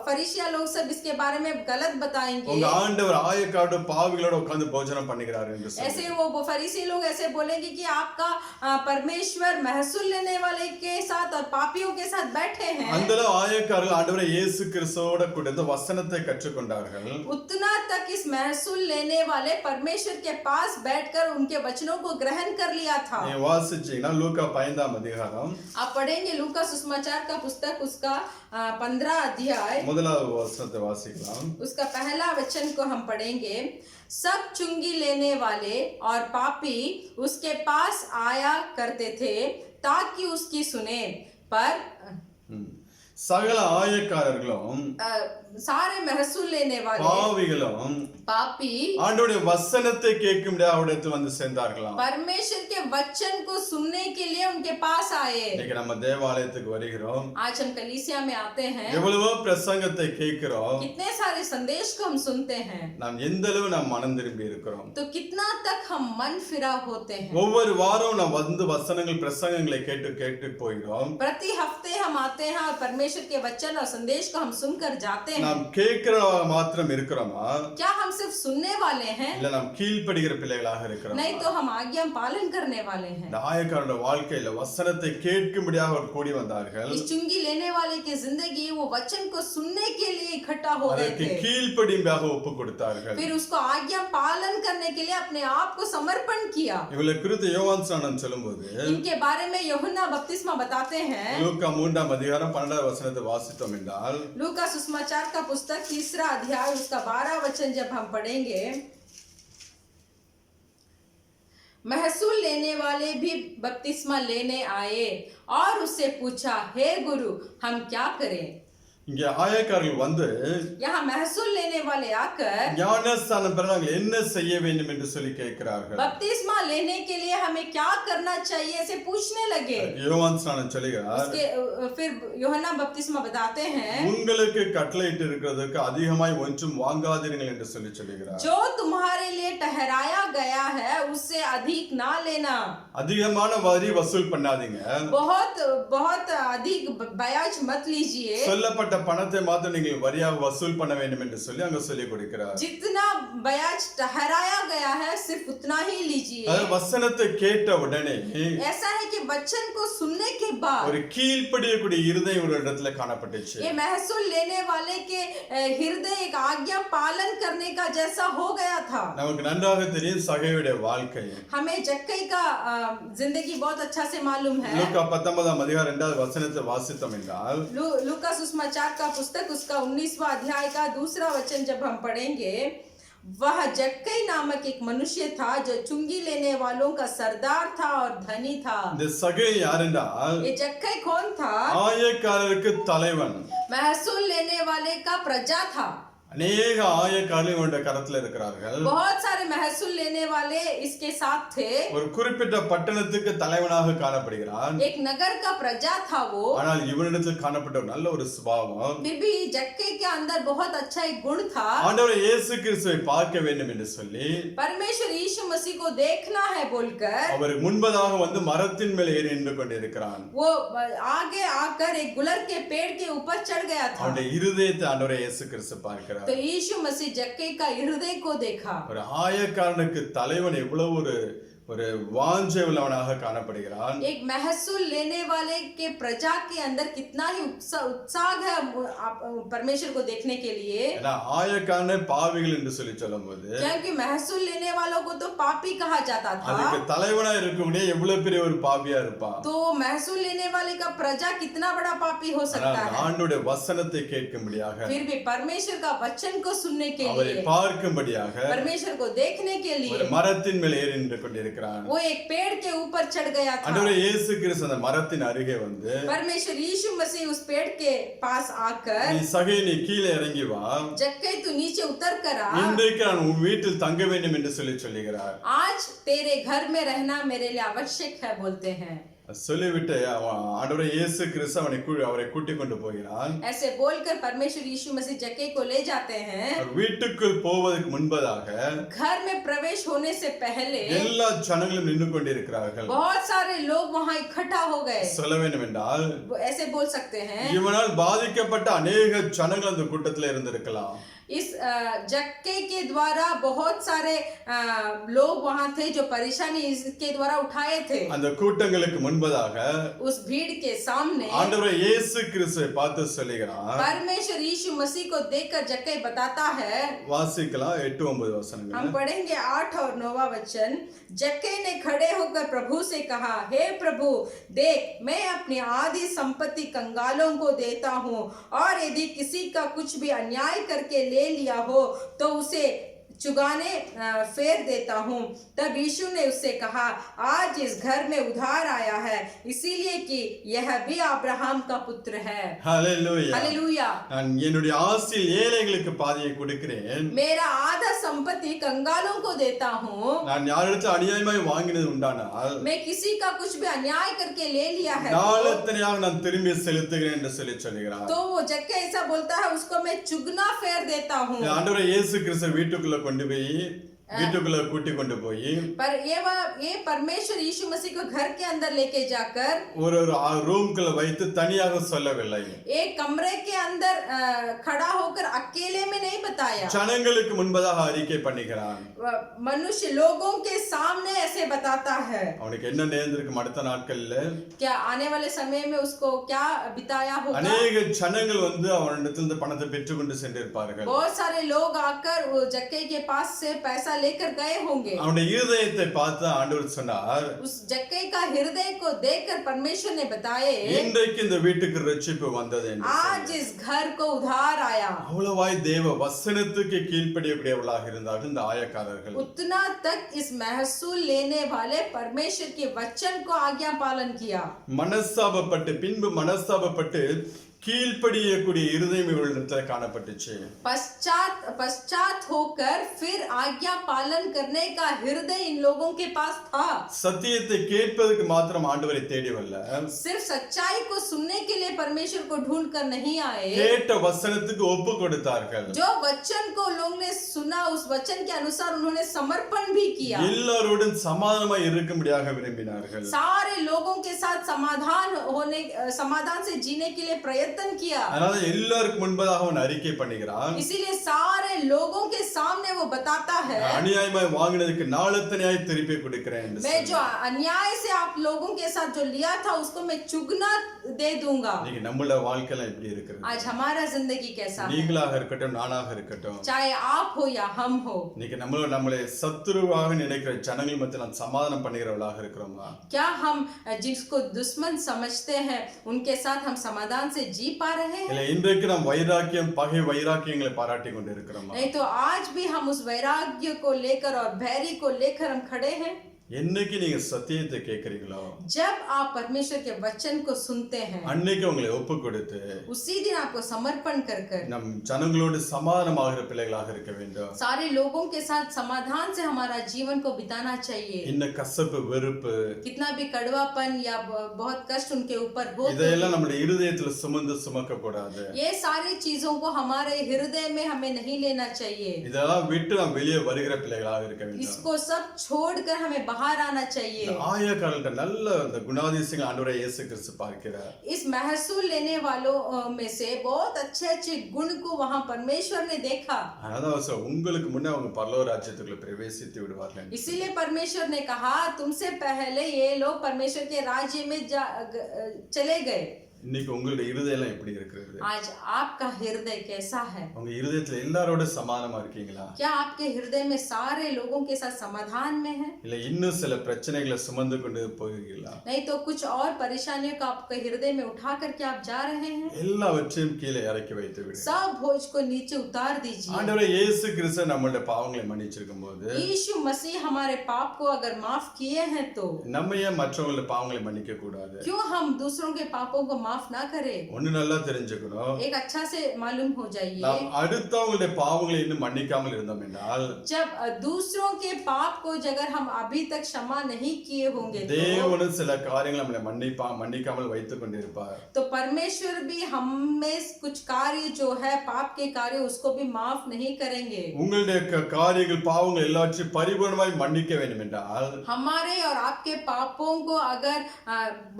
[SPEAKER 1] फरीसिया लोग सब इसके बारे में गलत बताएंगे।
[SPEAKER 2] உங்க ஆண்டவர் ஆயக்காரோட பாவிகளோட உட்கார்ந்து போஜனம் பண்ணுகிறார் என்று சொல்லி
[SPEAKER 1] ऐसे वो फरीसी लोग ऐसे बोलेंगे कि आपका परमेश्वर महसूल लेने वाले के साथ और पापियों के साथ बैठे हैं।
[SPEAKER 2] அந்த ஆயக்காரர்கள் ஆண்டவரே இயேசு கிறிஸ்துவோட கூட இந்த வசனத்தை கற்றுக்கொண்டார்கள்.
[SPEAKER 1] उतना तक इस महसूल लेने वाले परमेश्वर के पास बैठकर उनके वचनों को ग्रहण कर लिया था।
[SPEAKER 2] நீ வாசிச்சீங்கன்னா லூக்கா 5ஆம் அதிகாரம்
[SPEAKER 1] आप पढ़ेंगे लूका सुसमाचार का पुस्तक उसका 15 अध्याय
[SPEAKER 2] முதலாவது வசனத்தை வாசிக்கலாம்.
[SPEAKER 1] उसका पहला वचन को हम पढ़ेंगे। सब चुंगी लेने वाले और पापी उसके पास आया करते थे ताकि उसकी सुने, पर
[SPEAKER 2] சகல ஆயக்காரர்களும்
[SPEAKER 3] सारे महसूल लेने वाले
[SPEAKER 2] பாவிகளும்
[SPEAKER 3] पापी
[SPEAKER 2] ஆண்டவருடைய வசனத்தை கேட்கும்படியா அவரிடத்தில் வந்து சேர்ந்தார்களாம்.
[SPEAKER 3] परमेश्वर के वचन को सुनने के लिए उनके पास आए।
[SPEAKER 2] இன்னைக்கு நம்ம தேவாலயத்துக்கு வருகிறோம்,
[SPEAKER 3] आज हम कलीसिया में आते हैं,
[SPEAKER 2] எவ்வளவோ பிரசங்கத்தை கேட்கிறோம்,
[SPEAKER 3] कितने सारे संदेश को हम सुनते हैं,
[SPEAKER 2] நாம் எந்த அளவு நாம் மனம் திரும்பி இருக்கிறோம்.
[SPEAKER 3] तो कितना तक हम मन फिरा होते हैं।
[SPEAKER 2] ஒவ்வொரு வாரம் நாம் வந்து வசனங்கள் பிரசங்கங்களை கேட்டு கேட்டு போகிறோம்.
[SPEAKER 3] प्रति हफ्ते हम आते हैं और परमेश्वर के वचन और संदेश को हम सुनकर जाते हैं।
[SPEAKER 2] நாம் கேட்கிற மாத்திரம் இருக்கிறோமா,
[SPEAKER 3] क्या हम सिर्फ सुनने वाले हैं?
[SPEAKER 2] இல்ல நாம் கீழ்ப்படுகிற பிள்ளைகளாக இருக்கிறோம்?
[SPEAKER 3] नहीं तो हम आज्ञा पालन करने वाले हैं।
[SPEAKER 2] இந்த ஆயக்காரருடைய வாழ்க்கையில வசனத்தை கேட்கும்படியாக அவர் கூடி வந்தார்கள்.
[SPEAKER 3] इस चुंगी लेने वाले की जिंदगी वो वचन को सुनने के लिए इकट्ठा हो गए
[SPEAKER 2] அதற்கு
[SPEAKER 3] थे,
[SPEAKER 2] கீழ்ப்படியாக ஒப்பு கொடுத்தார்கள்.
[SPEAKER 3] फिर उसको आज्ञा पालन करने के लिए अपने आप को समर्पण किया।
[SPEAKER 2] இவளை குறித்து யோவான் ஸ்நானம் சொல்லும்போது
[SPEAKER 3] इनके बारे में यूहन्ना बपतिस्मा बताते हैं।
[SPEAKER 2] லூக்கா 3ஆம் அதிகாரம் 12ஆம் வசனத்தை வாசித்தோம் என்றால்,
[SPEAKER 3] लूका सुसमाचार का पुस्तक 3 अध्याय उसका 12 वचन जब हम पढ़ेंगे, महसूल लेने वाले भी बपतिस्मा लेने आए और उससे पूछा, हे गुरु हम क्या करें?
[SPEAKER 2] இங்கே ஆயக்காரர்கள் வந்து
[SPEAKER 3] यहाँ महसूल लेने वाले आकर
[SPEAKER 2] ஞானஸ்தானம் பெற நாங்கள் என்ன செய்ய வேண்டும் என்று சொல்லி கேட்கிறார்கள்.
[SPEAKER 3] बपतिस्मा लेने के लिए हमें क्या करना चाहिए ऐसे पूछने लगे।
[SPEAKER 2] யோவான் ஸ்நானம் சொல்லுகிறார்,
[SPEAKER 3] उसके फिर यूहन्ना बपतिस्मा बताते हैं,
[SPEAKER 2] உங்களுக்கு கட்டளையிட்டு இருக்கிறதுக்கு அதிகமாய் ஒன்றும் வாங்காதீர்கள் என்று சொல்லி சொல்லுகிறார்.
[SPEAKER 3] जो तुम्हारे लिए ठहराया गया है उससे अधिक ना लेना।
[SPEAKER 2] அதிகமான வரி வசூல் பண்ணாதீங்க,
[SPEAKER 3] बहुत बहुत अधिक ब्याज मत लीजिए,
[SPEAKER 2] சொல்லப்பட்ட பணத்தை மாத்திரம் நீங்கள் வரியாக வசூல் பண்ண வேண்டும் என்று சொல்லி அங்க சொல்லி கொடுக்கிறார்.
[SPEAKER 3] जितना ब्याज ठहराया गया है सिर्फ उतना ही लीजिए।
[SPEAKER 2] அதாவது वசனத்தை கேட்ட உடனே
[SPEAKER 3] ऐसा है कि वचन को सुनने के बाद
[SPEAKER 2] ஒரு கீழ்ப்படியக்கூடிய இருதயம் ஒரு இடத்துல காணப்பட்டுச்சு.
[SPEAKER 3] ये महसूल लेने वाले के हृदय एक आज्ञा पालन करने का जैसा हो गया था।
[SPEAKER 2] நமக்கு நன்றாக தெரியும் சகையுடைய வாழ்க்கை.
[SPEAKER 3] हमें जक्कई का जिंदगी बहुत अच्छा से मालूम है।
[SPEAKER 2] லூக்கா 19ஆம் அதிகாரம் 2ஆவது வசனத்தை வாசித்தோம் என்றால்,
[SPEAKER 3] लूका सुसमाचार का पुस्तक उसका 19वां अध्याय का 2रा वचन जब हम पढ़ेंगे, वह जक्कई नामक एक मनुष्य था जो चुंगी लेने वालों का सरदार था और धनी था।
[SPEAKER 2] இந்த சகை யார் என்றால்
[SPEAKER 3] ये जक्कई कौन था?
[SPEAKER 2] ஆயக்காரருக்கு தலைவன்.
[SPEAKER 3] महसूल लेने वाले का प्रजा था।
[SPEAKER 2] அநேக ஆயக்காரர்கள் இவருடைய கரத்துல இருக்கிறார்கள்.
[SPEAKER 3] बहुत सारे महसूल लेने वाले इसके साथ थे।
[SPEAKER 2] ஒரு குறிப்பிட்ட பட்டணத்துக்கு தலைவனாக காணப்படுகிறான்.
[SPEAKER 3] एक नगर का प्रजा था वो,
[SPEAKER 2] ஆனால் இவனிடத்தில் காணப்பட்ட ஒரு நல்ல ஒரு சுபாவம்,
[SPEAKER 3] फिर भी जक्कई के अंदर बहुत अच्छा एक गुण था।
[SPEAKER 2] ஆண்டவர் இயேசு கிறிஸ்துவை பார்க்க வேண்டும் என்று சொல்லி
[SPEAKER 3] परमेश्वर यीशु मसीह को देखना है बोलकर
[SPEAKER 2] அவர் முன்பதாக வந்து மரத்தின் மேல் ஏறி நின்று கொண்டிருக்கிறான்.
[SPEAKER 3] वो आगे आकर एक गुलर के पेड़ के ऊपर चढ़ गया था।
[SPEAKER 2] அவருடைய இருதயத்தை ஆண்டவர் இயேசு கிறிஸ்து பார்க்கிறார்.
[SPEAKER 3] तो यीशु मसीह जक्कई का हृदय को देखा।
[SPEAKER 2] ஒரு ஆயக்காரனுக்கு தலைவன் எவ்வளவு ஒரு வாஞ்சை உள்ளவனாக காணப்படுகிறான்.
[SPEAKER 3] एक महसूल लेने वाले के प्रजा के अंदर कितना ही उत्साह है परमेश्वर को देखने के लिए।
[SPEAKER 2] ஏன்னா ஆயக்காரனை பாவிகள் என்று சொல்லி சொல்லும்போது
[SPEAKER 3] क्योंकि महसूल लेने वालों को तो पापी कहा जाता था,
[SPEAKER 2] அதுக்கு தலைவனா இருக்கக்கூடிய எவ்வளவு பெரிய ஒரு பாவியா இருப்பான்.
[SPEAKER 3] तो महसूल लेने वाले का प्रजा कितना बड़ा पापी हो सकता है।
[SPEAKER 2] ஆண்டவருடைய வசனத்தை கேட்கும்படியாக,
[SPEAKER 3] फिर भी परमेश्वर का वचन को सुनने के
[SPEAKER 2] அவரை
[SPEAKER 3] लिए,
[SPEAKER 2] பார்க்கும்படியாக
[SPEAKER 3] परमेश्वर को देखने के
[SPEAKER 2] ஒரு
[SPEAKER 3] लिए
[SPEAKER 2] மரத்தின் மேல் ஏறி நின்று கொண்டிருக்கிறான்.
[SPEAKER 3] वो एक पेड़ के ऊपर चढ़ गया था।
[SPEAKER 2] ஆண்டவர் இயேசு கிறிஸ்து அந்த மரத்தின் அருகே வந்து,
[SPEAKER 3] परमेश्वर यीशु मसीह उस पेड़ के पास आकर,
[SPEAKER 2] நீ சகை நீ கீழே இறங்கி வா,
[SPEAKER 3] जक्कई तू नीचे उतर कर आ,
[SPEAKER 2] இன்றைக்கு நான் உன் வீட்டில் தங்க வேண்டும் என்று சொல்லுகிறார்.
[SPEAKER 3] आज तेरे घर में रहना मेरे लिए आवश्यक है बोलते हैं।
[SPEAKER 2] சொல்லிவிட்டு ஆண்டவர் இயேசு கிறிஸ்து அவரை கூட்டிக் கொண்டு போகிறான்.
[SPEAKER 3] ऐसे बोलकर परमेश्वर यीशु मसीह जक्कई को ले जाते हैं।
[SPEAKER 2] வீட்டுக்குள் போவதற்கு முன்பதாக
[SPEAKER 3] घर में प्रवेश होने से पहले
[SPEAKER 2] எல்லா ஜனங்களும் நின்று கொண்டிருக்கிறார்கள்.
[SPEAKER 3] बहुत सारे लोग वहां इकट्ठा हो गए।
[SPEAKER 2] சொல்ல வேண்டும் என்றால்
[SPEAKER 3] ऐसे बोल सकते हैं,
[SPEAKER 2] இவனால் பாதிக்கப்பட்ட अनेक ஜனங்கள் அந்த கூட்டத்தில் இருந்திருக்கலாம்.
[SPEAKER 3] इस जक्कई के द्वारा बहुत सारे लोग वहां थे जो परेशानी इसके द्वारा उठाए थे।
[SPEAKER 2] அந்த கூட்டங்களுக்கு முன்பதாக
[SPEAKER 3] उस भीड़ के सामने
[SPEAKER 2] ஆண்டவர் இயேசு கிறிஸ்துவை பார்த்து சொல்லுகிறார்.
[SPEAKER 3] परमेश्वर यीशु मसीह को देखकर जक्कई बताता है,
[SPEAKER 2] வாசிக்கலாம் 8-9 वचनங்கள்.
[SPEAKER 3] हम पढ़ेंगे 8 और 9वां वचन। जक्कई ने खड़े होकर प्रभु से कहा, हे प्रभु देख, मैं अपनी आधी संपत्ति कंगालों को देता हूँ, और यदि किसी का कुछ भी अन्याय करके ले लिया हो तो उसे चुगाने फेर देता हूँ। तब यीशु ने उससे कहा, आज इस घर में उधार आया है, इसीलिए कि यह भी अब्राहम का पुत्र है।
[SPEAKER 2] ஹalleluya.
[SPEAKER 3] हालेलुया।
[SPEAKER 2] நான் என்னுடைய ஆஸ்தியில் ஏழைகளுக்கு பாதியை கொடுக்கிறேன்.
[SPEAKER 3] मेरा आधा संपत्ति कंगालों को देता हूँ।
[SPEAKER 2] நான் யாரிடத்தில் அநியாயமாய் வாங்கினது உண்டானால்
[SPEAKER 3] मैं किसी का कुछ भी अन्याय करके ले लिया है
[SPEAKER 2] நாளத்தனையாக நான் திரும்பி செலுத்துகிறேன் என்று சொல்லுகிறார்.
[SPEAKER 3] तो वो जक्के ऐसा बोलता है, उसको मैं चुगना फेर देता हूँ।
[SPEAKER 2] ஆண்டவரே இயேசு கிறிஸ்து வீட்டுக்குள்ள கொண்டு போய் வீட்டுக்குள்ள கூட்டி கொண்டு போய்
[SPEAKER 3] पर ये परमेश्वर यीशु मसीह को घर के अंदर लेके जाकर
[SPEAKER 2] ஒரு ரூம்குள்ள வைத்து தனியாக சொல்லவில்லை.
[SPEAKER 3] एक कमरे के अंदर खड़ा होकर अकेले में नहीं बताया।
[SPEAKER 2] ஜனங்களுக்கு முன்பதாக அறிக்கை பண்ணுகிறான்.
[SPEAKER 3] मनुष्य लोगों के सामने ऐसे बताता है।
[SPEAKER 2] அவனுக்கு என்ன நேர்ந்திருக்கும் அடுத்த நாட்கள்ல
[SPEAKER 3] क्या आने वाले समय में उसको क्या बिताया होगा?
[SPEAKER 2] अनेक ஜனங்கள் வந்து அவனிடத்தில் இந்த பணத்தை பெற்றுக்கொண்டு சென்றிருப்பார்கள்.
[SPEAKER 3] बहुत सारे लोग आकर वो जक्के के पास से पैसा लेकर गए होंगे।
[SPEAKER 2] அவனுடைய இருதயத்தை பார்த்து ஆண்டவர் சொன்னார்,
[SPEAKER 3] उस जक्के का हृदय को देखकर परमेश्वर ने बताए,
[SPEAKER 2] இன்றைக்கு இந்த வீட்டுக்கு ரட்சிப்பு வந்தது என்று.
[SPEAKER 3] आज इस घर को उधार आया।
[SPEAKER 2] அவ்வளவாய் தேவ வசனத்துக்கு கீழ்ப்படியக்கூடியவர்களாக இருந்தார்கள் இந்த ஆயக்காரர்கள்.
[SPEAKER 3] उतना तक इस महसूल लेने वाले परमेश्वर के वचन को आज्ञा पालन किया।
[SPEAKER 2] மனஸ்தாபப்பட்டு பின்பு மனஸ்தாபப்பட்டு கீழ்ப்படியக்கூடிய இருதயம் இவர்களிடத்தில் காணப்பட்டுச்சு.
[SPEAKER 3] पश्चात होकर फिर आज्ञा पालन करने का हृदय इन लोगों के पास था।
[SPEAKER 2] சத்தியத்தை கேட்பதற்கு மாத்திரம் ஆண்டவரை தேடி வரல,
[SPEAKER 3] सिर्फ सच्चाई को सुनने के लिए परमेश्वर को ढूंढ कर नहीं आए।
[SPEAKER 2] கேட்ட வசனத்துக்கு ஒப்பு கொடுத்தார்கள்.
[SPEAKER 3] जो वचन को लोग ने सुना, उस वचन के अनुसार उन्होंने समर्पण भी किया।
[SPEAKER 2] எல்லாரோடும் சமாதானமாய் இருக்கும்படியாக விரும்பினார்கள்.
[SPEAKER 3] सारे लोगों के साथ समाधान से जीने के लिए प्रयत्न किया।
[SPEAKER 2] அதனால எல்லாருக்கும் முன்பதாக அவன் அறிக்கை பண்ணுகிறான்.
[SPEAKER 3] इसीलिए सारे लोगों के सामने वो बताता है,
[SPEAKER 2] அநியாயமாய் வாங்கினதுக்கு நாளத்தனையாய் திருப்பி கொடுக்கிறேன் என்று
[SPEAKER 3] मैं जो अन्याय से आप लोगों के साथ जो लिया था उसको मैं चुगना दे दूंगा।
[SPEAKER 2] இன்னைக்கு நம்மளோட வாழ்க்கையில எப்படி இருக்கிறது?
[SPEAKER 3] आज हमारा जिंदगी कैसा है?
[SPEAKER 2] நீங்களாக இருக்கட்டும் நானாக இருக்கட்டும்,
[SPEAKER 3] चाहे आप हो या हम हो,
[SPEAKER 2] இன்னைக்கு நம்மளை சத்துருவாக நினைக்கிற ஜனங்கள் மத்தியில் நாம் சமாதானம் பண்ணுகிறவர்களாக இருக்கிறோமா?
[SPEAKER 3] क्या हम जिसको दुश्मन समझते हैं उनके साथ हम समाधान से जी पा रहे हैं?
[SPEAKER 2] இல்ல இன்றைக்கு நாம் வைராக்கியம் பகை வைராக்கியங்களை பாராட்டி கொண்டு இருக்கிறோமா?
[SPEAKER 3] नहीं तो आज भी हम उस वैराग्य को लेकर और भैरी को लेकर हम खड़े हैं।
[SPEAKER 2] என்னைக்கு நீங்க சத்தியத்தை கேட்கறீங்களோ,
[SPEAKER 3] जब आप परमेश्वर के वचन को सुनते हैं,
[SPEAKER 2] அன்னைக்கு உங்களை ஒப்பு கொடுத்து
[SPEAKER 3] उसी दिन आपको समर्पण कर कर
[SPEAKER 2] நம் ஜனங்களோடு சமாதானமாகிற பிள்ளைகளாக இருக்க வேண்டும்.
[SPEAKER 3] सारे लोगों के साथ समाधान से हमारा जीवन को बिताना चाहिए।
[SPEAKER 2] இன்ன கசப்பு வெறுப்பு
[SPEAKER 3] कितना भी कड़वापन या बहुत कष्ट उनके ऊपर हो,
[SPEAKER 2] இதெல்லாம் நம்முடைய இருதயத்துல சுமக்க கூடாது.
[SPEAKER 3] ये सारी चीजों को हमारे हृदय में हमें नहीं लेना चाहिए।
[SPEAKER 2] இதெல்லாம் விட்டு நாம் வெளியே வருகிற பிள்ளைகளாக இருக்க வேண்டும்.
[SPEAKER 3] इसको सब छोड़कर हमें बाहर आना चाहिए।
[SPEAKER 2] ஆயக்காரர்கள்ட்ட நல்ல அந்த குணாதிசயங்கள் ஆண்டவரே இயேசு கிறிஸ்து பார்க்கிறார்.
[SPEAKER 3] इस महसूल लेने वालों में से बहुत अच्छे अच्छे गुण को वहां परमेश्वर ने देखा।
[SPEAKER 2] அதான் உங்களுக்கு முன்னே அவங்க பரலோக ராஜ்யத்துக்குள்ள பிரவேசித்து விடுவார்கள்.
[SPEAKER 3] इसीलिए परमेश्वर ने कहा, तुमसे पहले ये लोग परमेश्वर के राज्य में चले गए।
[SPEAKER 2] இன்னைக்கு உங்களுடைய இருதயம் எப்படி இருக்கிறது?
[SPEAKER 3] आज आपका हृदय कैसा है?
[SPEAKER 2] உங்க இருதயத்துல எல்லாரோட சமாதானமா இருக்கீங்களா?
[SPEAKER 3] क्या आपके हृदय में सारे लोगों के साथ समाधान में है?
[SPEAKER 2] இல்ல இன்னும் சில பிரச்சனைகளை சுமந்து கொண்டு போகிறீங்களா?
[SPEAKER 3] नहीं तो कुछ और परेशानियों को आपके हृदय में उठा करके आप जा रहे हैं?
[SPEAKER 2] எல்லாவற்றையும் கீழே இறக்கி வைத்து விடு.
[SPEAKER 3] सब बोझ को नीचे उतार दीजिए।
[SPEAKER 2] ஆண்டவரே இயேசு கிறிஸ்து நம்மளுடைய பாவங்களை மன்னிச்சிருக்கும் போது,
[SPEAKER 3] यीशु मसीह हमारे पाप को अगर माफ किए हैं तो
[SPEAKER 2] நம்ம ஏன் மற்றவங்களுடைய பாவங்களை மன்னிக்க கூடாது?
[SPEAKER 3] क्यों हम दूसरों के पापों को माफ ना करें?
[SPEAKER 2] ஒன்னு நல்லா தெரிஞ்சுக்கணும்,
[SPEAKER 3] एक अच्छा से मालूम हो जाइए,
[SPEAKER 2] நாம் அடுத்தவங்களுடைய பாவங்களை இன்னும் மன்னிக்காமல் இருந்தோம் என்றால்,
[SPEAKER 3] जब दूसरों के पाप को अगर हम अभी तक क्षमा नहीं किए होंगे
[SPEAKER 2] தேவனும் சில காரியங்களை நம்மளை மன்னிக்காமல் வைத்துக் கொண்டிருப்பார்.
[SPEAKER 3] तो परमेश्वर भी हम में कुछ कार्य जो है पाप के कार्य उसको भी माफ नहीं करेंगे।
[SPEAKER 2] உங்களுடைய காரியங்கள் பாவங்கள் எல்லாவற்றையும் பரிபூர்ணமாய் மன்னிக்க வேண்டும் என்றால்,
[SPEAKER 3] हमारे और आपके पापों को अगर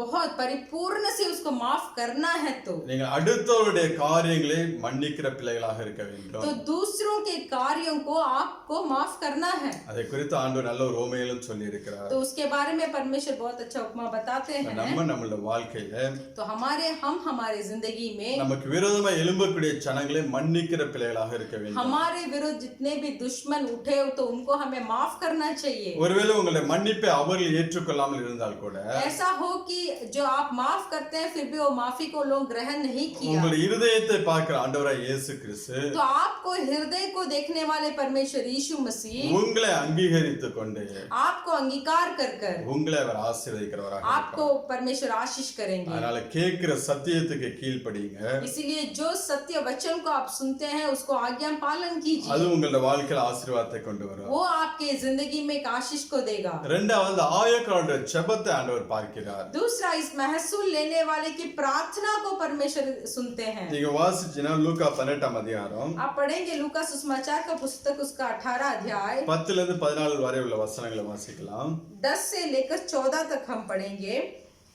[SPEAKER 3] बहुत परिपूर्ण से उसको माफ करना है तो
[SPEAKER 2] நீங்கள் அடுத்தவருடைய காரியங்களை மன்னிக்கிற பிள்ளைகளாக இருக்க வேண்டும்.
[SPEAKER 3] तो दूसरों के कार्यों को आपको माफ करना है।
[SPEAKER 2] அதை குறித்து ஆண்டவர் நல்ல ஒரு உவமையிலும் சொல்லி இருக்கிறார்.
[SPEAKER 3] तो उसके बारे में परमेश्वर बहुत अच्छा उपमा बताते हैं।
[SPEAKER 2] நம்மளோட வாழ்க்கையில
[SPEAKER 3] तो हमारे जिंदगी में
[SPEAKER 2] நமக்கு விரோதமா எழும்பக்கூடிய ஜனங்களை மன்னிக்கிற பிள்ளைகளாக இருக்க வேண்டும்.
[SPEAKER 3] हमारे विरुद्ध जितने भी दुश्मन उठे तो उनको हमें माफ करना चाहिए।
[SPEAKER 2] ஒருவேளை உங்களுடைய மன்னிப்பை அவர்கள் ஏற்றுக்கொள்ளாமல் இருந்தால் கூட,
[SPEAKER 3] ऐसा हो कि जो आप माफ करते हैं फिर भी वो माफी को लोग ग्रहण नहीं किया,
[SPEAKER 2] உங்கள் இருதயத்தை பார்க்கிற ஆண்டவராய் இயேசு கிறிஸ்து
[SPEAKER 3] तो आपको हृदय को देखने वाले परमेश्वर यीशु मसीह
[SPEAKER 2] உங்களை அங்கீகரித்துக் கொண்டு
[SPEAKER 3] आपको अंगीकार कर कर
[SPEAKER 2] உங்களை அவர் ஆசீர்வதிக்கிறவராக
[SPEAKER 3] आपको परमेश्वर आशीष करेंगे।
[SPEAKER 2] அதனால கேட்கிற சத்தியத்துக்கு கீழ்ப்படிங்க.
[SPEAKER 3] इसीलिए जो सत्य वचन को आप सुनते हैं उसको आज्ञा पालन कीजिए,
[SPEAKER 2] அது உங்களுடைய வாழ்க்கையில் ஆசீர்வாதத்தை கொண்டு வரும்.
[SPEAKER 3] वो आपके जिंदगी में एक आशीष को देगा।
[SPEAKER 2] இரண்டாவது ஆயக்காரருடைய ஜெபத்தை ஆண்டவர் பார்க்கிறார்.
[SPEAKER 3] दूसरा, इस महसूल लेने वाले की प्रार्थना को परमेश्वर सुनते हैं।
[SPEAKER 2] நீங்க வாசிச்சீங்கன்னா லூக்கா 18ஆம் அதிகாரம்
[SPEAKER 3] आप पढ़ेंगे लूका सुसमाचार का पुस्तक उसका 18 अध्याय
[SPEAKER 2] 10 ல இருந்து 14 வரை உள்ள வசனங்களை வாசிக்கலாம்.
[SPEAKER 3] 10 से लेकर 14 तक हम पढ़ेंगे।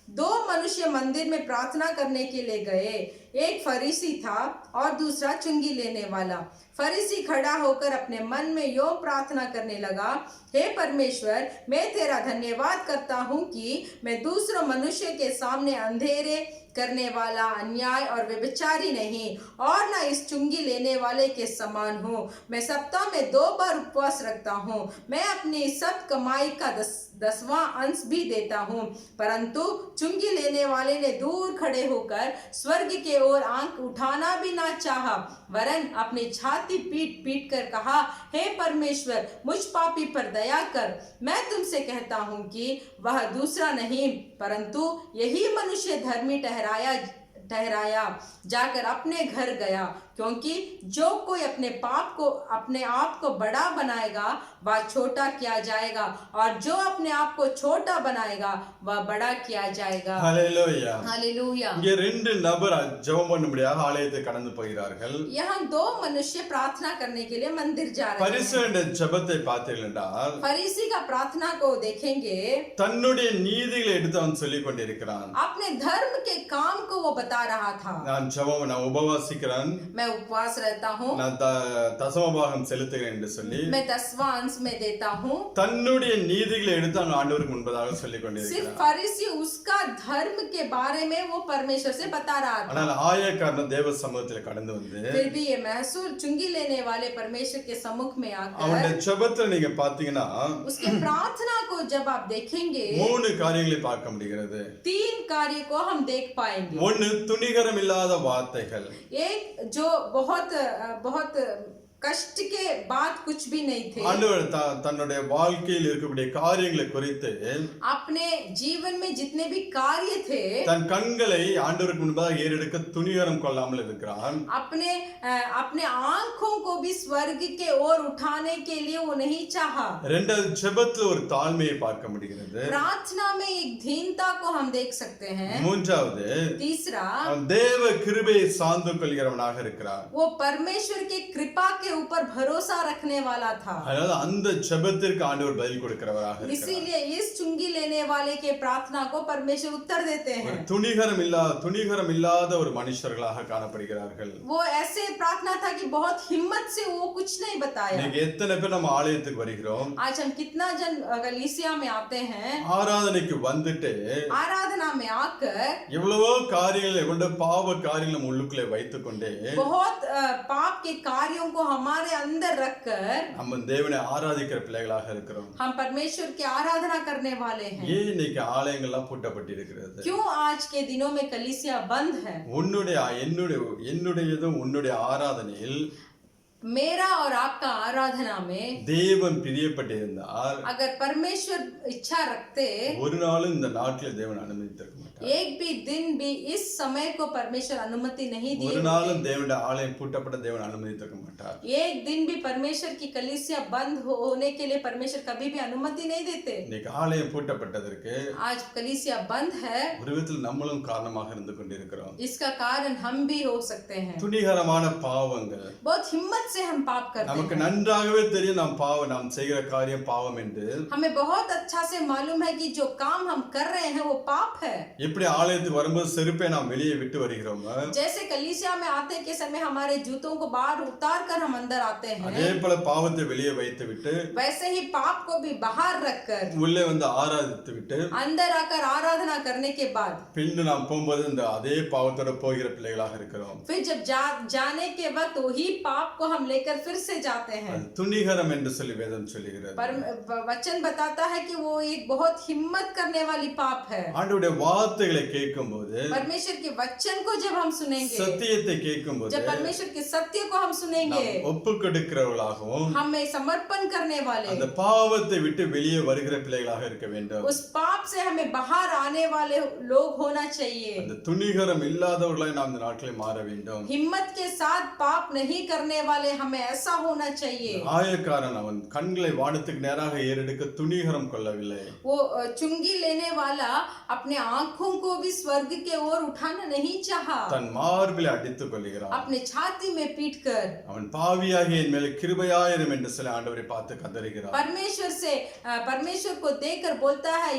[SPEAKER 3] दो मनुष्य मंदिर में प्रार्थना करने के लिए गए, एक फरीसी था और दूसरा चुंगी लेने वाला। फरीसी खड़ा होकर अपने मन में यो प्रार्थना करने लगा, हे परमेश्वर, मैं तेरा धन्यवाद करता हूँ कि मैं दूसरों मनुष्य के सामने अंधेरे करने वाला, अन्याय और व्यभिचारी नहीं, और न इस चुंगी लेने वाले के समान हूँ। मैं सप्ताह में 2 बार उपवास रखता हूँ, मैं अपनी सब कमाई का 10वां अंश भी देता हूँ। परंतु चुंगी लेने वाले ने दूर खड़े होकर स्वर्ग के ओर आंख उठाना भी ना चाहा, वरन अपनी छाती पीट पीट कर कहा, हे परमेश्वर, मुझ पापी पर दया कर। मैं तुमसे कहता हूँ कि वह दूसरा नहीं परंतु यही मनुष्य धर्मी ठहराया जाकर अपने घर गया, क्योंकि जो कोई अपने आप को बड़ा बनाएगा वह छोटा किया जाएगा, और जो अपने आप को छोटा बनाएगा वह बड़ा किया जाएगा।
[SPEAKER 2] ஹல்லேலூயா.
[SPEAKER 3] हालेलुया।
[SPEAKER 2] இங்கே ரெண்டு நபர் ஜெபம் பண்ணும்படியாக ஆலயத்தை கடந்து போகிறார்கள்.
[SPEAKER 3] यहाँ 2 मनुष्य प्रार्थना करने के लिए मंदिर जा रहे हैं।
[SPEAKER 2] பரிசேயனுடைய ஜெபத்தை பார்த்தீர்கள் என்றால்
[SPEAKER 3] फरीसी का प्रार्थना को देखेंगे,
[SPEAKER 2] தன்னுடைய நீதிகளை எடுத்து அவன் சொல்லிக் கொண்டிருக்கிறான்.
[SPEAKER 3] अपने धर्म के काम को वो बता रहा था।
[SPEAKER 2] நான் உபவாசிக்கிறேன்,
[SPEAKER 3] मैं उपवास रहता हूँ,
[SPEAKER 2] நான் தசமபாகம் செலுத்துகிறேன் என்று சொல்லி
[SPEAKER 3] मैं 10वां अंश में देता हूँ।
[SPEAKER 2] தன்னுடைய நீதிகளை எடுத்து அவன் ஆண்டவருக்கு முன்பதாக சொல்லிக்
[SPEAKER 3] सिर्फ
[SPEAKER 2] கொண்டிருக்கிறான்.
[SPEAKER 3] फरीसी उसका धर्म के बारे में वो परमेश्वर से बता रहा था।
[SPEAKER 2] ஆனால் ஆயக்காரன் தேவ சமூகத்தில் கடந்து வந்து
[SPEAKER 3] फिर भी ये महसूल चुंगी लेने वाले परमेश्वर के सम्मुख में
[SPEAKER 2] அவனுடைய
[SPEAKER 3] आकर
[SPEAKER 2] ஜெபத்தை நீங்க பாத்தீங்கன்னா
[SPEAKER 3] उसके प्रार्थना को जब आप देखेंगे
[SPEAKER 2] 3 காரியங்களை பார்க்க முடிகிறது.
[SPEAKER 3] 3 कार्य को हम देख पाएंगे।
[SPEAKER 2] ஒன்னு துணிகரம் இல்லாத வார்த்தைகள்.
[SPEAKER 3] एक जो बहुत कष्ट के बाद कुछ भी नहीं थे।
[SPEAKER 2] ஆண்டவர் தன்னுடைய வாழ்க்கையில் இருக்கக்கூடிய காரியங்களை குறித்து
[SPEAKER 3] अपने जीवन में जितने भी कार्य थे
[SPEAKER 2] தன் கண்களை ஆண்டவருக்கு முன்பாக ஏறெடுக்க துணிகரம் கொள்ளாமல் இருக்கிறான்.
[SPEAKER 3] अपने आंखों को भी स्वर्ग के ओर उठाने के लिए वो नहीं चाहा।
[SPEAKER 2] இரண்டாவது ஜெபத்துல ஒரு தாழ்மையை பார்க்க முடிகிறது.
[SPEAKER 3] प्रार्थना में एक दीनता को हम देख सकते हैं।
[SPEAKER 2] மூன்றாவது
[SPEAKER 3] तीसरा,
[SPEAKER 2] அவன் தேவ கிருபையை சார்ந்து கொள்கிறவனாக இருக்கிறான்.
[SPEAKER 3] वो परमेश्वर के कृपा के ऊपर भरोसा रखने वाला था।
[SPEAKER 2] அதனால அந்த ஜெபத்திற்கு ஆண்டவர் பதில் கொடுக்கிறவராக இருக்கிறார்.
[SPEAKER 3] इसीलिए इस चुंगी लेने वाले के प्रार्थना को परमेश्वर उत्तर देते हैं।
[SPEAKER 2] துணிகரம் இல்லாத ஒரு மனுஷர்களாக காணப்படுகிறார்கள்.
[SPEAKER 3] वो ऐसे प्रार्थना था कि बहुत हिम्मत से वो कुछ नहीं बताया।
[SPEAKER 2] இன்னைக்கு எத்தனை பேர் நம்ம ஆலயத்துக்கு வருகிறோம்,
[SPEAKER 3] आज हम कितना जन गलीसिया में आते हैं,
[SPEAKER 2] ஆராதனைக்கு வந்துட்டு
[SPEAKER 3] आराधना में आकर
[SPEAKER 2] எவ்வளவோ காரியங்கள் எவ்வளவு பாவ காரியங்கள் நம்ம உள்ளுக்குள்ளே வைத்துக் கொண்டே
[SPEAKER 3] बहुत पाप के कार्यों को हमारे अंदर रखकर
[SPEAKER 2] நம்ம தேவனை ஆராதிக்கிற பிள்ளைகளாக இருக்கிறோம்.
[SPEAKER 3] हम परमेश्वर की आराधना करने वाले हैं।
[SPEAKER 2] ஏன் இன்னைக்கு ஆலயங்கள்லாம் பூட்டப்பட்டிருக்கிறது?
[SPEAKER 3] क्यों आज के दिनों में कलीसिया बंद है?
[SPEAKER 2] என்னுடையதும் உன்னுடைய ஆராதனையில்
[SPEAKER 3] मेरा और आपका आराधना में
[SPEAKER 2] தேவன் பிரியப்பட்டிருந்தால்
[SPEAKER 3] अगर परमेश्वर इच्छा रखते
[SPEAKER 2] ஒரு நாளும் இந்த நாட்டில் தேவன் அனுமதித்திருக்க மாட்டார்.
[SPEAKER 3] एक भी दिन भी इस समय को परमेश्वर अनुमति नहीं दी।
[SPEAKER 2] ஒரு நாளும் தேவனுடைய ஆலயம் பூட்டப்பட்ட தேவன் அனுமதித்திருக்க மாட்டார்.
[SPEAKER 3] एक दिन भी परमेश्वर की कलीसिया बंद होने के लिए परमेश्वर कभी भी अनुमति नहीं देते।
[SPEAKER 2] இன்னைக்கு ஆலயம் பூட்டப்பட்டதற்கு
[SPEAKER 3] आज कलीसिया बंद है,
[SPEAKER 2] ஒரு விதத்தில் நம்மளும் காரணமாக இருந்து கொண்டிருக்கிறோம்.
[SPEAKER 3] इसका कारण हम भी हो सकते हैं।
[SPEAKER 2] துணிகரமான பாவங்கள்,
[SPEAKER 3] बहुत हिम्मत से हम पाप करते
[SPEAKER 2] நமக்கு
[SPEAKER 3] हैं।
[SPEAKER 2] நன்றாகவே தெரியும் நாம் செய்கிற காரியம் பாவம் என்று.
[SPEAKER 3] हमें बहुत अच्छा से मालूम है कि जो काम हम कर रहे हैं वो पाप है।
[SPEAKER 2] எப்படி ஆலயத்துக்கு வரும்போது செருப்பை நாம் வெளியே விட்டு வருகிறோமோ,
[SPEAKER 3] जैसे कलीसिया में आते के समय हमारे जूतों को बाहर उतार कर हम अंदर आते हैं,
[SPEAKER 2] அதே போல பாவத்தை வெளியே வைத்து விட்டு
[SPEAKER 3] वैसे ही पाप को भी बाहर रखकर
[SPEAKER 2] உள்ளே வந்து ஆராதித்து விட்டு
[SPEAKER 3] अंदर आकर आराधना करने के बाद
[SPEAKER 2] பின்பு நாம் போகும்போது இந்த அதே பாவத்தோட போகிற பிள்ளைகளாக இருக்கிறோம்.
[SPEAKER 3] फिर जब जाने के वक्त वही पाप को हम लेकर फिर से जाते हैं।
[SPEAKER 2] அது துணிகரம் என்று சொல்லி வேதம் சொல்லுகிறது.
[SPEAKER 3] पर वचन बताता है कि वो एक बहुत हिम्मत करने वाली पाप है।
[SPEAKER 2] ஆண்டவருடைய வார்த்தை வார்த்தைகளை கேட்கும்போது,
[SPEAKER 3] परमेश्वर के वचन को जब हम सुनेंगे,
[SPEAKER 2] சத்தியத்தை கேட்கும்போது
[SPEAKER 3] जब परमेश्वर के सत्य को हम सुनेंगे,
[SPEAKER 2] நாம் ஒப்புக்கொடுக்கிறவர்களாகவும்
[SPEAKER 3] हमें समर्पण करने वाले,
[SPEAKER 2] அந்த பாவத்தை விட்டு வெளியே வருகிற பிள்ளைகளாக இருக்க வேண்டும்.
[SPEAKER 3] उस पाप से हमें बाहर आने वाले लोग होना चाहिए.
[SPEAKER 2] அந்த துணிகரம் இல்லாதவர்களாய் நாம் இந்த நாட்களில் மாற வேண்டும்.
[SPEAKER 3] हिम्मत के साथ पाप नहीं करने वाले हमें ऐसा होना चाहिए.
[SPEAKER 2] ஆயக்காரன் அவன் கண்களை வானத்துக்கு நேராக ஏறெடுக்க துணிகரம் கொள்ளவில்லை.
[SPEAKER 3] वो चुंगी लेने वाला अपने आंखों को भी स्वर्ग के ओर उठाना नहीं चाहा.
[SPEAKER 2] தன் மார்பிலே அடித்துக் கொள்கிறான்.
[SPEAKER 3] अपने छाती में पीटकर
[SPEAKER 2] அவன் பாவியாகிய என் மேல் கிருபையாயிரும் என்று சொல்லி ஆண்டவரை பார்த்து கதறுகிறான்.
[SPEAKER 3] परमेश्वर को देखकर बोलता है,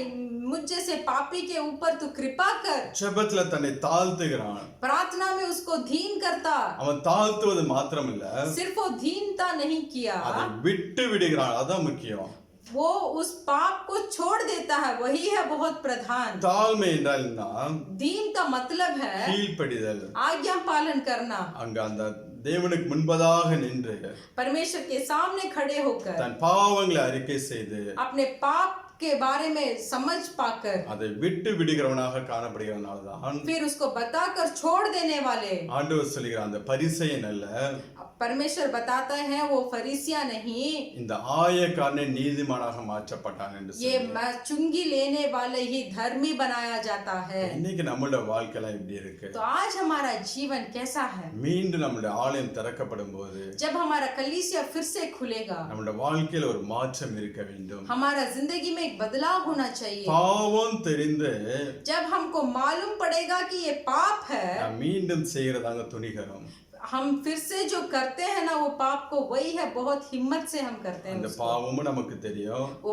[SPEAKER 3] मुझ जैसे पापी के ऊपर तू कृपा कर.
[SPEAKER 2] ஜெபத்துல தன்னை தாழ்த்துகிறான்.
[SPEAKER 3] प्रार्थना में उसको धीन करता.
[SPEAKER 2] அவன் தாழ்த்துவது மாத்திரமல்ல,
[SPEAKER 3] सिर्फ वो दीनता नहीं किया,
[SPEAKER 2] அதை விட்டு விடுகிறான். அதான் முக்கியம்.
[SPEAKER 3] वो उस पाप को छोड़ देता है. वही है बहुत प्रधान.
[SPEAKER 2] தாழ்மை என்றால் என்ன?
[SPEAKER 3] दीन का मतलब है
[SPEAKER 2] கீழ்ப்படிதல்.
[SPEAKER 3] आज्ञा पालन करना.
[SPEAKER 2] அங்க அந்த தேவனுக்கு முன்பதாக நின்று
[SPEAKER 3] परमेश्वर के सामने खड़े होकर
[SPEAKER 2] தன் பாவங்களை அறிக்கை செய்து
[SPEAKER 3] अपने पाप के बारे में समझ पाकर
[SPEAKER 2] அதை விட்டு விடுகிறவனாக காணப்படுகிறவனால்தான்
[SPEAKER 3] फिर उसको बताकर छोड़ देने वाले.
[SPEAKER 2] ஆண்டவர் சொல்கிறார், அந்த பரிசேயன் அல்ல,
[SPEAKER 3] परमेश्वर बताता है वो फरीसिया नहीं,
[SPEAKER 2] இந்த ஆயக்காரனை நீதிமானாக மாற்றப்பட்டான் என்று
[SPEAKER 3] ये चुंगी लेने वाले ही धर्मी बनाया जाता है.
[SPEAKER 2] இன்னைக்கு நம்மளோட வாழ்க்கைலாம் எப்படி இருக்கு?
[SPEAKER 3] तो आज हमारा जीवन कैसा है?
[SPEAKER 2] மீண்டும் நம்மளுடைய ஆலயம் திறக்கப்படும் போது
[SPEAKER 3] जब हमारा कलीसिया फिर से खुलेगा,
[SPEAKER 2] நம்மளோட வாழ்க்கையில ஒரு மாற்றம் இருக்க வேண்டும்.
[SPEAKER 3] हमारा जिंदगी में एक बदलाव होना चाहिए.
[SPEAKER 2] பாவம் தெரிந்து
[SPEAKER 3] जब हमको मालूम पड़ेगा कि ये पाप है,
[SPEAKER 2] நாம் மீண்டும் செய்யறதாங்க துணிகரம்.
[SPEAKER 3] हम फिर से जो करते हैं ना वो पाप को, वही है बहुत हिम्मत से हम करते हैं
[SPEAKER 2] அந்த
[SPEAKER 3] उसको.
[SPEAKER 2] பாவமும் நமக்கு தெரியும்.
[SPEAKER 3] वो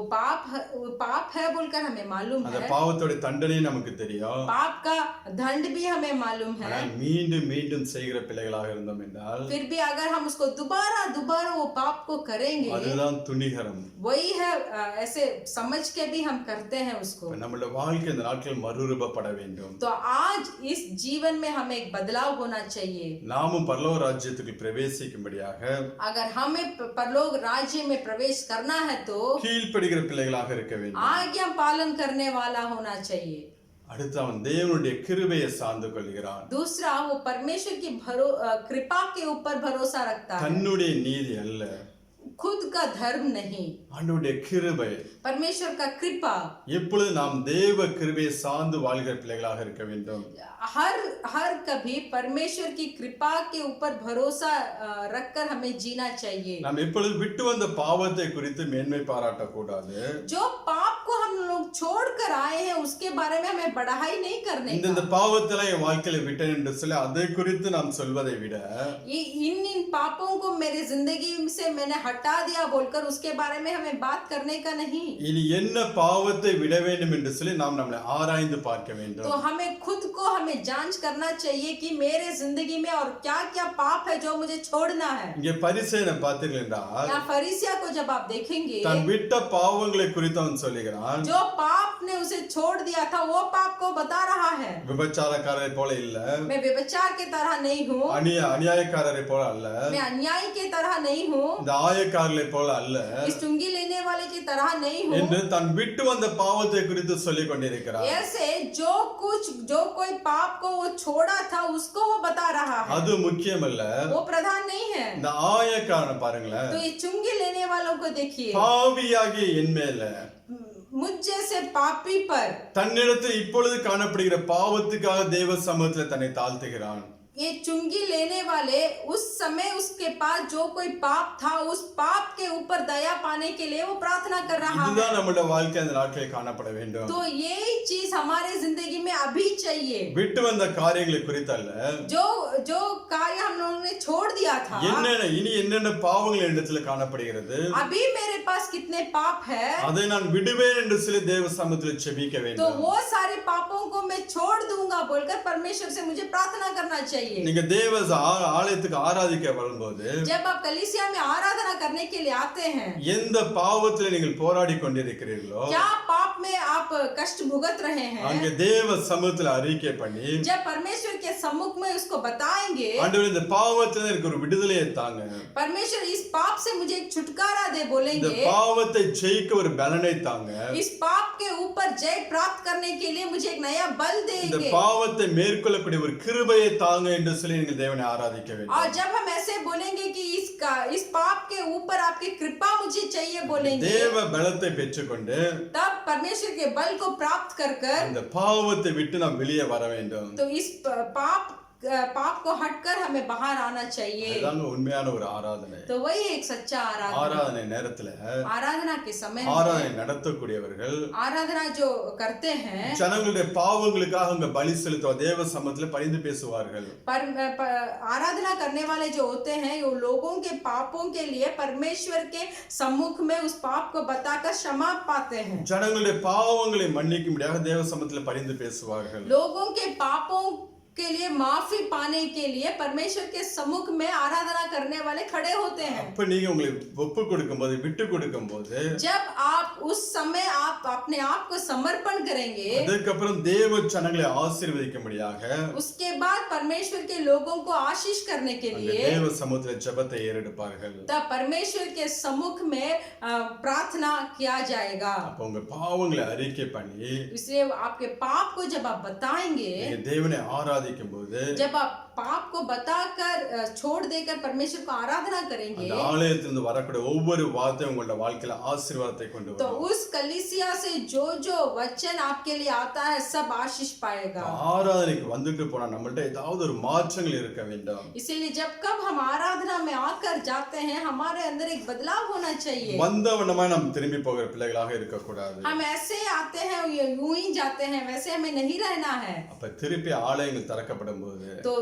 [SPEAKER 3] पाप है बोलकर हमें मालूम
[SPEAKER 2] அந்த
[SPEAKER 3] है.
[SPEAKER 2] பாவத்தோட தண்டனையும் நமக்கு தெரியும்.
[SPEAKER 3] पाप का दंड भी हमें मालूम है.
[SPEAKER 2] ஆனால் மீண்டும் மீண்டும் செய்கிற பிள்ளைகளாக இருந்தோம் என்றால்
[SPEAKER 3] फिर भी अगर हम उसको दोबारा वो पाप को करेंगे,
[SPEAKER 2] அதுதான் துணிகரம்.
[SPEAKER 3] वही है ऐसे समझ के भी हम करते हैं उसको.
[SPEAKER 2] நம்மளோட வாழ்க்கை இந்த நாட்களில் மறுரூபப்பட வேண்டும்.
[SPEAKER 3] तो आज इस जीवन में हमें एक बदलाव होना चाहिए.
[SPEAKER 2] நாமும் பரலோக ராஜ்யத்துக்கு பிரவேசிக்கும்படியாக
[SPEAKER 3] अगर हमें परलोक राज्य में प्रवेश करना है तो
[SPEAKER 2] கீழ்ப்படுகிற பிள்ளைகளாக இருக்க வேண்டும்.
[SPEAKER 3] आज्ञा पालन करने वाला होना चाहिए.
[SPEAKER 2] அடுத்து அவன் தேவனுடைய கிருபையை சார்ந்து கொள்கிறான்.
[SPEAKER 3] दूसरा, वो परमेश्वर की कृपा के ऊपर भरोसा रखता है.
[SPEAKER 2] தன்னுடைய நீதி அல்ல,
[SPEAKER 3] खुद का धर्म नहीं,
[SPEAKER 2] ஆண்டவருடைய கிருபை.
[SPEAKER 3] परमेश्वर का कृपा.
[SPEAKER 2] எப்பொழுது நாம் தேவ கிருபையை சார்ந்து வாழ்கிற பிள்ளைகளாக இருக்க வேண்டும்.
[SPEAKER 3] हर कभी परमेश्वर की कृपा के ऊपर भरोसा रखकर हमें जीना चाहिए.
[SPEAKER 2] நாம் எப்பொழுது விட்டு வந்த பாவத்தை குறித்து மேன்மை பாராட்டக்கூடாது.
[SPEAKER 3] जो पाप को हम लोग छोड़कर आए हैं उसके बारे में हमें बढ़ाई नहीं करने
[SPEAKER 2] இந்த
[SPEAKER 3] का.
[SPEAKER 2] பாவத்தெல்லாம் என் வாழ்க்கையில விட்டேன் என்று சொல்லி அதை குறித்து நாம் சொல்வதை விட
[SPEAKER 3] इन पापों को मेरे जिंदगी से मैंने हटा दिया बोलकर उसके बारे में हमें बात करने का नहीं.
[SPEAKER 2] இனி என்ன பாவத்தை விட வேண்டும் என்று சொல்லி நாம் நம்மளை ஆராய்ந்து பார்க்க வேண்டும்.
[SPEAKER 3] तो हमें खुद को हमें जांच करना चाहिए कि मेरे जिंदगी में और क्या क्या पाप है जो मुझे छोड़ना है.
[SPEAKER 2] இங்கே பரிசேயனை பார்த்தீர்கள் என்றால்
[SPEAKER 3] यहाँ फरीसिया को जब आप देखेंगे,
[SPEAKER 2] தான் விட்ட பாவங்களை குறித்து அவன் சொல்லுகிறான்.
[SPEAKER 3] जो पाप ने उसे छोड़ दिया था वो पाप को बता रहा है.
[SPEAKER 2] விபச்சாரக்காரரை போல இல்ல,
[SPEAKER 3] मैं व्यभिचार के तरह नहीं हूँ,
[SPEAKER 2] அநியாயக்காரரை போல அல்ல,
[SPEAKER 3] मैं अन्याय के तरह नहीं हूँ,
[SPEAKER 2] இந்த ஆயக்காரரை போல அல்ல
[SPEAKER 3] इस चुंगी लेने वाले की तरह नहीं हूँ.
[SPEAKER 2] என்று தான் விட்டு வந்த பாவத்தை குறித்து சொல்லிக் கொண்டிருக்கிறார்.
[SPEAKER 3] ऐसे जो कोई पाप को वो छोड़ा था उसको वो बता रहा है.
[SPEAKER 2] அது முக்கியம் அல்ல,
[SPEAKER 3] वो प्रधान नहीं है.
[SPEAKER 2] இந்த ஆயக்காரனை பாருங்களேன்.
[SPEAKER 3] तो ये चुंगी लेने वालों को देखिए,
[SPEAKER 2] பாவியாகிய என் மேல
[SPEAKER 3] मुझ जैसे पापी पर
[SPEAKER 2] தன்னிடத்தில் இப்பொழுது காணப்படுகிற பாவத்துக்காக தேவ சமூகத்தில் தன்னை தாழ்த்துகிறான்.
[SPEAKER 3] ये चुंगी लेने वाले उस समय उसके पास जो कोई पाप था उस पाप के ऊपर दया पाने के लिए वो प्रार्थना कर रहा है.
[SPEAKER 2] இதுதான் நம்மளுடைய வாழ்க்கை அந்த நாட்களில் காணப்பட வேண்டும்.
[SPEAKER 3] तो यही चीज हमारे जिंदगी में अभी चाहिए.
[SPEAKER 2] விட்டு வந்த காரியங்களை குறித்தல்ல,
[SPEAKER 3] जो कार्य हम लोगों ने छोड़ दिया था,
[SPEAKER 2] என்னென்ன பாவங்கள் இடத்துல காணப்படுகிறது,
[SPEAKER 3] अभी मेरे पास कितने पाप है,
[SPEAKER 2] அதை நான் விடுவேன் என்று சொல்லி தேவ சமூகத்தில் செபிக்க
[SPEAKER 3] तो
[SPEAKER 2] வேண்டும்.
[SPEAKER 3] वो सारे पापों को मैं छोड़ दूंगा बोलकर परमेश्वर से मुझे प्रार्थना करना चाहिए.
[SPEAKER 2] நீங்க தேவ ஆலயத்துக்கு ஆராதிக்க வரும்போது
[SPEAKER 3] जब आप कलीसिया में आराधना करने के लिए आते हैं,
[SPEAKER 2] எந்த பாவத்துல நீங்கள் போராடி கொண்டிருக்கிறீர்களோ
[SPEAKER 3] क्या पाप में आप कष्ट भुगत रहे हैं,
[SPEAKER 2] அங்கே தேவ சமூகத்துல அறிக்கை பண்ணி
[SPEAKER 3] जब परमेश्वर के सम्मुख में उसको बता बताएंगे,
[SPEAKER 2] ஆண்டவரே இந்த பாவத்துல எனக்கு ஒரு விடுதலையை தாங்க,
[SPEAKER 3] परमेश्वर इस पाप से मुझे एक छुटकारा दे
[SPEAKER 2] இந்த
[SPEAKER 3] बोलेंगे,
[SPEAKER 2] பாவத்தை ஜெயிக்க ஒரு பலனை தாங்க,
[SPEAKER 3] इस पाप के ऊपर जय प्राप्त करने के लिए मुझे एक नया बल
[SPEAKER 2] இந்த
[SPEAKER 3] देंगे।
[SPEAKER 2] பாவத்தை மேற்கொள்ளக்கூடிய ஒரு கிருபையை தாங்க என்று சொல்லி நீங்கள் தேவனை ஆராதிக்க
[SPEAKER 3] और
[SPEAKER 2] வேண்டும்.
[SPEAKER 3] जब हम ऐसे बोलेंगे कि इस पाप के ऊपर आपकी कृपा मुझे चाहिए बोलेंगे,
[SPEAKER 2] தேவ பலத்தை பெற்றுக்கொண்டு
[SPEAKER 3] तब परमेश्वर के बल को प्राप्त कर
[SPEAKER 2] இந்த பாவத்தை விட்டு நாம் வெளியே வர வேண்டும்.
[SPEAKER 3] तो इस पाप को हटकर हमें बाहर आना चाहिए।
[SPEAKER 2] அதுதாங்க உண்மையான ஒரு ஆராதனை.
[SPEAKER 3] तो वही एक सच्चा आराधना।
[SPEAKER 2] ஆராதனை நேரத்துல
[SPEAKER 3] आराधना के समय
[SPEAKER 2] ஆராதனை நடத்தக்கூடியவர்கள்
[SPEAKER 3] आराधना जो करते हैं,
[SPEAKER 2] ஜனங்களுடைய பாவங்களுக்காக அங்க பலி செலுத்துவ தேவ சமூகத்துல பரிந்து பேசுவார்கள்.
[SPEAKER 3] आराधना करने वाले जो होते हैं वो लोगों के पापों के लिए परमेश्वर के सम्मुख में उस पाप को बताकर क्षमा पाते हैं।
[SPEAKER 2] ஜனங்களுடைய பாவங்களை மன்னிக்கும்படியாக தேவ சமூகத்துல பரிந்து பேசுவார்கள்.
[SPEAKER 3] लोगों के पापों के लिए माफी पाने के लिए परमेश्वर के सम्मुख में आराधना करने वाले खड़े होते हैं।
[SPEAKER 2] அப்ப நீங்க உங்களை ஒப்பு கொடுக்கும்போது விட்டு கொடுக்கும்போது
[SPEAKER 3] जब आप उस समय आप अपने आप को समर्पण करेंगे,
[SPEAKER 2] அதுக்கப்புறம் தேவ ஜனங்களை ஆசீர்வதிக்கும்படியாக
[SPEAKER 3] उसके बाद परमेश्वर के लोगों को आशीष करने के
[SPEAKER 2] அந்த
[SPEAKER 3] लिए
[SPEAKER 2] தேவ சமூகத்துல ஜெபத்தை ஏறெடுப்பார்கள்.
[SPEAKER 3] तब परमेश्वर के सम्मुख में प्रार्थना किया जाएगा।
[SPEAKER 2] அப்ப உங்க பாவங்களை அறிக்கை பண்ணி
[SPEAKER 3] इसलिए आपके पाप को जब आप बताएंगे,
[SPEAKER 2] நீங்க தேவனை ஆராதிக்கும் போது
[SPEAKER 3] जब आप पाप को बताकर छोड़ देकर परमेश्वर को आराधना करेंगे,
[SPEAKER 2] அந்த ஆலயத்திலிருந்து வரக்கூடிய ஒவ்வொரு வார்த்தையும் உங்களோட வாழ்க்கையில ஆசீர்வாதத்தை கொண்டு
[SPEAKER 3] तो
[SPEAKER 2] வரும்.
[SPEAKER 3] उस कलीसिया से जो जो वचन आपके लिए आता है सब आशीष पाएगा।
[SPEAKER 2] ஆராதனைக்கு வந்துட்டு போனா நம்மள்ட்ட ஏதாவது ஒரு மாற்றங்கள் இருக்க வேண்டும்.
[SPEAKER 3] इसीलिए जब कब हम आराधना में आकर जाते हैं, हमारे अंदर एक बदलाव होना चाहिए।
[SPEAKER 2] வந்தவனமா நம்ம திரும்பி போகிற பிள்ளைகளாக இருக்க கூடாது.
[SPEAKER 3] हम ऐसे आते हैं यूं ही जाते हैं, वैसे हमें नहीं रहना है।
[SPEAKER 2] அப்ப திருப்பி ஆலயங்கள் திறக்கப்படும் போது
[SPEAKER 3] तो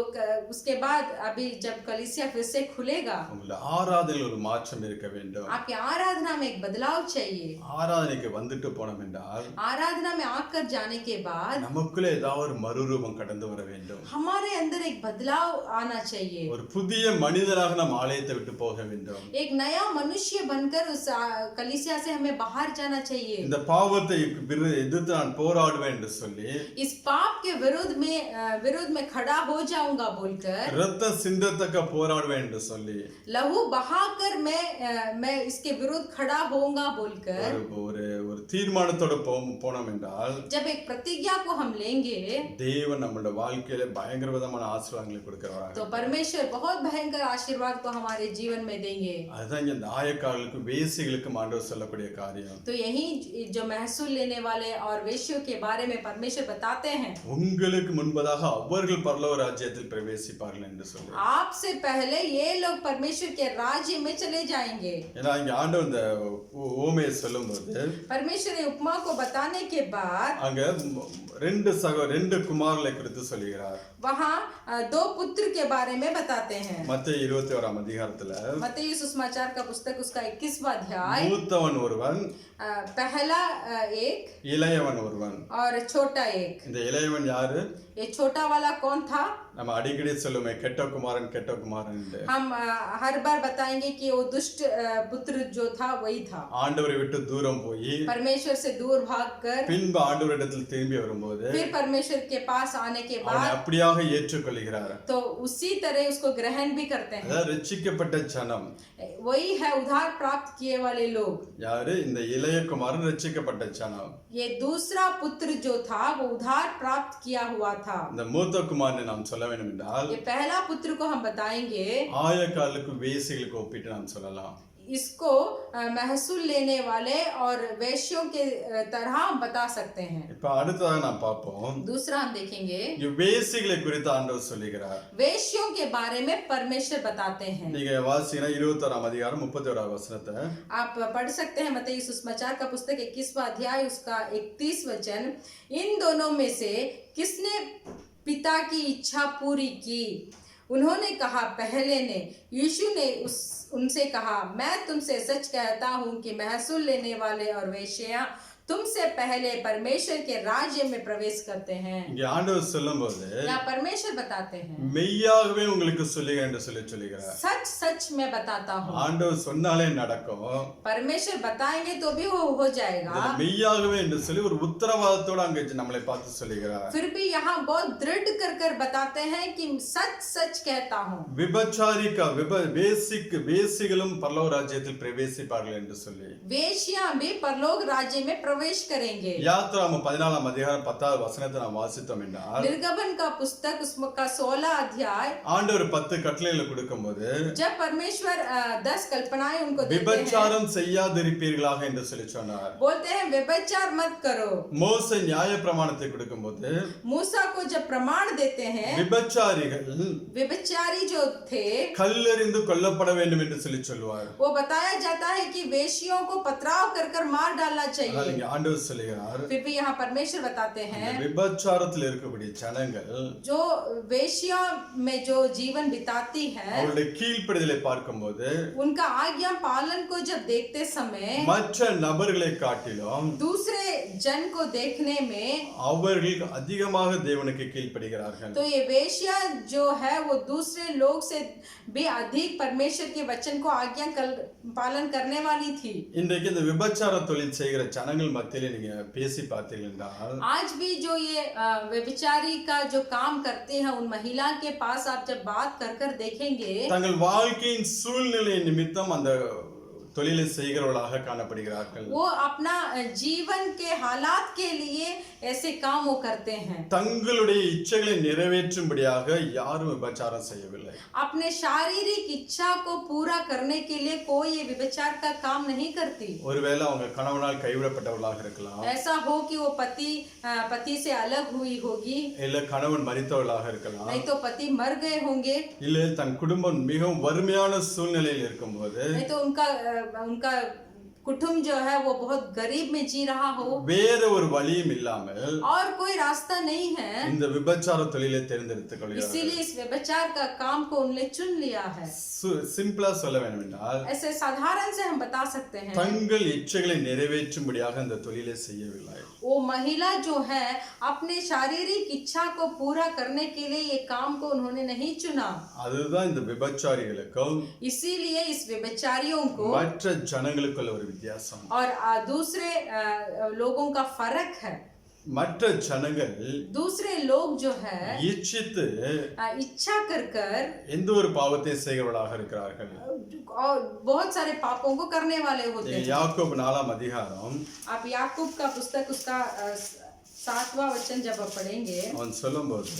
[SPEAKER 3] उसके बाद अभी जब कलीसिया फिर से खुलेगा,
[SPEAKER 2] உங்களோட ஆராதனையில் ஒரு மாற்றம் இருக்க வேண்டும்.
[SPEAKER 3] आपकी आराधना में एक बदलाव चाहिए।
[SPEAKER 2] ஆராதனைக்கு வந்துட்டு போனோம் என்றால்
[SPEAKER 3] आराधना में आकर जाने के बाद
[SPEAKER 2] நமக்குள்ள ஏதாவது ஒரு மறுரூபம் கடந்து வர வேண்டும்.
[SPEAKER 3] हमारे अंदर एक बदलाव आना चाहिए।
[SPEAKER 2] ஒரு புதிய மனிதனாக நாம் ஆலயத்தை விட்டு போக வேண்டும்.
[SPEAKER 3] एक नया मनुष्य बनकर उस कलीसिया से हमें बाहर जाना चाहिए।
[SPEAKER 2] இந்த பாவத்தை எதிர்த்து நான் போராடுவேன் என்று சொல்லி
[SPEAKER 3] इस पाप के विरुद्ध में खड़ा हो जाऊंगा बोलकर,
[SPEAKER 2] ரத்தம் சிந்தத்தக்க போராடுவேன் என்று சொல்லி
[SPEAKER 3] लहू बहाकर मैं इसके विरुद्ध खड़ा होऊंगा बोलकर,
[SPEAKER 2] ஒரு ஒரு தீர்மானத்தோட போனோம் என்றால்
[SPEAKER 3] जब एक प्रतिज्ञा को हम लेंगे,
[SPEAKER 2] தேவன் நம்மளோட வாழ்க்கையில பயங்கர விதமான ஆசீர்வாதங்களை கொடுக்கிறவராக.
[SPEAKER 3] तो परमेश्वर बहुत भयंकर आशीर्वाद को हमारे जीवन में देंगे।
[SPEAKER 2] அதுதான் இந்த ஆயக்காரர்களுக்கும் வேசிகளுக்கும் ஆண்டவர் சொல்லக்கூடிய காரியம்.
[SPEAKER 3] तो यही जो महसूल लेने वाले और वेश्यों के बारे में परमेश्वर बताते हैं,
[SPEAKER 2] உங்களுக்கு முன்பதாக அவர்கள் பரலோக ராஜ்யத்தில் பிரவேசிப்பார்கள் என்று சொல்லி.
[SPEAKER 3] आपसे पहले ये लोग परमेश्वर के राज्य में चले जाएंगे।
[SPEAKER 2] ஏன்னா இங்க ஆண்டவர் இந்த ஓமையை சொல்லும்போது
[SPEAKER 3] परमेश्वर ने उपमा को बताने के बाद
[SPEAKER 2] அங்க ரெண்டு குமாரர்களை குறித்து சொல்லுகிறார்.
[SPEAKER 3] वहाँ दो पुत्र के बारे में बताते हैं।
[SPEAKER 2] மத்தேயு 21 அதிகாரத்துல
[SPEAKER 3] मत्ती सुसमाचार का पुस्तक उसका 21वां अध्याय,
[SPEAKER 2] மூத்தவன் ஒருவன்
[SPEAKER 3] पहला एक
[SPEAKER 2] இளையவன் ஒருவன்.
[SPEAKER 3] और छोटा एक।
[SPEAKER 2] இந்த இளையவன் யாரு?
[SPEAKER 3] ये छोटा वाला कौन था?
[SPEAKER 2] நம்ம அடிக்கடி சொல்லுமே கெட்ட குமாரன் என்று.
[SPEAKER 3] हम हर बार बताएंगे कि वो दुष्ट पुत्र जो था वही था।
[SPEAKER 2] ஆண்டவரை விட்டு தூரம் போய்
[SPEAKER 3] परमेश्वर से दूर भागकर
[SPEAKER 2] பின்பு ஆண்டவரிடத்தில் திரும்பி வரும்போது
[SPEAKER 3] फिर परमेश्वर के पास आने के
[SPEAKER 2] அவனை
[SPEAKER 3] बाद
[SPEAKER 2] அப்படியாக ஏற்றுக்கொள்கிறார்.
[SPEAKER 3] तो उसी तरह उसको ग्रहण भी करते हैं।
[SPEAKER 2] அதாவது ரட்சிக்கப்பட்ட ஜனம்
[SPEAKER 3] वही है उद्धार प्राप्त किए वाले लोग।
[SPEAKER 2] யாரு? இந்த இளைய குமாரன் ரட்சிக்கப்பட்ட ஜனம்.
[SPEAKER 3] ये दूसरा पुत्र जो था वो उद्धार प्राप्त किया हुआ था।
[SPEAKER 2] இந்த மூத்த குமாரனை நாம் சொல்ல வேண்டும் என்றால்
[SPEAKER 3] ये पहला पुत्र को हम बताएंगे,
[SPEAKER 2] ஆயக்காரர்களுக்கு வேசிகளுக்கு ஒப்பிட்டு நாம் சொல்லலாம்.
[SPEAKER 3] इसको महसूल लेने वाले और वेश्यों के तरह हम बता सकते हैं।
[SPEAKER 2] இப்ப அடுத்ததாக நாம் பார்ப்போம்.
[SPEAKER 3] दूसरा हम देखेंगे,
[SPEAKER 2] வேசிகளை குறித்து ஆண்டவர் சொல்லுகிறார்.
[SPEAKER 3] वेश्यों के बारे में परमेश्वर बताते हैं।
[SPEAKER 2] நீங்க வாசினா 21 அதிகாரம் 31 வசனத்தை
[SPEAKER 3] आप पढ़ सकते हैं। मत्ती सुसमाचार का पुस्तक 21वां अध्याय उसका 31 वचन, इन दोनों में से किसने पिता की इच्छा पूरी की? उन्होंने कहा पहले ने। यीशु ने उनसे कहा, मैं तुमसे सच कहता हूँ कि महसूल लेने वाले और वेश्याएं तुमसे पहले परमेश्वर के राज्य में प्रवेश करते हैं।
[SPEAKER 2] இங்கே ஆண்டவர் சொல்லும்போது
[SPEAKER 3] यहाँ परमेश्वर बताते हैं,
[SPEAKER 2] மெய்யாகவே உங்களுக்கு சொல்லுகிறேன் என்று சொல்லுகிறார்.
[SPEAKER 3] सच सच मैं बताता हूँ।
[SPEAKER 2] ஆண்டவர் சொன்னாலே நடக்கும்.
[SPEAKER 3] परमेश्वर बताएंगे तो भी वो हो जाएगा।
[SPEAKER 2] இதுல மெய்யாகவே என்று சொல்லி ஒரு உத்தரவாதத்தோடு அங்கே நம்மளை பார்த்து சொல்லுகிறார்.
[SPEAKER 3] फिर भी यहाँ बहुत दृढ़ कर कर बताते हैं कि सच सच कहता हूँ। வேசிகளும் பரலோக ராஜ்யத்தில் பிரவேசிப்பார்கள் என்று சொல்லி वेश्या भी परलोक राज्य में प्रवेश करेंगे।
[SPEAKER 2] யாத்ராகமம் 14ஆம் அதிகாரம் 10வது வசனத்தை நாம் வாசித்தோம் என்றால்
[SPEAKER 3] निर्गमन का पुस्तक उसका 16 अध्याय
[SPEAKER 2] ஆண்டவர் 10 கட்டளைகளை கொடுக்கும்போது
[SPEAKER 3] जब परमेश्वर 10 कल्पनाएं उनको देते हैं,
[SPEAKER 2] விபச்சாரம் செய்யாதிருப்பீர்களாக என்று சொல்லி சொன்னார்.
[SPEAKER 3] बोलते हैं व्यभिचार मत करो।
[SPEAKER 2] மோசே நியாயப்பிரமாணத்தை கொடுக்கும்போது
[SPEAKER 3] मूसा को जब प्रमाण देते हैं,
[SPEAKER 2] விபச்சாரிகள்
[SPEAKER 3] व्यभिचारी जो थे
[SPEAKER 2] கல்லெறிந்து கொல்லப்பட வேண்டும் என்று சொல்லி சொல்லுவார்.
[SPEAKER 3] वो बताया जाता है कि वेश्यों को पथराव कर कर मार डालना
[SPEAKER 2] ஆனால்
[SPEAKER 3] चाहिए।
[SPEAKER 2] இங்கே ஆண்டவர் சொல்லுகிறார்,
[SPEAKER 3] फिर भी यहाँ परमेश्वर बताते हैं,
[SPEAKER 2] விபச்சாரத்தில் இருக்கக்கூடிய ஜனங்கள்
[SPEAKER 3] जो वेश्या में जो जीवन बिताती है,
[SPEAKER 2] அவருடைய கீழ்ப்படிதலை பார்க்கும்போது
[SPEAKER 3] उनका आज्ञा पालन को जब देखते समय
[SPEAKER 2] மற்ற நபர்களை காட்டிலும்
[SPEAKER 3] दूसरे जन को देखने में,
[SPEAKER 2] அவர்கள் அதிகமாக தேவனுக்கு கீழ்ப்படுகிறார்கள்.
[SPEAKER 3] तो ये वेश्या जो है वो दूसरे लोग से भी अधिक परमेश्वर के वचन को आज्ञा पालन करने वाली थी।
[SPEAKER 2] இன்றைக்கு இந்த விபச்சார தொழில் செய்கிற ஜனங்கள் மத்தியிலே நீங்க பேசி பார்த்தீர்கள் என்றால்
[SPEAKER 3] आज भी जो ये व्यभिचारी का जो काम करते हैं, उन महिला के पास आप जब बात कर कर देखेंगे,
[SPEAKER 2] தங்கள் வாழ்க்கையின் சூழ்நிலை நிமித்தம் அந்த தொழிலை செய்கிறவர்களாக காணப்படுகிறார்கள்.
[SPEAKER 3] वो अपना जीवन के हालात के लिए ऐसे काम वो करते हैं।
[SPEAKER 2] தங்களுடைய இச்சைகளை நிறைவேற்றும்படியாக யாரும் விபச்சாரம் செய்யவில்லை.
[SPEAKER 3] अपने शारीरिक इच्छा को पूरा करने के लिए कोई ये व्यभिचार का काम नहीं करती।
[SPEAKER 2] ஒருவேளை அவங்க கணவனால் கைவிடப்பட்டவர்களாக இருக்கலாம்,
[SPEAKER 3] ऐसा हो कि वो पति से अलग हुई होगी,
[SPEAKER 2] இல்ல கணவன் மரித்தவர்களாக இருக்கலாம்,
[SPEAKER 3] नहीं तो पति मर गए होंगे,
[SPEAKER 2] இல்ல தன் குடும்பம் மிகவும் வறுமையான சூழ்நிலையில் இருக்கும்போது
[SPEAKER 3] नहीं तो उनका कुटुंब जो है वो बहुत गरीब में जी रहा हो,
[SPEAKER 2] வேற ஒரு வழியும் இல்லாமல்
[SPEAKER 3] और कोई रास्ता नहीं है,
[SPEAKER 2] இந்த விபச்சார தொழிலை தேர்ந்தெடுத்துக் கொள்கிறார்கள்.
[SPEAKER 3] इसीलिए इस व्यभिचार का काम को उन्होंने चुन लिया है।
[SPEAKER 2] சிம்பிளா சொல்ல வேண்டும் என்றால்
[SPEAKER 3] ऐसे साधारण से हम बता सकते हैं,
[SPEAKER 2] தங்கள் இச்சைகளை நிறைவேற்றும்படியாக இந்த தொழிலை செய்யவில்லை.
[SPEAKER 3] वो महिला जो है अपने शारीरिक इच्छा को पूरा करने के लिए ये काम को उन्होंने नहीं चुना।
[SPEAKER 2] அதுதான் இந்த விபச்சாரிகளுக்கும்
[SPEAKER 3] इसीलिए इस व्यभिचारियों को
[SPEAKER 2] மற்ற ஜனங்களுக்குள்ள ஒரு வித்தியாசம்.
[SPEAKER 3] और दूसरे लोगों का फर्क है।
[SPEAKER 2] மற்ற ஜனங்கள்
[SPEAKER 3] दूसरे लोग जो है
[SPEAKER 2] இச்சித்து
[SPEAKER 3] इच्छा कर कर
[SPEAKER 2] எந்த ஒரு பாவத்தை செய்கிறவர்களாக இருக்கிறார்கள்.
[SPEAKER 3] और बहुत सारे पापों को करने वाले होते हैं।
[SPEAKER 2] யாக்கோபு 4ஆம் அதிகாரம்
[SPEAKER 3] आप याकूब का पुस्तक उसका 7वां वचन जब आप पढ़ेंगे,
[SPEAKER 2] அவன் சொல்லும்போது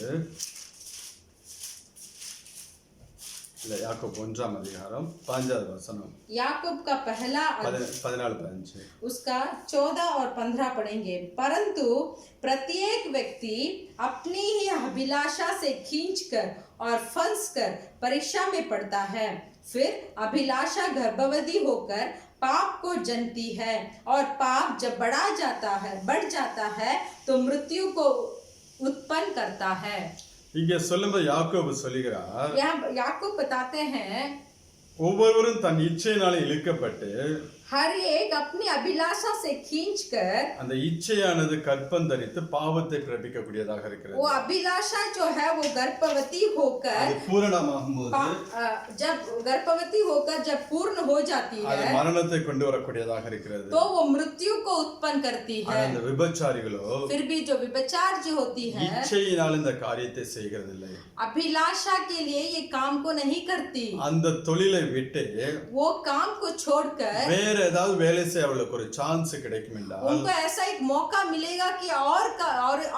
[SPEAKER 2] இல்ல யாக்கோபு 1ஆம் அதிகாரம் 5வது வசனம்
[SPEAKER 3] याकूब का पहला
[SPEAKER 2] 14-15
[SPEAKER 3] उसका 14 और 15 पढ़ेंगे। परंतु प्रत्येक व्यक्ति अपनी ही अभिलाषा से खींचकर और फंसकर परीक्षा में पड़ता है, फिर अभिलाषा गर्भवती होकर पाप को जनती है, और पाप जब बढ़ जाता है तो मृत्यु को उत्पन्न करता है।
[SPEAKER 2] இங்கே சொல்லும்போது யாக்கோபு சொல்லுகிறார்,
[SPEAKER 3] यहाँ याकूब बताते हैं,
[SPEAKER 2] ஒவ்வொருவரும் தன் இச்சையினாலே இழுக்கப்பட்டு
[SPEAKER 3] हर एक अपनी अभिलाषा से खींचकर,
[SPEAKER 2] அந்த இச்சையானது கற்பந்தரித்து பாவத்தை பிறப்பிக்கக்கூடியதாக இருக்கிறது.
[SPEAKER 3] वो अभिलाषा जो है वो गर्भवती होकर
[SPEAKER 2] அது பூரணமாகும்போது
[SPEAKER 3] जब गर्भवती होकर जब पूर्ण हो जाती
[SPEAKER 2] அது
[SPEAKER 3] है
[SPEAKER 2] மரணத்தை கொண்டு வரக்கூடியதாக இருக்கிறது.
[SPEAKER 3] तो वो मृत्यु को उत्पन्न करती है।
[SPEAKER 2] அந்த விபச்சாரிகளோ
[SPEAKER 3] फिर भी जो व्यभिचार जो होती है
[SPEAKER 2] இச்சையினால் இந்த காரியத்தை செய்கிறதில்லை.
[SPEAKER 3] अभिलाषा के लिए ये काम को नहीं करती।
[SPEAKER 2] அந்த தொழிலை விட்டு
[SPEAKER 3] वो काम को छोड़कर
[SPEAKER 2] வேற ஏதாவது வேலை செய்ய அவளுக்கு ஒரு சான்ஸ் கிடைக்கும் என்றால்
[SPEAKER 3] उनको ऐसा एक मौका मिलेगा कि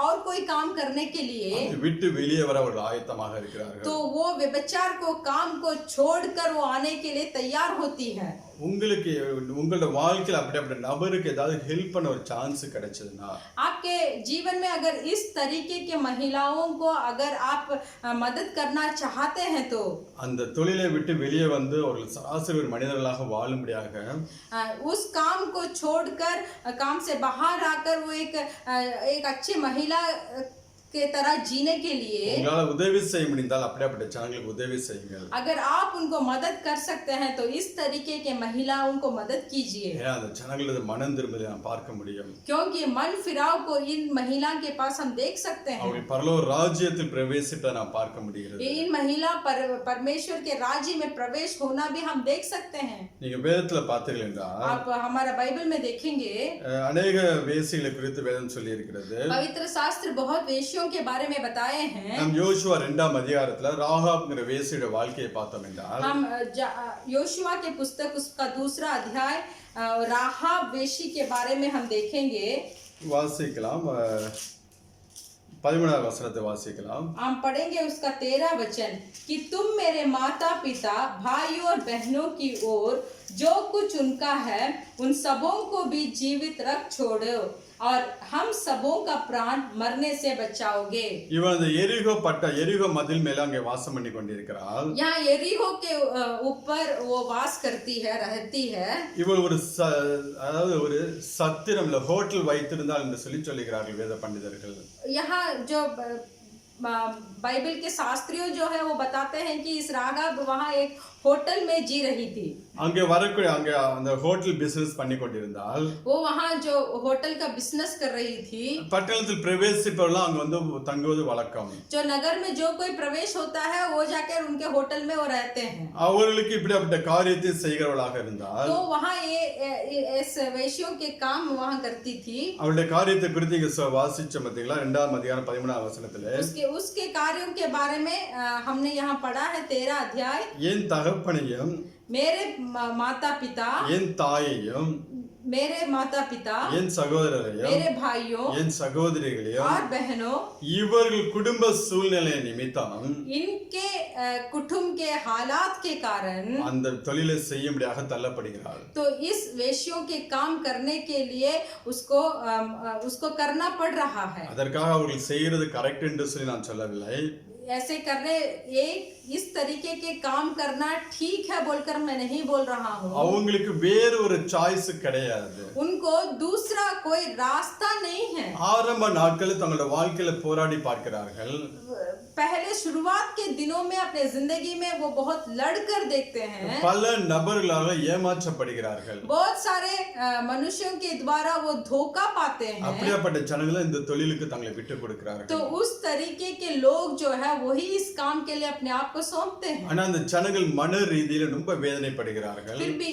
[SPEAKER 3] और कोई काम करने के लिए,
[SPEAKER 2] விட்டு வெளியே வர அவர்கள் ஆயத்தமாக இருக்கிறார்கள்.
[SPEAKER 3] तो वो व्यभिचार को काम को छोड़कर वो आने के लिए तैयार होती है।
[SPEAKER 2] உங்களுக்கு உங்களோட வாழ்க்கையில் அப்படி நபருக்கு ஏதாவது ஹெல்ப் பண்ண ஒரு சான்ஸ் கிடைச்சதுன்னா,
[SPEAKER 3] आपके जीवन में अगर इस तरीके के महिलाओं को अगर आप मदद करना चाहते हैं तो
[SPEAKER 2] அந்த தொழிலை விட்டு வெளியே வந்து ஒரு சராசரி ஒரு மனிதர்களாக வாழும்படியாக
[SPEAKER 3] उस काम को छोड़कर काम से बाहर आकर वो एक अच्छी महिला के तरह जीने के लिए
[SPEAKER 2] உங்களால உதவி செய்ய முடிந்தால் அப்படிப்பட்ட ஜனங்களுக்கு உதவி செய்யுங்கள்.
[SPEAKER 3] अगर आप उनको मदद कर सकते हैं तो इस तरीके के महिलाओं को मदद कीजिए,
[SPEAKER 2] ஏன்னா அந்த ஜனங்களது மனம் திரும்புதலை நாம் பார்க்க முடியும்.
[SPEAKER 3] क्योंकि मन फिराव को इन महिला के पास हम देख सकते हैं.
[SPEAKER 2] அவர்கள் பரலோக ராஜ்யத்தில் பிரவேசிப்பதை நாம் பார்க்க முடிகிறது.
[SPEAKER 3] इन महिला परमेश्वर के राज्य में प्रवेश होना भी हम देख सकते हैं.
[SPEAKER 2] நீங்க வேதத்துல பார்த்தீர்கள் என்றால்
[SPEAKER 3] आप हमारा बाइबल में देखेंगे
[SPEAKER 2] अनेक வேசிகளை குறித்து வேதம் சொல்லி இருக்கிறது.
[SPEAKER 3] पवित्र शास्त्र बहुत वेश्यों के बारे में बताए हैं.
[SPEAKER 2] நாம் யோசுவா 2ஆம் அதிகாரத்துல ராகாப்ங்கிற வேசியோட வாழ்க்கையை பார்த்தோம் என்றால்
[SPEAKER 3] हम योशुआ के पुस्तक उसका 2रा अध्याय राहाब वेशी के बारे में हम देखेंगे.
[SPEAKER 2] வாசிக்கலாம் 13வது வசனத்தை வாசிக்கலாம்.
[SPEAKER 3] हम पढ़ेंगे उसका 13 वचन कि तुम मेरे माता पिता भाइयों और बहनों की ओर जो कुछ उनका है उन सबों को भी जीवित रख छोड़ो और हम सबों का प्राण मरने से बचाओगे.
[SPEAKER 2] இவன் அந்த எரிகோ மதில் மேல அங்கே வாசம் பண்ணி கொண்டிருக்கிறாள்.
[SPEAKER 3] यहाँ एरिहो के ऊपर वो वास करती है, रहती है.
[SPEAKER 2] இவள் அதாவது ஒரு சத்திரம்ல ஹோட்டல் வைத்திருந்தாள் என்று சொல்லுகிறார்கள் வேத பண்டிதர்கள்.
[SPEAKER 3] यहाँ जो बाइबल के शास्त्रियों जो है वो बताते हैं कि इस रागाब वहाँ एक होटल में जी रही थी.
[SPEAKER 2] அங்கே அந்த ஹோட்டல் பிசினஸ் பண்ணி கொண்டிருந்தால்
[SPEAKER 3] वो वहाँ जो होटल का बिजनेस कर रही थी.
[SPEAKER 2] பட்டணத்தில் பிரவேசிப்பவர்கள் அங்க வந்து தங்குவது வழக்கம்.
[SPEAKER 3] जो नगर में जो कोई प्रवेश होता है वो जाकर उनके होटल में वो रहते हैं.
[SPEAKER 2] அவர்களுக்கு இப்படிப்பட்ட காரியத்தை செய்கிறவளாக இருந்தால்
[SPEAKER 3] तो वहाँ ये इस वेश्यों के काम वहाँ करती थी.
[SPEAKER 2] அவளுடைய காரியத்தை குறித்து இங்க வாசிச்ச பாத்தீங்களா 2ஆம் அதிகாரம் 13ஆம் வசனத்திலே
[SPEAKER 3] उसके कार्यों के बारे में हमने यहाँ पढ़ा है 13 अध्याय.
[SPEAKER 2] என் தகப்பனையும்
[SPEAKER 3] मेरे माता पिता,
[SPEAKER 2] என் தாயையும்
[SPEAKER 3] मेरे माता पिता,
[SPEAKER 2] என் சகோதரரையும்
[SPEAKER 3] मेरे भाइयों
[SPEAKER 2] என் சகோதரிகளையும்
[SPEAKER 3] और बहनों
[SPEAKER 2] இவர்கள் குடும்ப சூழ்நிலை நிமித்தம்
[SPEAKER 3] इनके कुटुंब के हालात के कारण
[SPEAKER 2] அந்த தொழிலை செய்யும்படியாக தள்ளப்படுகிறாள்.
[SPEAKER 3] तो इस वेश्यों के काम करने के लिए उसको करना पड़ रहा है.
[SPEAKER 2] அதற்காக அவர்கள் செய்யறது கரெக்ட் என்று சொல்லி நான் சொல்லவில்லை.
[SPEAKER 3] ऐसे करने इस तरीके के काम करना ठीक है बोलकर मैं नहीं बोल रहा हूँ.
[SPEAKER 2] அவங்களுக்கு வேற ஒரு சாய்ஸ் கிடையாது.
[SPEAKER 3] उनको दूसरा कोई रास्ता नहीं है.
[SPEAKER 2] ஆரம்ப நாட்களில் தங்களோட வாழ்க்கையில போராடி பார்க்கிறார்கள்.
[SPEAKER 3] पहले शुरुआत के दिनों में अपने जिंदगी में वो बहुत लड़कर देखते हैं.
[SPEAKER 2] பல நபர்களால் ஏமாற்றப்படுகிறார்கள்.
[SPEAKER 3] बहुत सारे मनुष्यों के द्वारा वो धोखा पाते हैं.
[SPEAKER 2] அப்படிப்பட்ட ஜனங்களை இந்த தொழிலுக்கு தங்களை விட்டு கொடுக்கிறார்கள்.
[SPEAKER 3] तो उस तरीके के लोग जो है वही इस काम के लिए अपने आप को सौंपते हैं.
[SPEAKER 2] ஆனா அந்த ஜனங்கள் மன ரீதியில ரொம்ப வேதனைப்படுகிறார்கள்.
[SPEAKER 3] फिर भी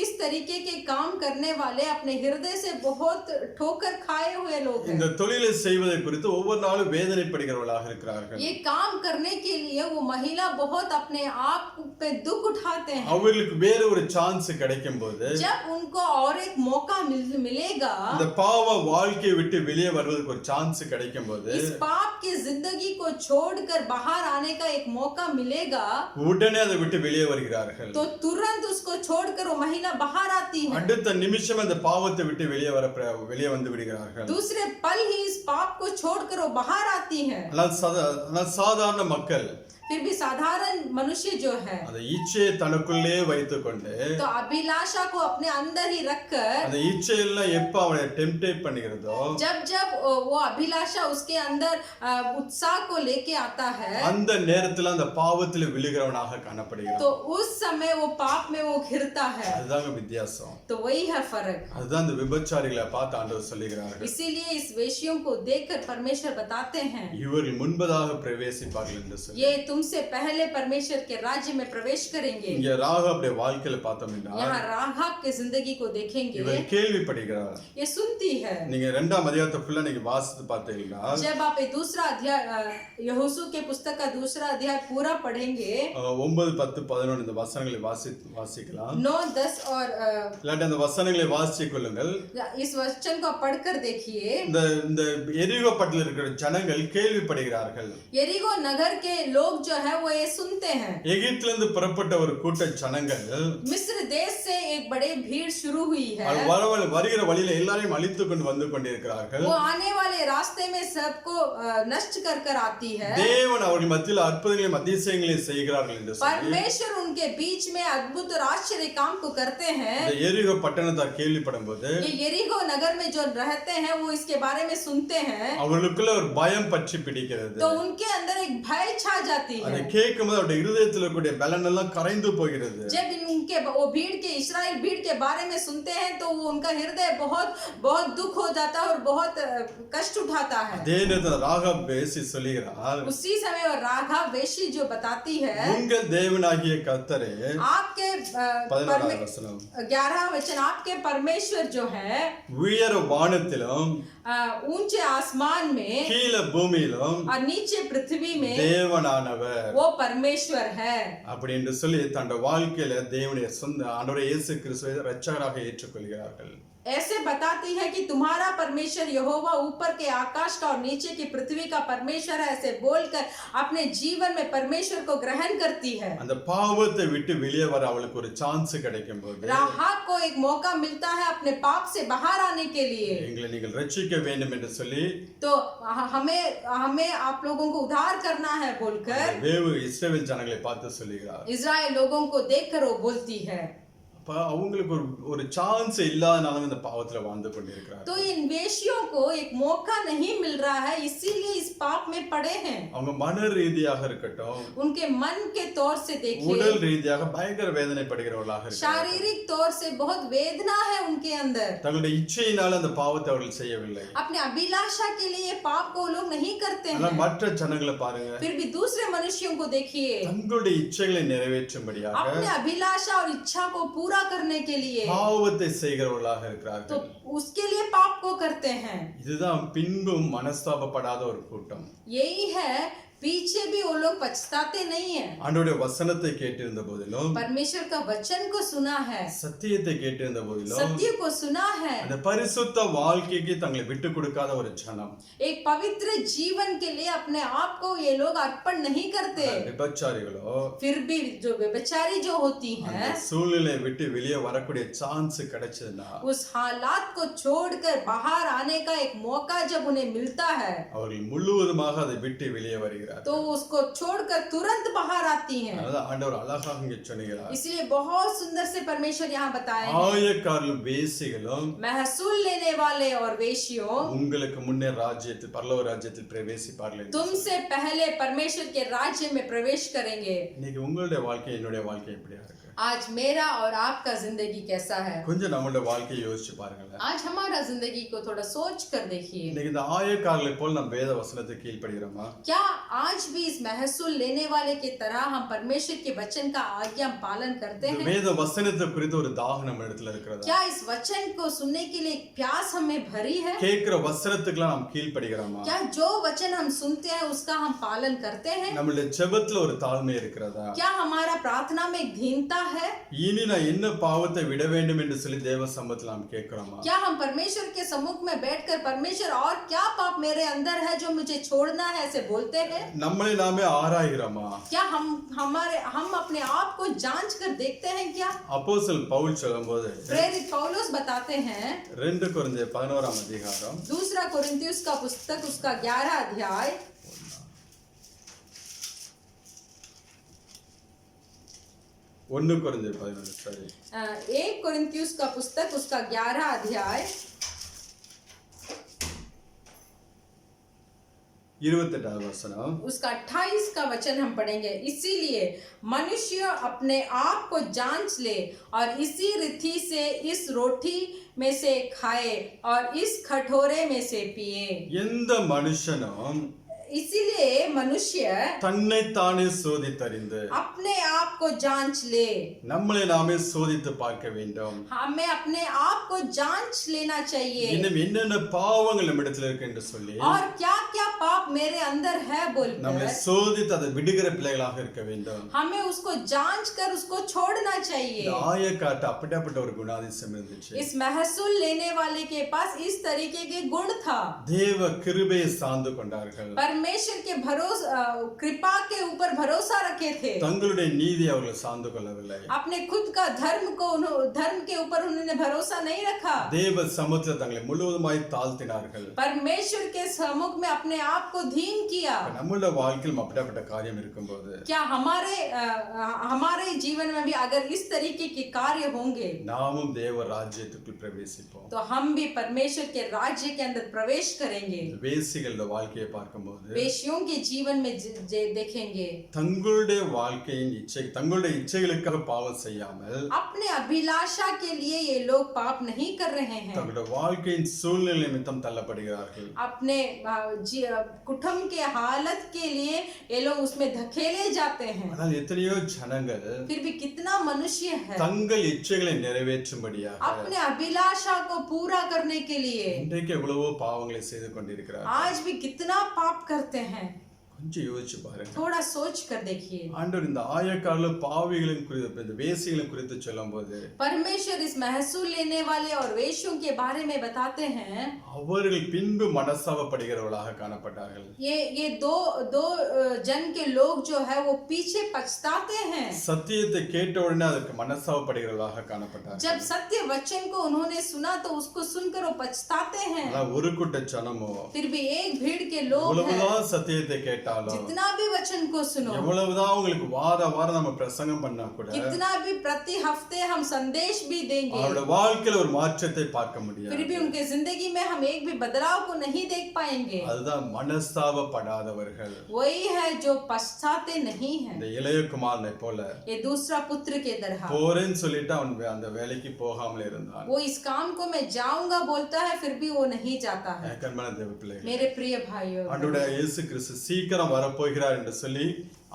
[SPEAKER 3] इस तरीके के काम करने वाले अपने हृदय से बहुत ठोकर खाए हुए लोग हैं.
[SPEAKER 2] இந்த தொழிலை செய்வதை குறித்து ஒவ்வொரு நாளும் வேதனைப்படுகிறவர்களாக இருக்கிறார்கள்.
[SPEAKER 3] ये काम करने के लिए वो महिला बहुत अपने आप पे दुख उठाते हैं.
[SPEAKER 2] அவங்களுக்கு வேற ஒரு சான்ஸ் கிடைக்கும்போது
[SPEAKER 3] जब उनको और एक मौका मिलेगा,
[SPEAKER 2] இந்த பாவ வாழ்க்கையை விட்டு வெளியே வருவதற்கு ஒரு சான்ஸ் கிடைக்கும்போது
[SPEAKER 3] इस पाप की जिंदगी को छोड़कर बाहर आने का एक मौका मिलेगा,
[SPEAKER 2] உடனே அதை விட்டு வெளியே வருகிறார்கள்.
[SPEAKER 3] तो तुरंत उसको छोड़कर वो महिला बाहर आती है.
[SPEAKER 2] அடுத்த நிமிஷம் அந்த பாவத்தை விட்டு வெளியே வந்து விடுகிறார்கள்.
[SPEAKER 3] दूसरे पल ही इस पाप को छोड़कर वो बाहर आती है.
[SPEAKER 2] சாதாரண மக்கள்
[SPEAKER 3] फिर भी साधारण मनुष्य जो है
[SPEAKER 2] அந்த இச்சையை தனக்குள்ளே வைத்துக்கொண்டு
[SPEAKER 3] तो अभिलाषा को अपने अंदर ही रखकर
[SPEAKER 2] அந்த இச்சையெல்லாம் எப்ப அவனை டெம்ப்டேட் பண்ணுகிறதோ
[SPEAKER 3] जब वो अभिलाषा उसके अंदर उत्साह को लेके आता है
[SPEAKER 2] அந்த நேரத்துல அந்த பாவத்துல விழுகிறவனாக காணப்படுகிறான்.
[SPEAKER 3] तो उस समय वो पाप में वो घिरता है.
[SPEAKER 2] அதுதான் வித்தியாசம்.
[SPEAKER 3] तो वही है फर्क.
[SPEAKER 2] அதுதான் அந்த விபச்சாரிகளை பார்த்து ஆண்டவர் சொல்லுகிறார்கள்.
[SPEAKER 3] इसीलिए इस वेश्यों को देखकर परमेश्वर बताते हैं
[SPEAKER 2] இவர்கள் முன்பதாக பிரவேசிப்பார்கள் என்று சொல்லி
[SPEAKER 3] ये तुमसे पहले परमेश्वर के राज्य में प्रवेश करेंगे.
[SPEAKER 2] இங்க ராகாபுடைய வாழ்க்கையில பார்த்தோம் என்றால்
[SPEAKER 3] यहाँ राहाब की जिंदगी को देखेंगे.
[SPEAKER 2] இவள் கேள்விப்படுகிறாள்.
[SPEAKER 3] ये सुनती है.
[SPEAKER 2] நீங்க 2ஆம் அதிகாரத்தை ஃபுல்லா நீங்க வாசித்து பார்த்தீங்கன்னா
[SPEAKER 3] जब आप ये दूसरा अध्याय यहोशू के पुस्तक का दूसरा अध्याय पूरा पढ़ेंगे
[SPEAKER 2] 9, 10, 11 இந்த வசனங்களை வாசிக்கலாம்.
[SPEAKER 3] 9, 10 और
[SPEAKER 2] இல்லாட்டி அந்த வசனங்களை வாசித்துக் கொள்ளுங்கள்.
[SPEAKER 3] इस वचन को पढ़कर देखिए.
[SPEAKER 2] இந்த எரிகோ பட்டணத்தில் இருக்கிற ஜனங்கள் கேள்விப்படுகிறார்கள்.
[SPEAKER 3] यरीहो नगर के लोग जो है वो ये सुनते हैं।
[SPEAKER 2] எகிப்திலிருந்து புறப்பட்ட ஒரு கூட்ட ஜனங்கள்
[SPEAKER 3] मिस्र देश से एक बड़े भीड़ शुरू हुई है।
[SPEAKER 2] வருகிற வழியில எல்லாரையும் அழித்து கொண்டு வந்து கொண்டிருக்கிறார்கள்.
[SPEAKER 3] वो आने वाले रास्ते में सबको नष्ट कर आती है।
[SPEAKER 2] தேவன் அவர்கள் மத்தியில் அற்புதங்களையும் அதிசயங்களையும் செய்கிறார்கள் என்று சொல்லி
[SPEAKER 3] परमेश्वर उनके बीच में अद्भुत और आश्चर्य काम को करते हैं।
[SPEAKER 2] இந்த எரிகோ பட்டணத்தார் கேள்விப்படும்போது
[SPEAKER 3] ये यरीहो नगर में जो रहते हैं वो इसके बारे में सुनते हैं,
[SPEAKER 2] அவர்களுக்குள்ள ஒரு பயம் பற்றி பிடிக்கிறது.
[SPEAKER 3] तो उनके अंदर एक भय छा जाती है।
[SPEAKER 2] அதை கேட்கும்போது அவருடைய இருதயத்தில் இருக்கக்கூடிய பலன் எல்லாம் கரைந்து போகிறது.
[SPEAKER 3] जब उनके वो भीड़ के इस्राएल भीड़ के बारे में सुनते हैं तो वो उनका हृदय बहुत बहुत दुख हो जाता है और बहुत कष्ट उठाता है।
[SPEAKER 2] அதே நேரத்தில் ராகாப் வேசி சொல்லுகிறார்,
[SPEAKER 3] उसी समय और राघव वेशी जो बताती है,
[SPEAKER 2] உங்கள் தேவனாகிய கர்த்தரே,
[SPEAKER 3] आपके
[SPEAKER 2] 11 வசனம்,
[SPEAKER 3] 11 वचन, आपके परमेश्वर जो है
[SPEAKER 2] உயர வானத்திலும்
[SPEAKER 3] ऊंचे आसमान में
[SPEAKER 2] கீழ பூமியிலும்
[SPEAKER 3] और नीचे पृथ्वी में
[SPEAKER 2] தேவனானவர்
[SPEAKER 3] वो परमेश्वर है।
[SPEAKER 2] அப்படி என்று சொல்லி தன்னுடைய வாழ்க்கையில தேவனுடைய சொந்த ஆண்டவரை இயேசு கிறிஸ்துவை இரட்சகராக ஏற்றுக்கொள்கிறார்கள்.
[SPEAKER 3] ऐसे बताती है कि तुम्हारा परमेश्वर यहोवा ऊपर के आकाश का और नीचे की पृथ्वी का परमेश्वर है, ऐसे बोलकर अपने जीवन में परमेश्वर को ग्रहण करती है।
[SPEAKER 2] அந்த பாவத்தை விட்டு வெளியே வர அவளுக்கு ஒரு சான்ஸ் கிடைக்கும்போது
[SPEAKER 3] राहाब को एक मौका मिलता है अपने पाप से बाहर आने के लिए।
[SPEAKER 2] எங்களை நீங்கள் ரட்சிக்க வேண்டும் என்று சொல்லி
[SPEAKER 3] तो हमें आप लोगों को उद्धार करना है बोलकर
[SPEAKER 2] வேவு இஸ்ரவேல் ஜனங்களை பார்த்து சொல்லுகிறார்.
[SPEAKER 3] इजराइल लोगों को देखकर वो बोलती है।
[SPEAKER 2] அவங்களுக்கு ஒரு சான்ஸ் இல்லாதனால இந்த பாவத்துல வாழ்ந்து கொண்டிருக்கிறார்கள்.
[SPEAKER 3] तो इन वेश्यों को एक मौका नहीं मिल रहा है, इसीलिए इस पाप में पड़े हैं।
[SPEAKER 2] அவங்க மன ரீதியாக இருக்கட்டும்,
[SPEAKER 3] उनके मन के तौर से देखिए,
[SPEAKER 2] உடல் ரீதியாக பயங்கர வேதனைப்படுகிறவர்களாக இருக்கிறார்கள்.
[SPEAKER 3] शारीरिक तौर से बहुत वेदना है उनके अंदर।
[SPEAKER 2] தங்களுடைய இச்சையினால அந்த பாவத்தை அவர்கள் செய்யவில்லை.
[SPEAKER 3] अपने अभिलाषा के लिए पाप को लोग नहीं करते
[SPEAKER 2] ஆனா
[SPEAKER 3] हैं।
[SPEAKER 2] மற்ற ஜனங்களை பாருங்க,
[SPEAKER 3] फिर भी दूसरे मनुष्यों को देखिए,
[SPEAKER 2] தங்களுடைய இச்சைகளை நிறைவேற்றும்படியாக
[SPEAKER 3] अपने अभिलाषा और इच्छा को पूरा करने के लिए
[SPEAKER 2] பாவத்தை செய்கிறவர்களாக
[SPEAKER 3] तो
[SPEAKER 2] இருக்கிறார்கள்.
[SPEAKER 3] उसके लिए पाप को करते हैं।
[SPEAKER 2] இதுதான் பின்பும் மனஸ்தாபப்படாத ஒரு கூட்டம்.
[SPEAKER 3] यही है, पीछे भी वो लोग पछताते नहीं है।
[SPEAKER 2] ஆண்டவருடைய வசனத்தை கேட்டிருந்த போதிலும்,
[SPEAKER 3] परमेश्वर का वचन को सुना है,
[SPEAKER 2] சத்தியத்தை கேட்டிருந்த போதிலும்,
[SPEAKER 3] सत्य को सुना है,
[SPEAKER 2] அந்த பரிசுத்த வாழ்க்கைக்கு தங்களை விட்டு கொடுக்காத ஒரு ஜனம்,
[SPEAKER 3] एक पवित्र जीवन के लिए अपने आप को ये लोग अर्पण नहीं करते।
[SPEAKER 2] விபச்சாரிகளோ
[SPEAKER 3] फिर भी जो व्यभिचारी जो होती
[SPEAKER 2] அந்த
[SPEAKER 3] हैं,
[SPEAKER 2] சூழ்நிலையை விட்டு வெளியே வரக்கூடிய சான்ஸ் கிடைச்சதுன்னா
[SPEAKER 3] उस हालात को छोड़कर बाहर आने का एक मौका जब उन्हें मिलता है
[SPEAKER 2] அவர்கள் முழுவதுமாக அதை விட்டு வெளியே வருகிறார்.
[SPEAKER 3] तो उसको छोड़कर तुरंत बाहर आती हैं।
[SPEAKER 2] அதாவது ஆண்டவர் அழகாக இங்கே சொல்லுகிறார்,
[SPEAKER 3] इसलिए बहुत सुंदर से परमेश्वर यहाँ बताए,
[SPEAKER 2] ஆயக்காரர்களும் வேசிகளும்
[SPEAKER 3] महसूल लेने वाले और वेश्यों
[SPEAKER 2] உங்களுக்கு முன்னே ராஜ்யத்தில் பரலோக ராஜ்யத்தில் பிரவேசிப்பார்கள் என்று.
[SPEAKER 3] तुमसे पहले परमेश्वर के राज्य में प्रवेश करेंगे।
[SPEAKER 2] இன்னைக்கு உங்களுடைய வாழ்க்கை என்னுடைய வாழ்க்கை எப்படியா இருக்கு?
[SPEAKER 3] आज मेरा और आपका जिंदगी कैसा है?
[SPEAKER 2] கொஞ்சம் நம்மளுடைய வாழ்க்கையை யோசிச்சு பாருங்களேன்.
[SPEAKER 3] आज हमारा जिंदगी को थोड़ा सोच कर देखिए।
[SPEAKER 2] இன்னைக்கு இந்த ஆயக்காரர்களை போல் நம்ம வேத வசனத்துக்கு கீழ்ப்படுகிறோமா?
[SPEAKER 3] क्या आज भी इस महसूल लेने वाले की तरह हम परमेश्वर के वचन का आज्ञा पालन करते
[SPEAKER 2] இந்த
[SPEAKER 3] हैं?
[SPEAKER 2] வேத வசனத்தை குறித்து ஒரு தாகம் நம்ம இடத்துல இருக்கிறதா?
[SPEAKER 3] क्या इस वचन को सुनने के लिए एक प्यास हमें भरी है?
[SPEAKER 2] கேட்கிற வசனத்துக்குலாம் நாம் கீழ்ப்படுகிறோமா?
[SPEAKER 3] क्या जो वचन हम सुनते हैं उसका हम पालन करते हैं?
[SPEAKER 2] நம்மளுடைய ஜெபத்துல ஒரு தாழ்மை இருக்கிறதா?
[SPEAKER 3] क्या हमारा प्रार्थना में एक दीनता है?
[SPEAKER 2] இனி நான் என்ன பாவத்தை விட வேண்டும் என்று சொல்லி தேவ சமூகத்தில் நாம் கேட்கிறோமா?
[SPEAKER 3] क्या हम परमेश्वर के सम्मुख में बैठकर परमेश्वर और क्या पाप मेरे अंदर है जो मुझे छोड़ना है ऐसे बोलते हैं?
[SPEAKER 2] நம்மளை நாமே ஆராய்கிறோமா?
[SPEAKER 3] क्या हम अपने आप को जांच कर देखते हैं? क्या
[SPEAKER 2] அப்போஸ்தலன் பவுல் சொல்லும்போது
[SPEAKER 3] प्रेरित पौलुस बताते हैं,
[SPEAKER 2] 2 கொரிந்தியர் 11 அதிகாரம்
[SPEAKER 3] दूसरा कोरिन्थियुस का पुस्तक उसका 11 अध्याय
[SPEAKER 2] 1 கொரிந்தியர் 11 சரி
[SPEAKER 3] 1 कोरिन्थियुस का पुस्तक उसका 11 अध्याय
[SPEAKER 2] 28 वचन
[SPEAKER 3] उसका 28 का वचन हम पढ़ेंगे। इसीलिए मनुष्य अपने आप को जांच ले और इसी रीति से इस रोटी में से खाए और इस कटोरे में से पिए।
[SPEAKER 2] எந்த மனுஷனும்
[SPEAKER 3] इसीलिए मनुष्य
[SPEAKER 2] தன்னைத்தானே சோதித்தறிந்து
[SPEAKER 3] अपने आप को जांच ले,
[SPEAKER 2] நம்மளை நாமே சோதித்து பார்க்க வேண்டும்.
[SPEAKER 3] हमें अपने आप को जांच लेना चाहिए
[SPEAKER 2] இன்னும் என்னென்ன பாவங்கள் நம்மிடத்தில் இருக்கு என்று சொல்லி
[SPEAKER 3] और क्या क्या पाप मेरे अंदर है
[SPEAKER 2] நம்மளை
[SPEAKER 3] बोलकर
[SPEAKER 2] சோதித்து அதை விடுகிற பிள்ளைகளாக இருக்க வேண்டும்.
[SPEAKER 3] हमें उसको जांच कर उसको छोड़ना
[SPEAKER 2] இந்த
[SPEAKER 3] चाहिए।
[SPEAKER 2] ஆயக்காட்டு அப்படிப்பட்ட ஒரு குணாதிசயம் இருந்துச்சு.
[SPEAKER 3] इस महसूल लेने वाले के पास इस तरीके के गुण था।
[SPEAKER 2] தேவ கிருபையை சார்ந்து கொண்டார்கள்.
[SPEAKER 3] परमेश्वर के भरोसा कृपा के ऊपर भरोसा रखे थे।
[SPEAKER 2] தங்களுடைய நீதி அவர்கள் சார்ந்து கொள்ளவில்லை.
[SPEAKER 3] अपने खुद का धर्म के ऊपर उन्होंने भरोसा नहीं रखा।
[SPEAKER 2] தேவ சமூகத்தில் தங்களை முழுவதுமாய் தாழ்த்தினார்கள்.
[SPEAKER 3] परमेश्वर के सम्मुख में अपने आप को धीन किया।
[SPEAKER 2] நம்மளுடைய வாழ்க்கையில் அப்படிப்பட்ட காரியம் இருக்கும்போது
[SPEAKER 3] क्या हमारे जीवन में भी अगर इस तरीके के कार्य होंगे
[SPEAKER 2] நாமும் தேவ ராஜ்யத்துக்குள் பிரவேசிப்போம்.
[SPEAKER 3] तो हम भी परमेश्वर के राज्य के अंदर प्रवेश करेंगे।
[SPEAKER 2] வேசிகளோட வாழ்க்கையை பார்க்கும்போது
[SPEAKER 3] वेश्यों के जीवन में देखेंगे
[SPEAKER 2] தங்களுடைய வாழ்க்கையின் தங்களுடைய இச்சைகளுக்காக பாவம் செய்யாமல்
[SPEAKER 3] अपने अभिलाषा के लिए ये लोग पाप नहीं कर रहे हैं।
[SPEAKER 2] தங்களுடைய வாழ்க்கையின் சூழ்நிலை நிமித்தம் தள்ளப்படுகிறார்கள்.
[SPEAKER 3] अपने कुटुंब के हालत के लिए ये लोग उसमें धकेले जाते हैं।
[SPEAKER 2] ஆனால் எத்தனையோ ஜனங்கள்
[SPEAKER 3] फिर भी कितना मनुष्य है
[SPEAKER 2] தங்கள் இச்சைகளை நிறைவேற்றும்படியாக
[SPEAKER 3] अपने अभिलाषा को पूरा करने के लिए
[SPEAKER 2] இன்றைக்கு எவ்வளவோ பாவங்களை செய்து கொண்டிருக்கிறார்கள்.
[SPEAKER 3] आज भी कितना पाप करते हैं।
[SPEAKER 2] கொஞ்சம் யோசிச்சு பாருங்க.
[SPEAKER 3] थोड़ा सोच कर देखिए।
[SPEAKER 2] ஆண்டவர் இந்த ஆயக்கால பாவிகளின் குறித்து இந்த வேசிகளின் குறித்து சொல்லும்போது
[SPEAKER 3] परमेश्वर इस महसूल लेने वाले और वेश्यों के बारे में बताते हैं।
[SPEAKER 2] அவர்கள் பின்பு மனஸ்தாபப்படுகிறவர்களாக காணப்பட்டார்கள்.
[SPEAKER 3] ये दो जन के लोग जो है वो पीछे पछताते हैं।
[SPEAKER 2] சத்தியத்தை கேட்ட உடனே அதற்கு மனஸ்தாபப்படுகிறவர்களாக காணப்பட்டார்கள்.
[SPEAKER 3] जब सत्य वचन को उन्होंने सुना तो उसको सुनकर वो पछताते हैं।
[SPEAKER 2] ஆனால் ஒரு கூட்ட ஜனமோ
[SPEAKER 3] फिर भी एक भीड़ के लोग हैं,
[SPEAKER 2] எவ்வளவுதான் சத்தியத்தை கேட்டாலும்
[SPEAKER 3] जितना भी वचन को सुनो,
[SPEAKER 2] எவ்வளவுதான் உங்களுக்கு வாரம் நம்ம பிரசங்கம் பண்ணா கூட
[SPEAKER 3] कितना भी प्रति हफ्ते हम संदेश भी देंगे,
[SPEAKER 2] அவருடைய வாழ்க்கையில ஒரு மாற்றத்தை பார்க்க முடியாது.
[SPEAKER 3] फिर भी उनके जिंदगी में हम एक भी बदलाव को नहीं देख पाएंगे।
[SPEAKER 2] அதுதான் மனஸ்தாபப்படாதவர்கள்.
[SPEAKER 3] वही है जो पछताते नहीं है।
[SPEAKER 2] இந்த இளைய குமாரனை போல
[SPEAKER 3] ये दूसरा पुत्र के तरह
[SPEAKER 2] போறேன்னு சொல்லிட்டு அவன் அந்த வேலைக்கு போகாமல் இருந்தான்.
[SPEAKER 3] वो इस काम को मैं जाऊंगा बोलता है, फिर भी वो नहीं जाता है।
[SPEAKER 2] கண்மன தேவ பிள்ளைகளே,
[SPEAKER 3] मेरे प्रिय भाइयों,
[SPEAKER 2] ஆண்டவருடைய இயேசு கிறிஸ்து சீக்கிரம் வரப்போகிறார் என்று சொல்லி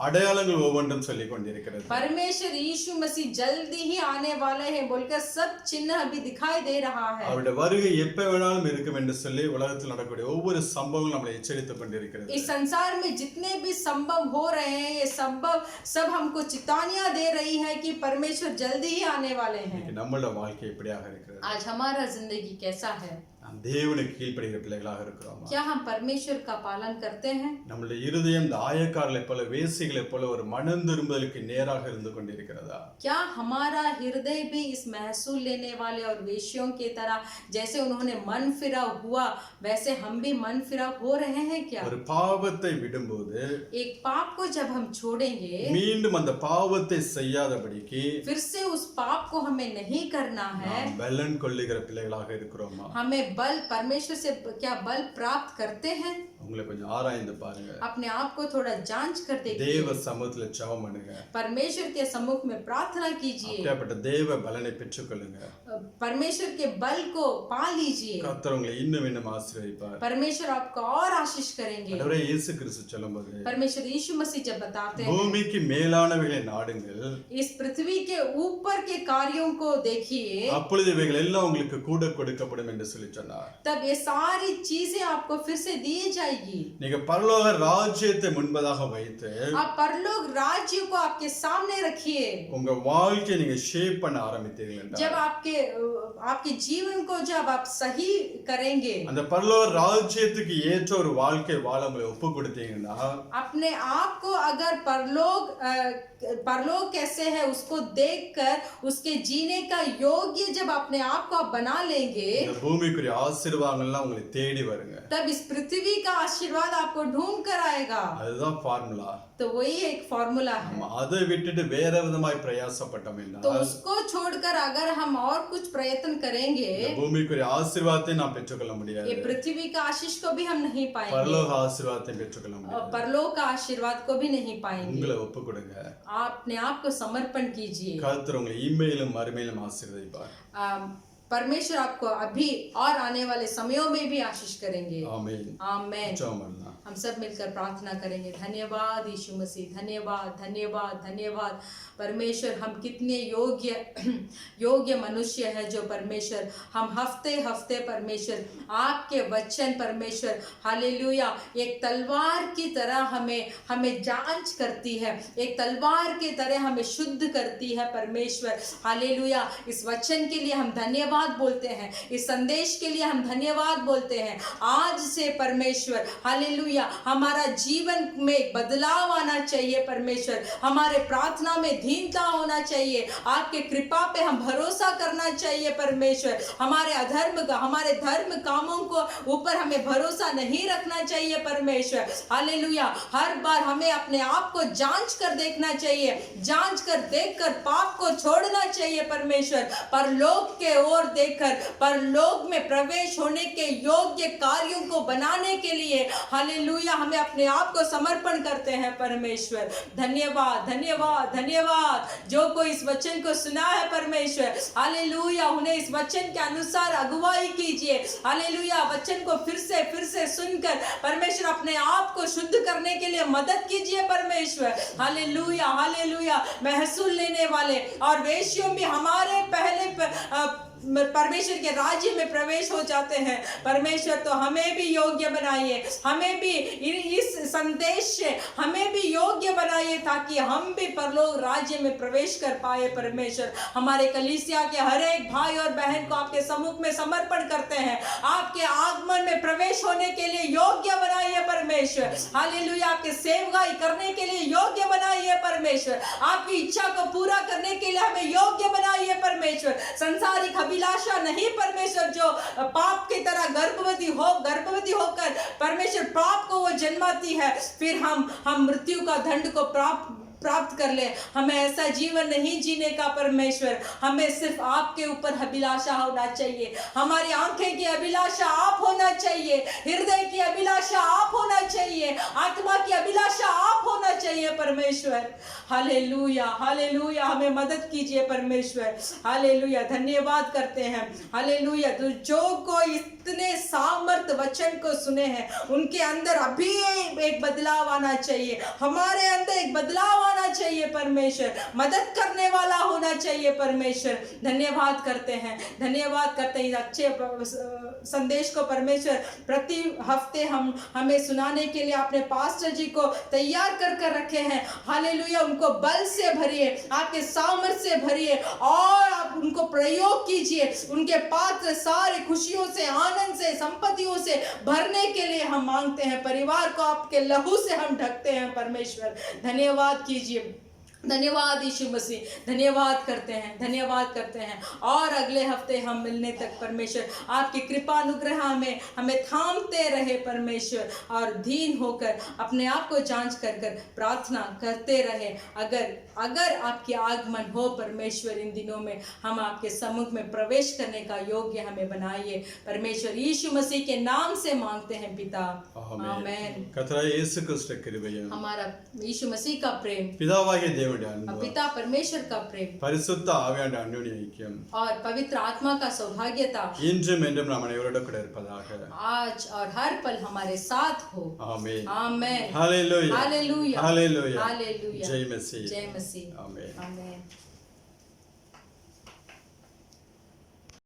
[SPEAKER 2] அடையாளங்கள் ஒவ்வொன்றும் சொல்லிக் கொண்டிருக்கிறது.
[SPEAKER 3] परमेश्वर यीशु मसीह जल्दी ही आने वाले हैं बोलकर सब चिन्ह अभी दिखाई दे रहा है।
[SPEAKER 2] அவருடைய வருகை எப்ப வேணாலும் இருக்கும் என்று சொல்லி உலகத்தில் நடக்கக்கூடிய ஒவ்வொரு சம்பவங்களும் நம்மளை எச்சரித்துக் கொண்டிருக்கிறது.
[SPEAKER 3] इस संसार में जितने भी संभव हो रहे हैं, ये संभव सब हमको चेतावनियां दे रही है कि परमेश्वर जल्दी ही आने वाले हैं।
[SPEAKER 2] இன்னைக்கு நம்மளோட வாழ்க்கை எப்படியாக இருக்கிறது?
[SPEAKER 3] आज हमारा जिंदगी कैसा है?
[SPEAKER 2] நாம் தேவனுக்கு கீழ்ப்படுகிற பிள்ளைகளாக இருக்கிறோமா?
[SPEAKER 3] क्या हम परमेश्वर का पालन करते हैं?
[SPEAKER 2] நம்முடைய இருதயம் இந்த ஆயக்காரர்களைப் போல வேசிகளைப் போல ஒரு மனம் திரும்புதலுக்கு நேராக இருந்து கொண்டிருக்கிறதா?
[SPEAKER 3] क्या हमारा हृदय भी इस महसूल लेने वाले और वेश्यों की तरह जैसे उन्होंने मन फिरा हुआ वैसे हम भी मन फिरा हो रहे हैं क्या?
[SPEAKER 2] ஒரு பாவத்தை விடும்போது
[SPEAKER 3] एक पाप को जब हम छोड़ेंगे,
[SPEAKER 2] மீண்டும் அந்த பாவத்தை செய்யாதபடிக்கு
[SPEAKER 3] फिर से उस पाप को हमें नहीं करना है।
[SPEAKER 2] நாம் பலன் கொள்ளுகிற பிள்ளைகளாக இருக்கிறோமா?
[SPEAKER 3] हमें बल परमेश्वर से क्या बल प्राप्त करते हैं?
[SPEAKER 2] உங்களை கொஞ்சம் ஆராய்ந்து பாருங்க.
[SPEAKER 3] अपने आप को थोड़ा जांच कर देखिए।
[SPEAKER 2] தேவ சமூகத்துல ஜெபம் பண்ணுங்க.
[SPEAKER 3] परमेश्वर के सम्मुख में प्रार्थना कीजिए।
[SPEAKER 2] அப்படிப்பட்ட தேவ பலனை பெற்றுக்கொள்ளுங்க.
[SPEAKER 3] परमेश्वर के बल को पा लीजिए।
[SPEAKER 2] கர்த்தர் உங்களை இன்னும் இன்னும் ஆசீர்வதிப்பார்.
[SPEAKER 3] परमेश्वर आपको और आशीष करेंगे।
[SPEAKER 2] ஆண்டவரே இயேசு கிறிஸ்து சொல்லும்போது
[SPEAKER 3] परमेश्वर यीशु मसीह जब बताते हैं,
[SPEAKER 2] பூமிக்கு மேலானவைகளை நாடுங்கள்,
[SPEAKER 3] इस पृथ्वी के ऊपर के कार्यों को देखिए,
[SPEAKER 2] அப்பொழுது இவைகள் எல்லாம் உங்களுக்கு கூட கொடுக்கப்படும் என்று சொல்லி சொன்னார்.
[SPEAKER 3] तब ये सारी चीजें आपको फिर से दी जाएगी।
[SPEAKER 2] நீங்க பரலோக ராஜ்யத்தை முன்பதாக வைத்து
[SPEAKER 3] आप परलोक राज्य को आपके सामने रखिए।
[SPEAKER 2] உங்க வாழ்க்கையை நீங்க ஷேப் பண்ண ஆரம்பித்தீர்கள் என்றால்
[SPEAKER 3] जब आपके जीवन को जब आप सही करेंगे,
[SPEAKER 2] அந்த பரலோக ராஜ்யத்துக்கு ஏற்ற ஒரு வாழ்க்கை வாழ உங்களை ஒப்பு கொடுத்தீங்கன்னா
[SPEAKER 3] अपने आप को अगर परलोक कैसे है उसको देखकर उसके जीने का योग्य जब अपने आप को आप बना लेंगे,
[SPEAKER 2] இந்த பூமிக்குரிய ஆசீர்வாதங்கள்லாம் உங்களை தேடி வருங்க.
[SPEAKER 3] तब इस पृथ्वी का आशीर्वाद आपको ढूंढ कर आएगा।
[SPEAKER 2] அதுதான் ஃபார்முலா.
[SPEAKER 3] तो वही एक फॉर्मूला है।
[SPEAKER 2] அதை விட்டுட்டு வேற விதமாய் பிரயாசப்பட்டோம்
[SPEAKER 3] तो
[SPEAKER 2] என்றால்
[SPEAKER 3] उसको छोड़कर अगर हम और कुछ प्रयत्न करेंगे,
[SPEAKER 2] இந்த பூமிக்குரிய ஆசீர்வாதத்தை நாம் பெற்றுக்கொள்ள முடியாது.
[SPEAKER 3] ये पृथ्वी का आशीष को भी हम नहीं पाएंगे,
[SPEAKER 2] பரலோக ஆசீர்வாதத்தை பெற்றுக்கொள்ள
[SPEAKER 3] और
[SPEAKER 2] முடியாது.
[SPEAKER 3] परलोक का आशीर्वाद को भी नहीं पाएंगे।
[SPEAKER 2] உங்களை ஒப்பு கொடுங்க.
[SPEAKER 3] आप अपने आप को समर्पण कीजिए।
[SPEAKER 2] கர்த்தர் உங்களை இம்மையிலும் மறுமையிலும் ஆசீர்வதிப்பார்.
[SPEAKER 3] परमेश्वर आपको अभी और आने वाले समयों में भी आशीष करेंगे।
[SPEAKER 2] आमीन।
[SPEAKER 3] आमीन।
[SPEAKER 2] जॉमन्ना
[SPEAKER 3] हम सब मिलकर प्रार्थना करेंगे। धन्यवाद यीशु मसीह, धन्यवाद धन्यवाद धन्यवाद परमेश्वर। हम कितने योग्य मनुष्य है जो परमेश्वर हम हफ्ते हफ्ते परमेश्वर आपके वचन परमेश्वर हालेलुया एक तलवार की तरह हमें जांच करती है, एक तलवार की तरह हमें शुद्ध करती है परमेश्वर हालेलुया। इस वचन के लिए हम धन्यवाद बोलते हैं, इस संदेश के लिए हम धन्यवाद बोलते हैं। आज से परमेश्वर हालेलुया हमारा जीवन में बदलाव आना चाहिए परमेश्वर, हमारे प्रार्थना में दीनता होना चाहिए, आपके कृपा पे हम भरोसा करना चाहिए परमेश्वर। हमारे धर्म कामों को ऊपर हमें भरोसा नहीं रखना चाहिए परमेश्वर हालेलुया। हर बार हमें अपने आप को जांच कर देखना चाहिए, जांच कर देखकर पाप को छोड़ना चाहिए परमेश्वर। परलोक के ओर देखकर परलोक में प्रवेश होने के योग्य कार्यों को बनाने के लिए हालेलुया हमें अपने आप को समर्पण करते हैं परमेश्वर। धन्यवाद धन्यवाद धन्यवाद। जो कोई इस वचन को सुना है परमेश्वर हालेलुया उन्हें इस वचन के अनुसार अगुवाई कीजिए हालेलुया। वचन को फिर से सुनकर परमेश्वर अपने आप को शुद्ध करने के लिए मदद कीजिए परमेश्वर हालेलुया हालेलुया। महसूल लेने वाले और वेश्यों भी हमारे पहले परमेश्वर के राज्य में प्रवेश हो जाते हैं परमेश्वर। तो हमें भी योग्य बनाइए, हमें भी इस संदेश से हमें भी योग्य बनाइए ताकि हम भी परलोक राज्य में प्रवेश कर पाए परमेश्वर। हमारे कलीसिया के हर एक भाई और बहन को आपके सम्मुख में समर्पण करते हैं, आपके आगमन में प्रवेश होने के लिए योग्य बनाइए परमेश्वर हालेलुया। आपके सेवकाई करने के लिए योग्य बनाइए परमेश्वर, आपकी इच्छा को पूरा करने के लिए हमें योग्य बनाइए परमेश्वर। संसारिक अभिलाषा नहीं परमेश्वर जो पाप की तरह गर्भवती होकर परमेश्वर पाप को वो जन्माती है, फिर हम मृत्यु का दंड को प्राप्त कर ले। हमें ऐसा जीवन नहीं जीने का परमेश्वर, हमें सिर्फ आपके ऊपर अभिलाषा होना चाहिए। हमारी आंखें की अभिलाषा आप होना चाहिए, हृदय की अभिलाषा आप होना चाहिए, आत्मा की अभिलाषा आप होना चाहिए परमेश्वर हालेलुया हालेलुया। हमें मदद कीजिए परमेश्वर हालेलुया। धन्यवाद करते हैं हालेलुया। तो जो कोई इतने सामर्थ वचन को सुने हैं उनके अंदर अभी एक बदलाव आना चाहिए, हमारे अंदर एक बदलाव आना चाहिए परमेश्वर, मदद करने वाला होना चाहिए परमेश्वर। धन्यवाद करते हैं इस अच्छे संदेश को परमेश्वर। प्रति हफ्ते हमें सुनाने के लिए आपने पास्टर जी को तैयार कर रखे हैं हालेलुया। उनको बल से भरिए, आपके सामर्थ से भरिए और आप उनको प्रयोग कीजिए। उनके पात्र सारे खुशियों से, आनंद से, संपत्तियों से भरने के लिए हम मांगते हैं। परिवार को आपके लहू से हम ढकते हैं परमेश्वर। धन्यवाद कीजिए, धन्यवाद यीशु मसीह। धन्यवाद करते हैं और अगले हफ्ते हम मिलने तक परमेश्वर आपकी कृपा अनुग्रह हमें थामते रहे परमेश्वर और दीन होकर अपने आप को जांच कर प्रार्थना करते रहे। अगर आपकी आगमन हो परमेश्वर इन दिनों में हम आपके सम्मुख में प्रवेश करने का योग्य हमें बनाइए परमेश्वर। यीशु मसीह के नाम से मांगते हैं पिता, आमीन।
[SPEAKER 2] कर्तावाय यीशु क्रिस्त कृपया,
[SPEAKER 3] हमारा यीशु मसीह का प्रेम,
[SPEAKER 2] पितावाகிய தேவனுடைய
[SPEAKER 3] पिता परमेश्वर का प्रेम,
[SPEAKER 2] பரிசுத்த ஆவியானவருடைய அன்யோன்ய ஐக்கியம்
[SPEAKER 3] और पवित्र आत्मा का सौभाग्यता
[SPEAKER 2] இன்றும் என்றும் நம் அனைவரோடு கூட இருப்பதாக
[SPEAKER 3] आज और हर पल हमारे साथ हो।
[SPEAKER 2] आमीन
[SPEAKER 3] आमीन।
[SPEAKER 2] Hallelujah
[SPEAKER 3] hallelujah
[SPEAKER 2] hallelujah
[SPEAKER 3] hallelujah.
[SPEAKER 2] जय मसीह
[SPEAKER 3] जय मसीह।
[SPEAKER 2] आमीन।
[SPEAKER 3] आमीन।